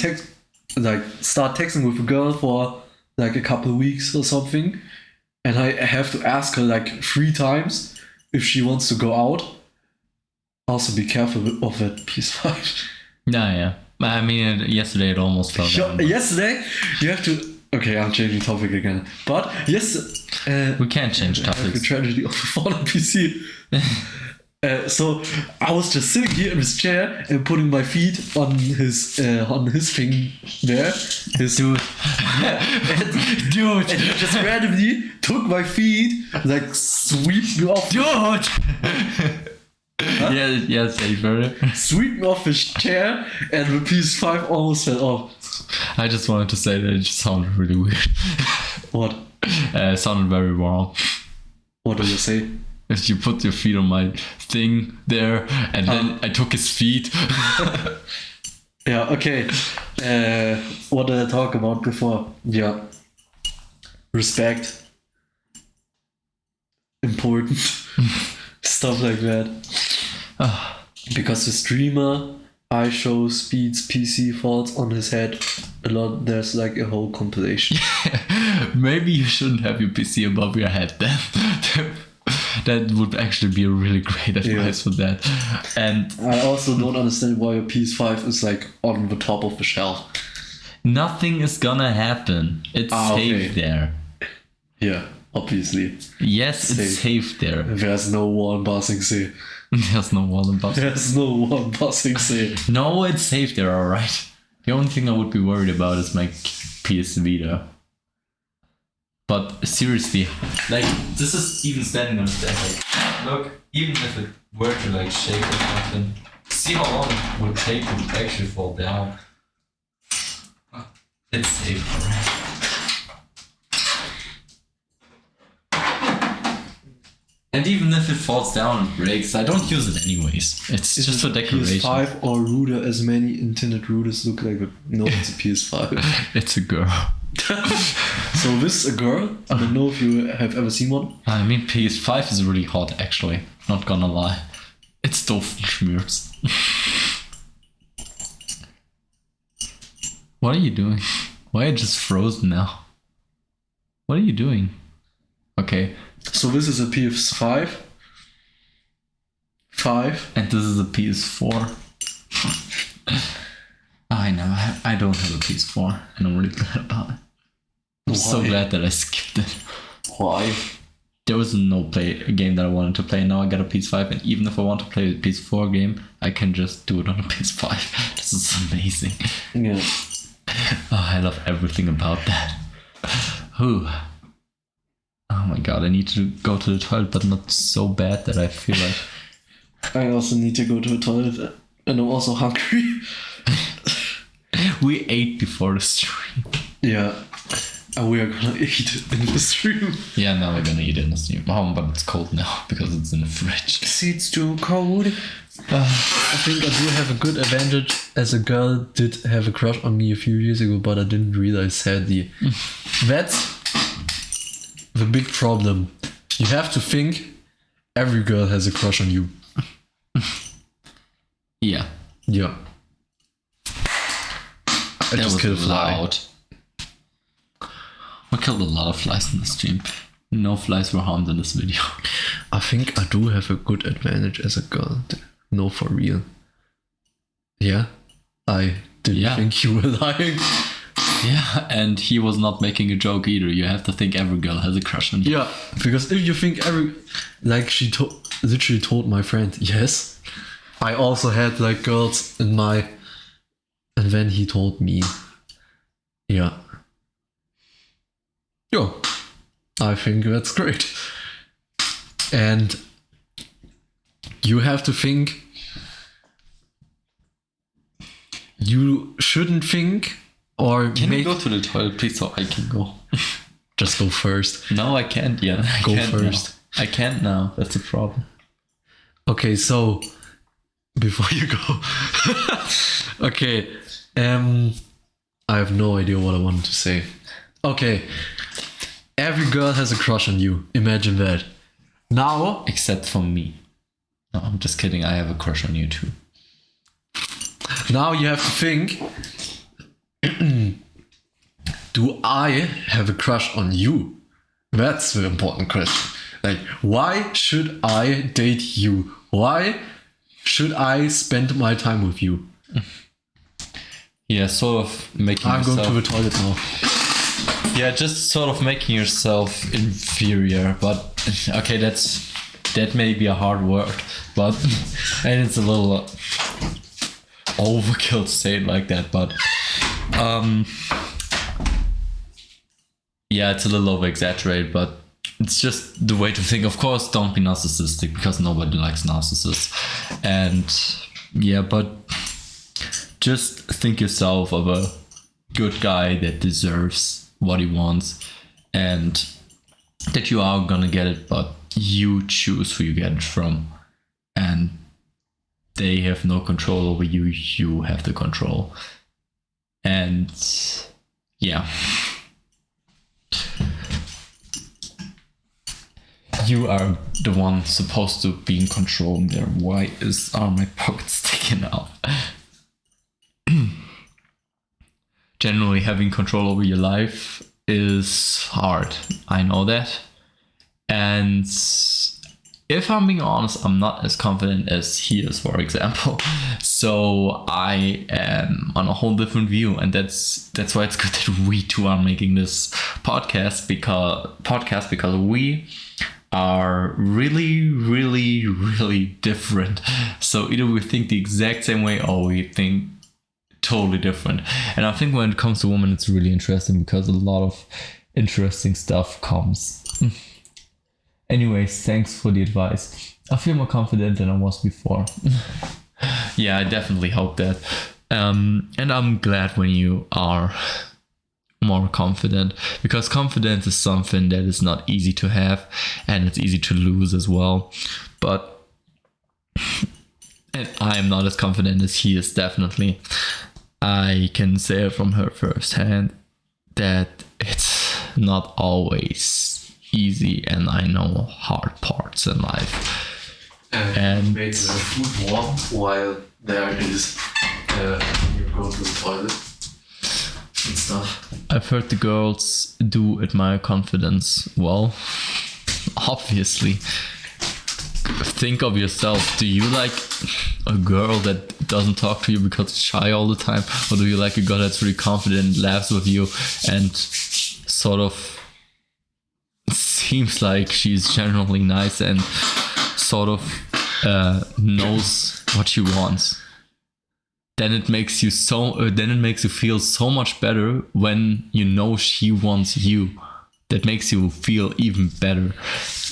start texting with a girl for like a couple of weeks or something, and I have to ask her like 3 times if she wants to go out, also be careful of that PS5. Yeah. I mean, yesterday it almost fell down. but Yesterday, you have to. Okay, I'm changing topic again. But yes, we can't change the topics. tragedy of the fallen PC. So I was just sitting here in his chair and putting my feet on his thing there. Dude. Dude. And he just randomly took my feet, like sweep me off, Dude. Yeah, safer. sweep me off his chair, and the PS5 almost fell off. I just wanted to say that it just sounded really weird. What? It sounded very wrong. What did you say? If you put your feet on my thing there, and then I took his feet. Yeah, okay. What did I talk about before? Yeah. Respect. Important. Stuff like that. Because the streamer I show speeds PC faults on his head a lot. There's like a whole compilation. Maybe you shouldn't have your PC above your head then. That would actually be a really great advice for that. And I also don't understand why your PS5 is like on the top of the shelf. nothing is gonna happen. It's safe there. Yeah, obviously. Yes, it's safe there. There's no one buzzing say. There's no wall and bus. There's no one buzzing say. No, it's safe there, alright. The only thing I would be worried about is my PS Vita. But seriously, like, this is even standing on its desk. Like, look, even if it were to like shake or something, see how long it would take to actually fall down. It's safe, alright. And even if it falls down and breaks, I don't use it anyways. It's just for decoration. PS5 or router, as many internet routers look like a... No, it's a PS5. It's a girl. So this is a girl. I don't know if you have ever seen one. I mean, PS5 is really hot, actually. Not gonna lie. It's Doofenschmürz. What are you doing? Why are you just frozen now? What are you doing? Okay. So this is a PS5. 5. And this is a PS4. I know, I don't have a PS4, and I'm really glad about it. I'm so Why? glad that I skipped it. Why? There was no game that I wanted to play. Now I got a PS5, and even if I want to play a PS4 game, I can just do it on a PS5. This is amazing. Yeah. Oh, I love everything about that. Whew. Oh my god, I need to go to the toilet, but not so bad that I feel like... I also need to go to the toilet, and I'm also hungry. We ate before the stream. Yeah. And we are gonna eat in the stream. Yeah, now we're gonna eat in the stream. Oh, but it's cold now because it's in the fridge. See, it's too cold. I think I do have a good advantage, as a girl did have a crush on me a few years ago, but I didn't realize, sadly. That's the big problem. You have to think every girl has a crush on you. Yeah. Yeah. I That just was killed a fly. loud. We killed a lot of flies in the stream. No flies were harmed in this video. I think I do have a good advantage as a girl. No, for real. Yeah. I didn't think you were lying. Yeah, and he was not making a joke either. You have to think every girl has a crush on you. Yeah, because if you think like she literally told my friend, yes, I also had like girls in my, and then he told me, yeah, I think that's great. And you have to think, you shouldn't think, or Can you go to the toilet, please, so I can go? just go first. No, I can't yet. I Go can't first. Now. I can't now. That's the problem. Okay, so before you go, okay, I have no idea what I wanted to say. Okay, every girl has a crush on you. Imagine that. Now, Except for me. No, I'm just kidding. I have a crush on you too. now you have to think. Do I have a crush on you? That's the important question. Like, why should I date you? Why should I spend my time with you? Yeah, sort of making I'm yourself... going to the toilet now. Yeah, just sort of making yourself inferior, but okay, that may be a hard word, but and it's a little overkill to say it like that, but yeah, it's a little over exaggerated, but it's just the way to think. Of course, don't be narcissistic, because nobody likes narcissists, and yeah, but just think yourself of a good guy that deserves what he wants, and that you are gonna get it, but you choose who you get it from. And they have no control over you, you have the control. And yeah. You are the one supposed to be in control there. Why are my pockets sticking out? Generally, having control over your life is hard. I know that. And if I'm being honest, I'm not as confident as he is, for example. So I am on a whole different view, and that's why it's good that we two are making this podcast because we are really, really, really different. So either we think the exact same way or we think totally different. And I think when it comes to women, it's really interesting because a lot of interesting stuff comes. Anyways, thanks for the advice. I feel more confident than I was before. Yeah, I definitely hope that. And I'm glad when you are more confident, because confidence is something that is not easy to have and it's easy to lose as well. But and I am not as confident as he is, definitely. I can say it from her firsthand that it's not always easy, and I know hard parts in life. And made the food warm while there is you go to the toilet and stuff. I've heard the girls do admire confidence. Well, obviously. Think of yourself. Do you like a girl that doesn't talk to you because it's shy all the time? Or do you like a girl that's really confident, laughs with you, and sort of seems like she's generally nice and sort of knows what she wants? Then it makes you feel so much better when you know she wants you. That makes you feel even better.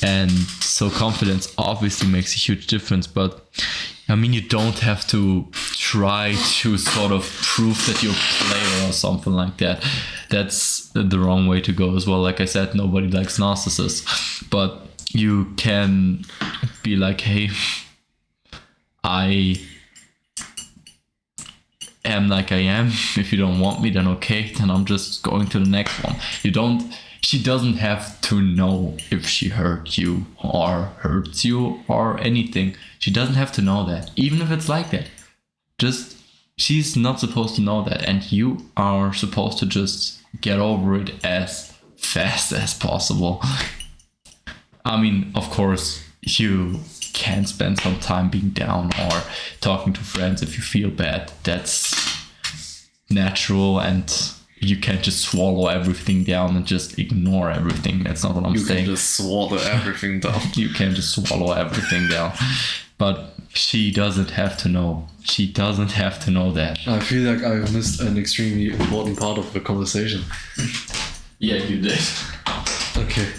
And so confidence obviously makes a huge difference, but I mean, you don't have to try to sort of prove that you're a player or something like that. That's the wrong way to go as well. Like I said, nobody likes narcissists, but you can be like, hey, I am like I am. If you don't want me, then okay, then I'm just going to the next one. She doesn't have to know if she hurt you or hurts you or anything. She doesn't have to know that, even if it's like that. She's not supposed to know that, and you are supposed to just get over it as fast as possible. I mean, of course, you can spend some time being down or talking to friends if you feel bad. That's natural, and you can't just swallow everything down and just ignore everything. That's not what I'm saying. You can just swallow everything down. You can't just swallow everything down. But she doesn't have to know. She doesn't have to know that. I feel like I missed an extremely important part of the conversation. Yeah, you did. Okay.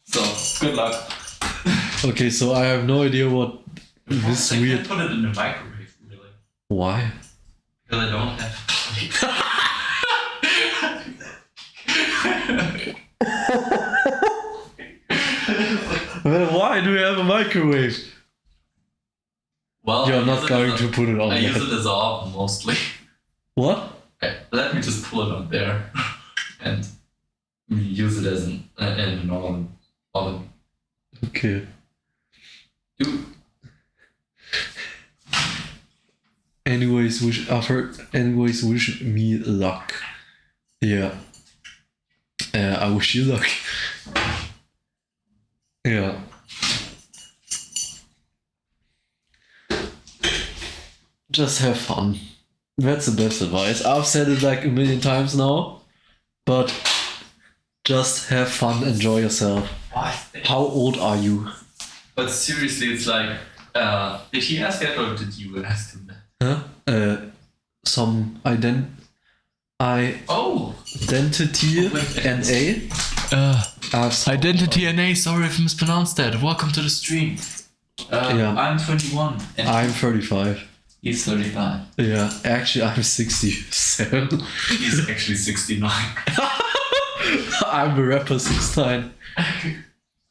So, good luck. Okay, so I have no idea what this I weird... can't put it in the microwave, really. Why? Because I don't have... Well, why do you have a microwave? Well, You're not going to put it on I use there. it as an oven mostly. What? Let me just pull it on there and use it as an oven. Okay. Dude. Anyways, wish me luck. Yeah. I wish you luck. Yeah. Just have fun. That's the best advice. I've said it like a million times now, but just have fun, enjoy yourself. How old are you? But seriously, it's like, did he ask that or did you ask him that? Huh? Some identity NA. Identity NA, sorry if I mispronounced that. Welcome to the stream. Yeah. I'm 21. And I'm 35. he's 35. Yeah, actually I'm 67. He's actually 69. I'm a rapper 69.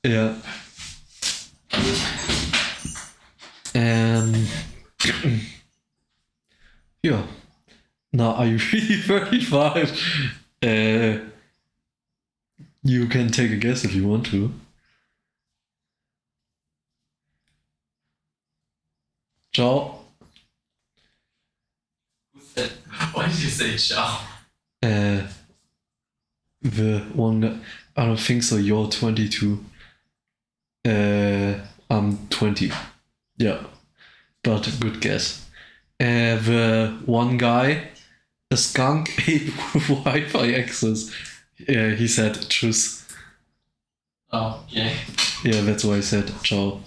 Yeah. Yeah. Now, are you really 35? You can take a guess if you want to. Ciao. Why did you say ciao? The one that, I don't think so. You're 22. I'm 20. Yeah, but good guess. The one guy, a skunk, ate Wi-Fi access. He said tschüss. Oh, yeah. Yeah, that's why I said ciao.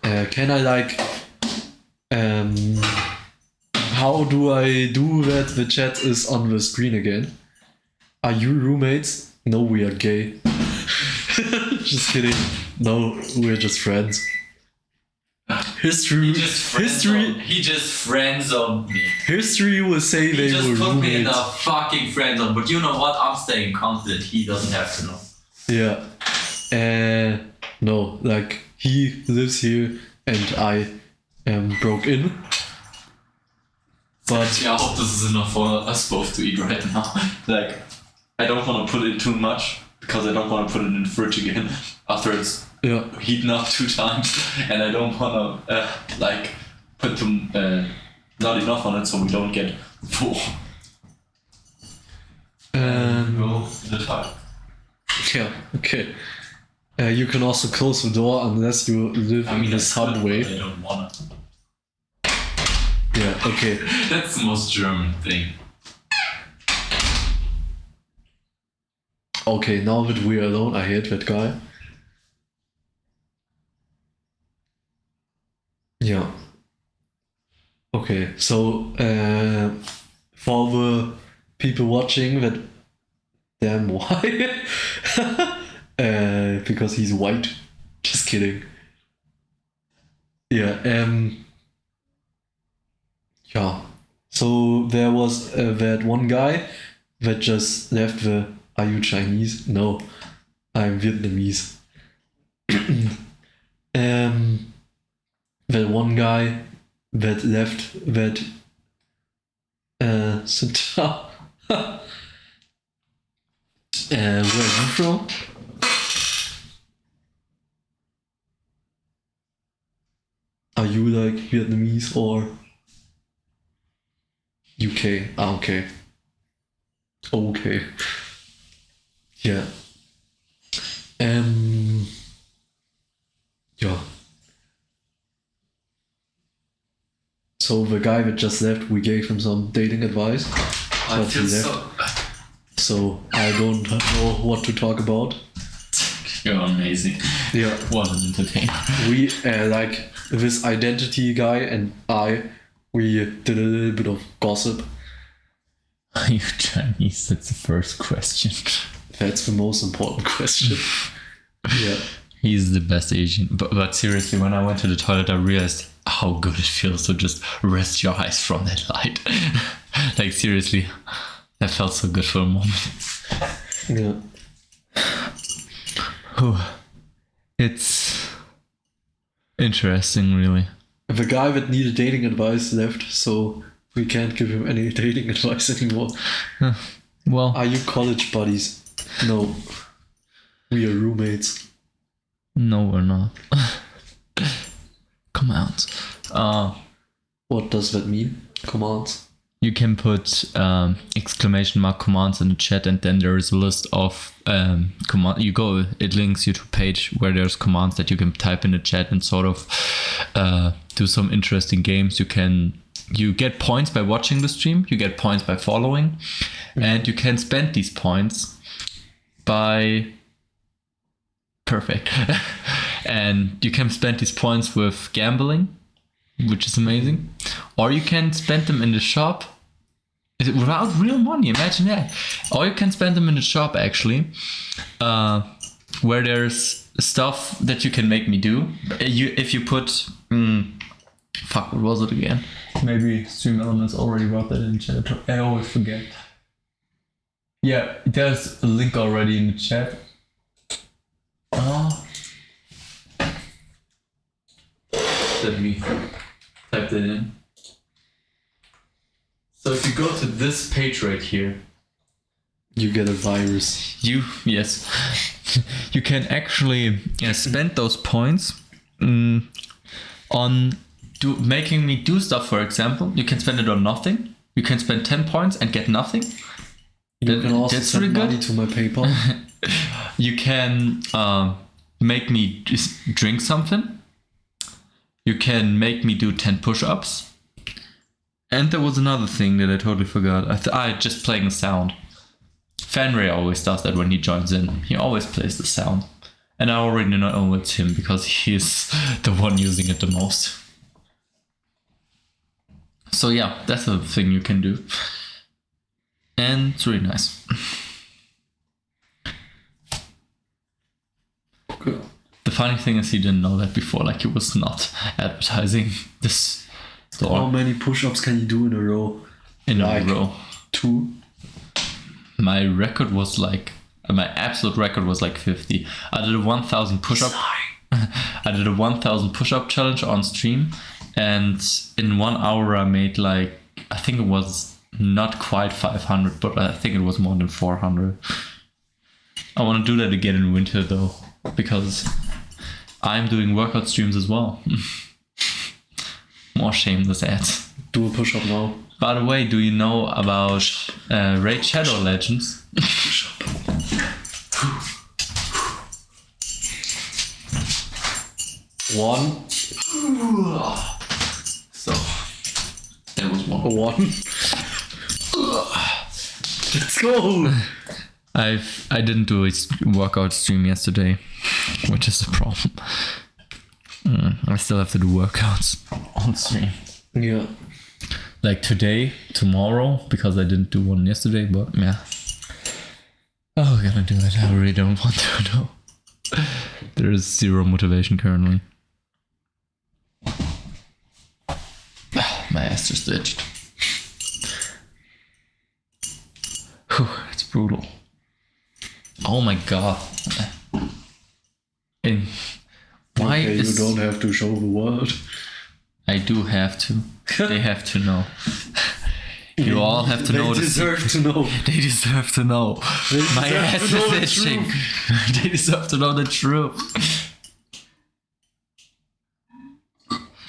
Can I like, how do I do that the chat is on the screen again? Are you roommates? No, we are gay. Just kidding. No, we're just friends. History He just friend-zoned me. history will say He they just were put me in roommates. a fucking friend zone. But you know what? I'm staying confident. He doesn't have to know. Yeah. No, like he lives here and I broke in. But Yeah, I hope this is enough for us both to eat right now. Like, I don't want to put in too much because I don't want to put it in the fridge again after it's yeah, heaten up 2 times, and I don't want to like put not enough on it so we don't get full. Go to the top. yeah, okay. You can also close the door unless you live in the that's good, subway. but I don't wanna. Yeah, okay. That's the most German thing. Okay, now that we're alone, I hate that guy. Yeah. Okay, so for the people watching that, damn, why? Because he's white. Just kidding. Yeah. Yeah. So there was that one guy that just left the. Are you Chinese? No, I'm Vietnamese. That one guy that left that. Where are you from? Are you like Vietnamese or UK? Ah, okay. Okay. Yeah. Yeah. So the guy that just left, we gave him some dating advice. I But he feel left. So I don't know what to talk about. You're amazing. Yeah. What an entertainer. We like this identity guy and we did a little bit of gossip. Are you Chinese? That's the first question. That's the most important question. Yeah. He's the best Asian. But seriously, when I went to the toilet, I realized how good it feels to just rest your eyes from that light. Like, seriously, that felt so good for a moment. Yeah. It's interesting, really. The guy that needed dating advice left, so we can't give him any dating advice anymore. Well, Are you college buddies? No. We are roommates. no, we're not. Commands. What does that mean? Commands? You can put exclamation mark commands in the chat, and then there is a list of command. It links you to a page where there's commands that you can type in the chat and sort of do some interesting games. You get points by watching the stream. You get points by following, and you can spend these points by perfect. And you can spend these points with gambling, which is amazing, or you can spend them in the shop without real money. Imagine that. Or you can spend them in the shop actually, where there's stuff that you can make me do. If you put fuck, what was it again? Maybe Stream Elements already wrote that in the chat. I always forget. Yeah, there's a link already in the chat. Let me type typed it in. So if you go to this page right here, You get a virus. Yes, you can actually spend those points on making me do stuff. For example, you can spend it on nothing. You can spend 10 points and get nothing. You can also That's send really good. money to my PayPal. You can make me just drink something. You can make me do 10 push-ups. And there was another thing that I totally forgot. I just playing a sound. Fanray always does that when he joins in. He always plays the sound. And I already know it's him because he's the one using it the most. So yeah, that's a thing you can do. And it's really nice. Cool. The funny thing is he didn't know that before, like he was not advertising this How store many push-ups can you do in a row? in like- a row. 2? My record was like, my absolute record was like 50. I did a 1,000 push-up. I did a 1,000 push-up challenge on stream, and in 1 hour I made like, I think it was not quite 500, but I think it was more than 400. I want to do that again in winter though, because I'm doing workout streams as well. More shameless ads. Do a push-up now. By the way, do you know about Raid Shadow Legends? One. So, that was one. One. Let's go. I didn't do a workout stream yesterday, which is a problem. I still have to do workouts on stream. Yeah. Like today, tomorrow, because I didn't do one yesterday, but yeah. Oh, I'm gonna do it. I really don't want to know. There is zero motivation currently. My ass just itched. Whew, it's brutal. Oh my god. Why Okay, is... you don't have to show the world. I do have to. They have to know. You all have to know They the deserve to know. They deserve to know. My deserve ass to know the is itching. They deserve to know the truth.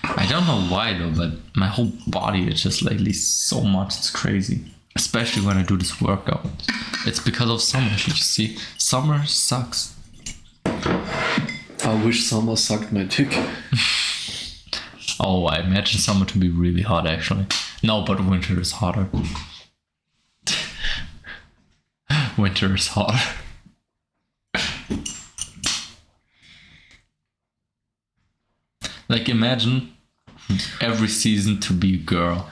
I don't know why though, but my whole body itches lately so much. It's crazy. Especially when I do this workout. It's because of summer. You see, summer sucks. I wish summer sucked my dick. Oh, I imagine summer to be really hot actually. No, but winter is hotter. Winter is hotter. Like imagine every season to be a girl.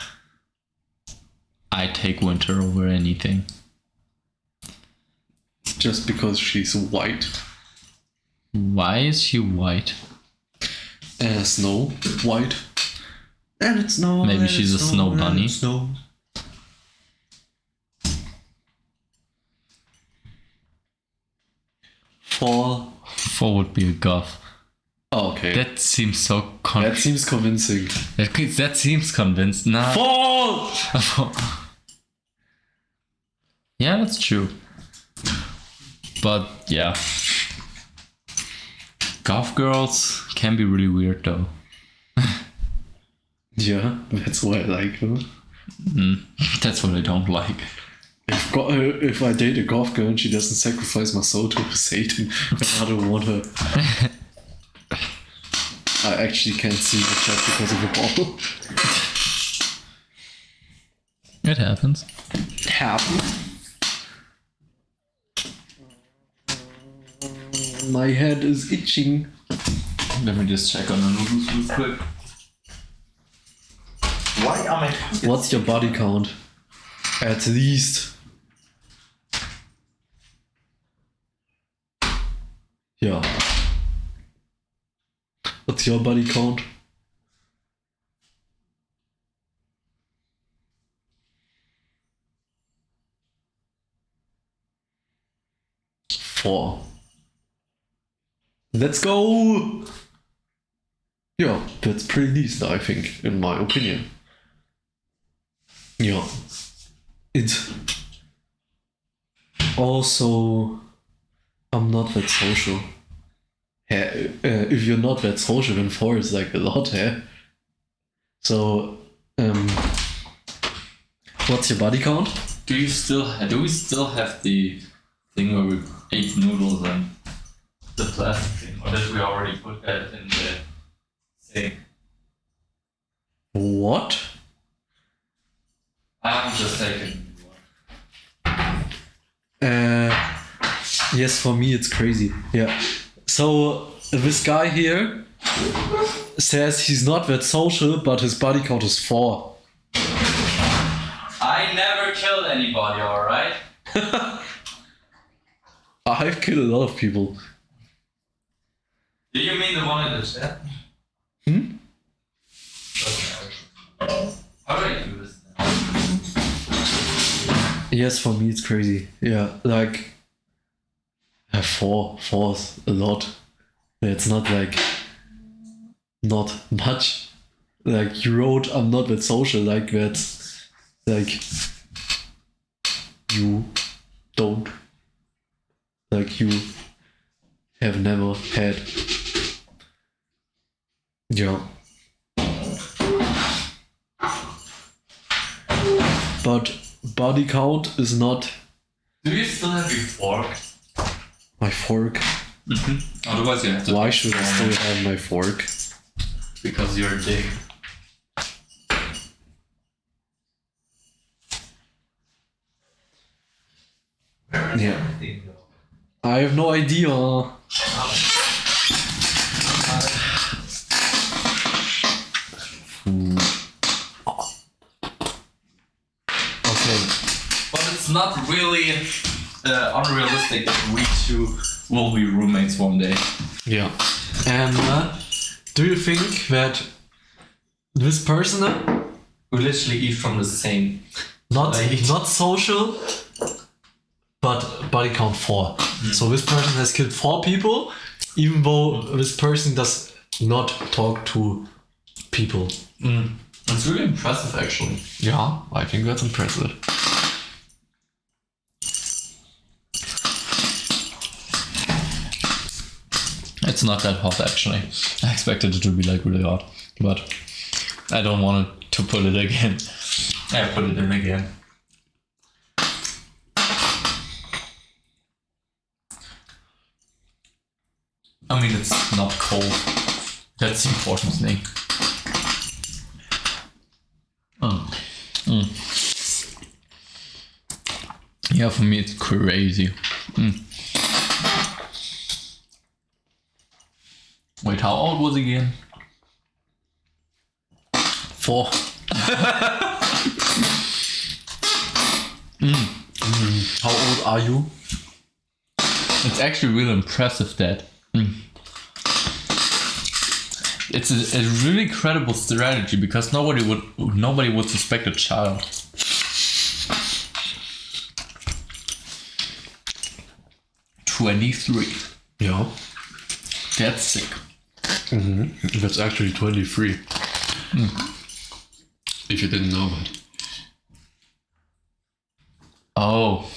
I take winter over anything. Just because she's white. Why is she white? Snow. White. And it's snow. Maybe and she's it's a snow and bunny. it's Snow. Fall. 4 would be a goth. Oh, okay. That seems so That seems convincing. that seems convinced. Nah. Fall! Yeah, that's true. But yeah. Goth girls can be really weird though. Yeah, that's why I like her. That's what I don't like. If I date a goth girl and she doesn't sacrifice my soul to Satan, then I don't want her. I actually can't see the chat because of the ball. It happens. Happen. My head is itching. Let me just check on the noodles real quick. Why am I... What's your body count? At least. Yeah. What's your body count? Four. Let's go! Yeah, that's pretty decent, I think, in my opinion. Yeah. It's also, I'm not that social. If you're not that social, then 4 is like a lot, eh? So, what's your body count? Do we still have the thing where we ate noodles and the plastic thing, or did we already put that in the thing? What? I'm just taking. Yes, for me it's crazy. Yeah. So this guy here says he's not that social, but his body count is 4. I never killed anybody, alright? I've killed a lot of people. Do you mean the one in the chat? How do I do this now? Yes, for me it's crazy. Yeah, like 4's a lot. It's not like not much. Like you wrote, I'm not that social. Like that's like you don't. Like you have never had. Yeah. But body count is not Do you still have your fork? my fork. Otherwise you have to. Why should I still have my fork? Because you're a dick. Yeah. I have no idea. Okay. But it's not really unrealistic that we two will be roommates one day. Yeah. And do you think that this person We literally eat from the same. not Like- not social, but body count 4? So this person has killed 4 people, even though this person does not talk to people. It's really impressive, actually. Yeah, I think that's impressive. It's not that hot, actually. I expected it to be like really hot, but I don't want to put it again. I put it in again. I mean, it's not cold. That's the important thing. Yeah, for me it's crazy. Wait, how old was he again? 4. How old are you? It's actually really impressive that it's a really credible strategy because nobody would suspect a child. "23. Yeah. That's sick. That's actually 23. If you didn't know that. Oh,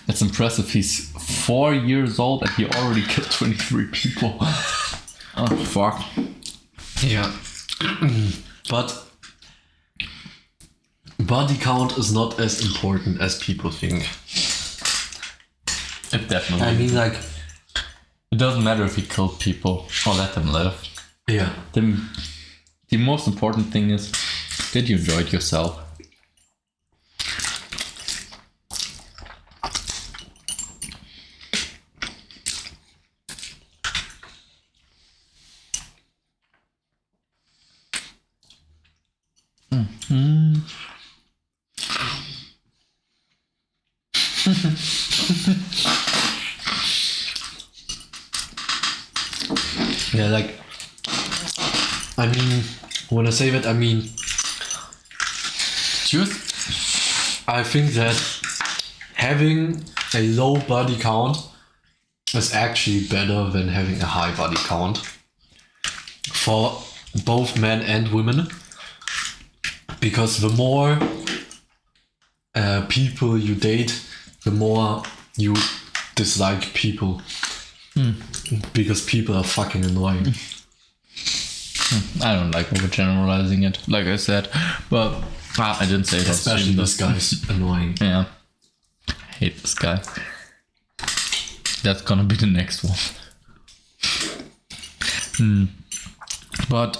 that's impressive. He's 4 years old and he already killed 23 people. Oh, fuck. Yeah. But body count is not as important as people think. It definitely. I mean, like, it doesn't matter if he killed people or let them live. yeah. The most important thing is that you enjoyed yourself. Yeah, like, I mean, when I say that, I mean, I think that having a low body count is actually better than having a high body count. For both men and women, because the more people you date, the more you dislike people, because people are fucking annoying. I don't like overgeneralizing it, like I said, but I didn't say that. Especially this guy's annoying. Yeah, I hate this guy. That's gonna be the next one. But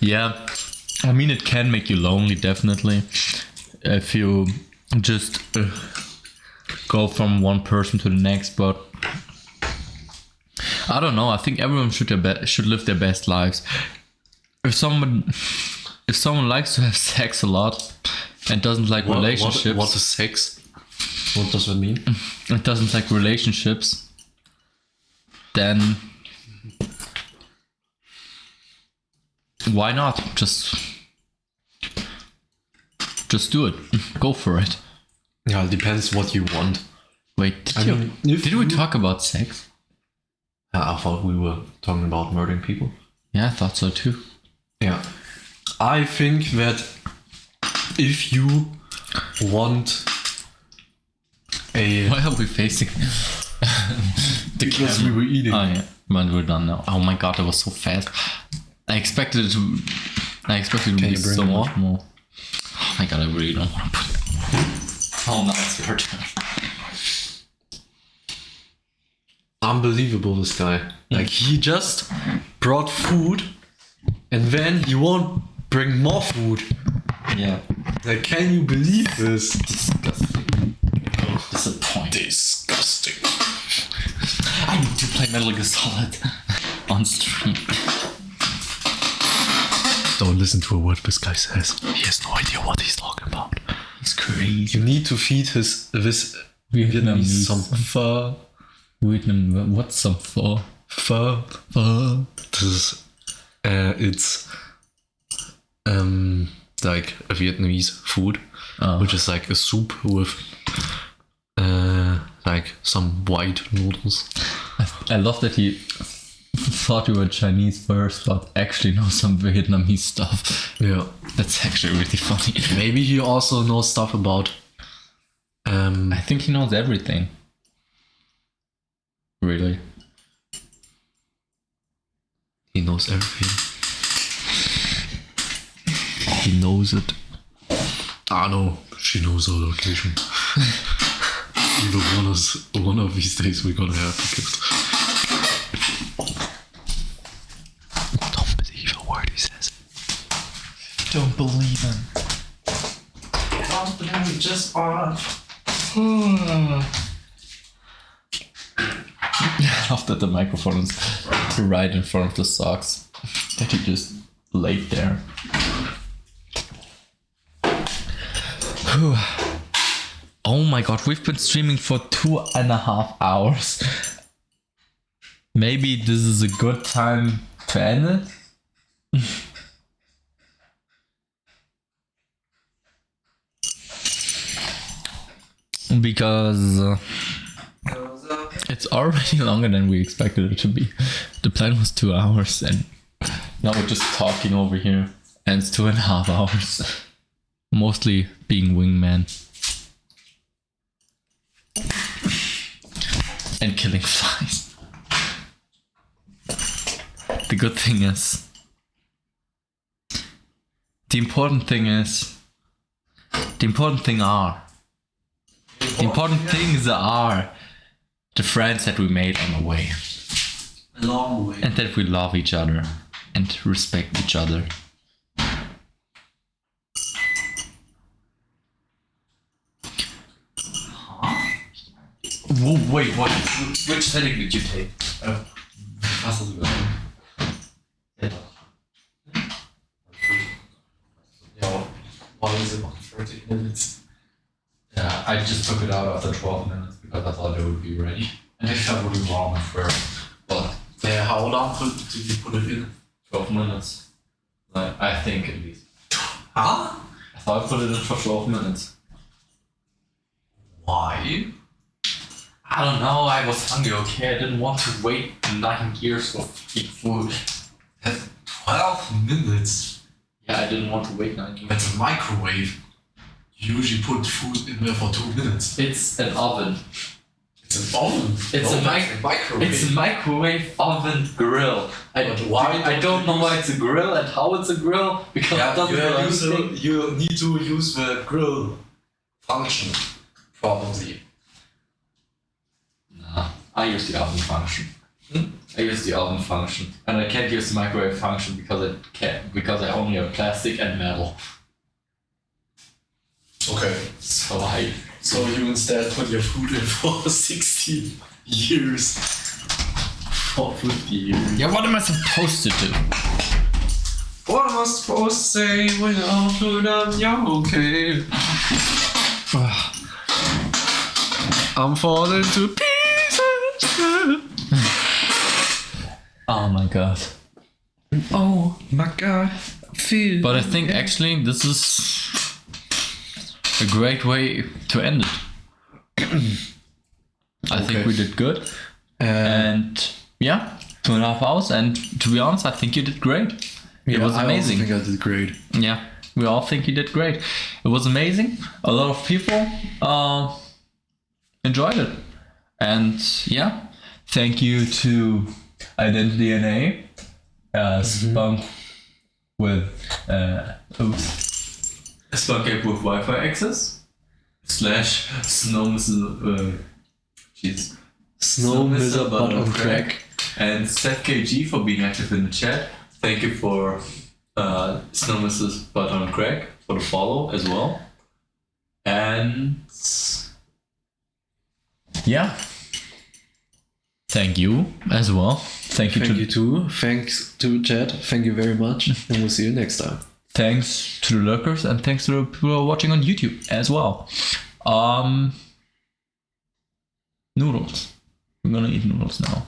yeah, I mean, it can make you lonely, definitely, if you just go from one person to the next. But I don't know. I think everyone should live their best lives. If someone likes to have sex a lot and doesn't like relationships, What is sex? What does that mean? It doesn't like relationships, then why not just do it? Go for it. Yeah, it depends what you want. Wait, did we talk about sex? I thought we were talking about murdering people. Yeah, I thought so too. Yeah. I think that if you want a... Why are we facing the Because camera? we were eating. Oh yeah, but we're done now. Oh my god, that was so fast. I expected it to be you bring so more? much more. Oh my god, I really don't want to put it. Oh, now it's your turn. Unbelievable, this guy. Like, he just brought food and then he won't bring more food. Yeah. Like, can you believe this? Disgusting. Disappointing. Disgusting. I need to play Metal Gear Solid on stream. Don't listen to a word this guy says. He has no idea what he's talking about. He's crazy. You need to feed this Vietnamese. some pho. Vietnam, what's some for? Pho. Pho. This is, it's like a Vietnamese food, which is like a soup with like some white noodles. I love that he thought you were Chinese first, but actually knows some Vietnamese stuff. Yeah. That's actually really funny. Maybe he also knows stuff about. I think he knows everything. Really? He knows everything. He knows it. Ah no, she knows our location. Either one of these days we're gonna have to kiss. Don't believe a word he says. Don't believe him. Don't believe, just off. I love that the microphone is right in front of the socks that he just laid there. Oh my god, we've been streaming for 2.5 hours. Maybe this is a good time to end it? Because it's already longer than we expected it to be. The plan was 2 hours and now we're just talking over here and it's 2.5 hours. Mostly being wingman. And killing flies. The good thing is, the important things are the friends that we made on the way. Long way. And that we love each other and respect each other. Whoa, wait, what? Which setting did you take? Why is it on 30 minutes? Yeah, I just took it out after 12 minutes because I thought it would be ready. And if that would be wrong at first. But Yeah, how long did you put it in? 12 minutes. I think at least. Huh? I thought I put it in for 12 minutes. Why? I don't know, I was hungry, okay? I didn't want to wait 9 years for fucking food. That's 12 minutes. Yeah, I didn't want to wait 9 minutes. That's a microwave. You usually put food in there for 2 minutes. It's an oven. It's an oven. It's a microwave. It's a microwave oven grill. But why I don't know why it's a grill and how it's a grill because it doesn't do anything. you need to use the grill function, probably. Nah, I use the oven function. I use the oven function, and I can't use the microwave function because I only have plastic and metal. Okay. So you instead put your food in for 60 years. For 50 years. Yeah, what am I supposed to do? What am I supposed to say when I put on your okay? I'm falling to pieces. Oh my god. Oh my god. Feel. But I think actually this is a great way to end it. I think we did good. And yeah, 2.5 hours. And to be honest, I think you did great. It was amazing. I think I did great. Yeah, we all think you did great. It was amazing. A lot of people enjoyed it. And yeah, thank you to Identity NA, Spunk with Spunk Ape with Wi-Fi access / Snow Mr. Butt on Crack. and SethKG for being active in the chat. Thank you for Snow Mrs. Butt on Crack for the follow as well. And yeah, thank you as well. Thank you too. Thanks to chat. Thank you very much. And we'll see you next time. Thanks to the lurkers and thanks to the people who are watching on YouTube as well. Noodles. We're gonna eat noodles now.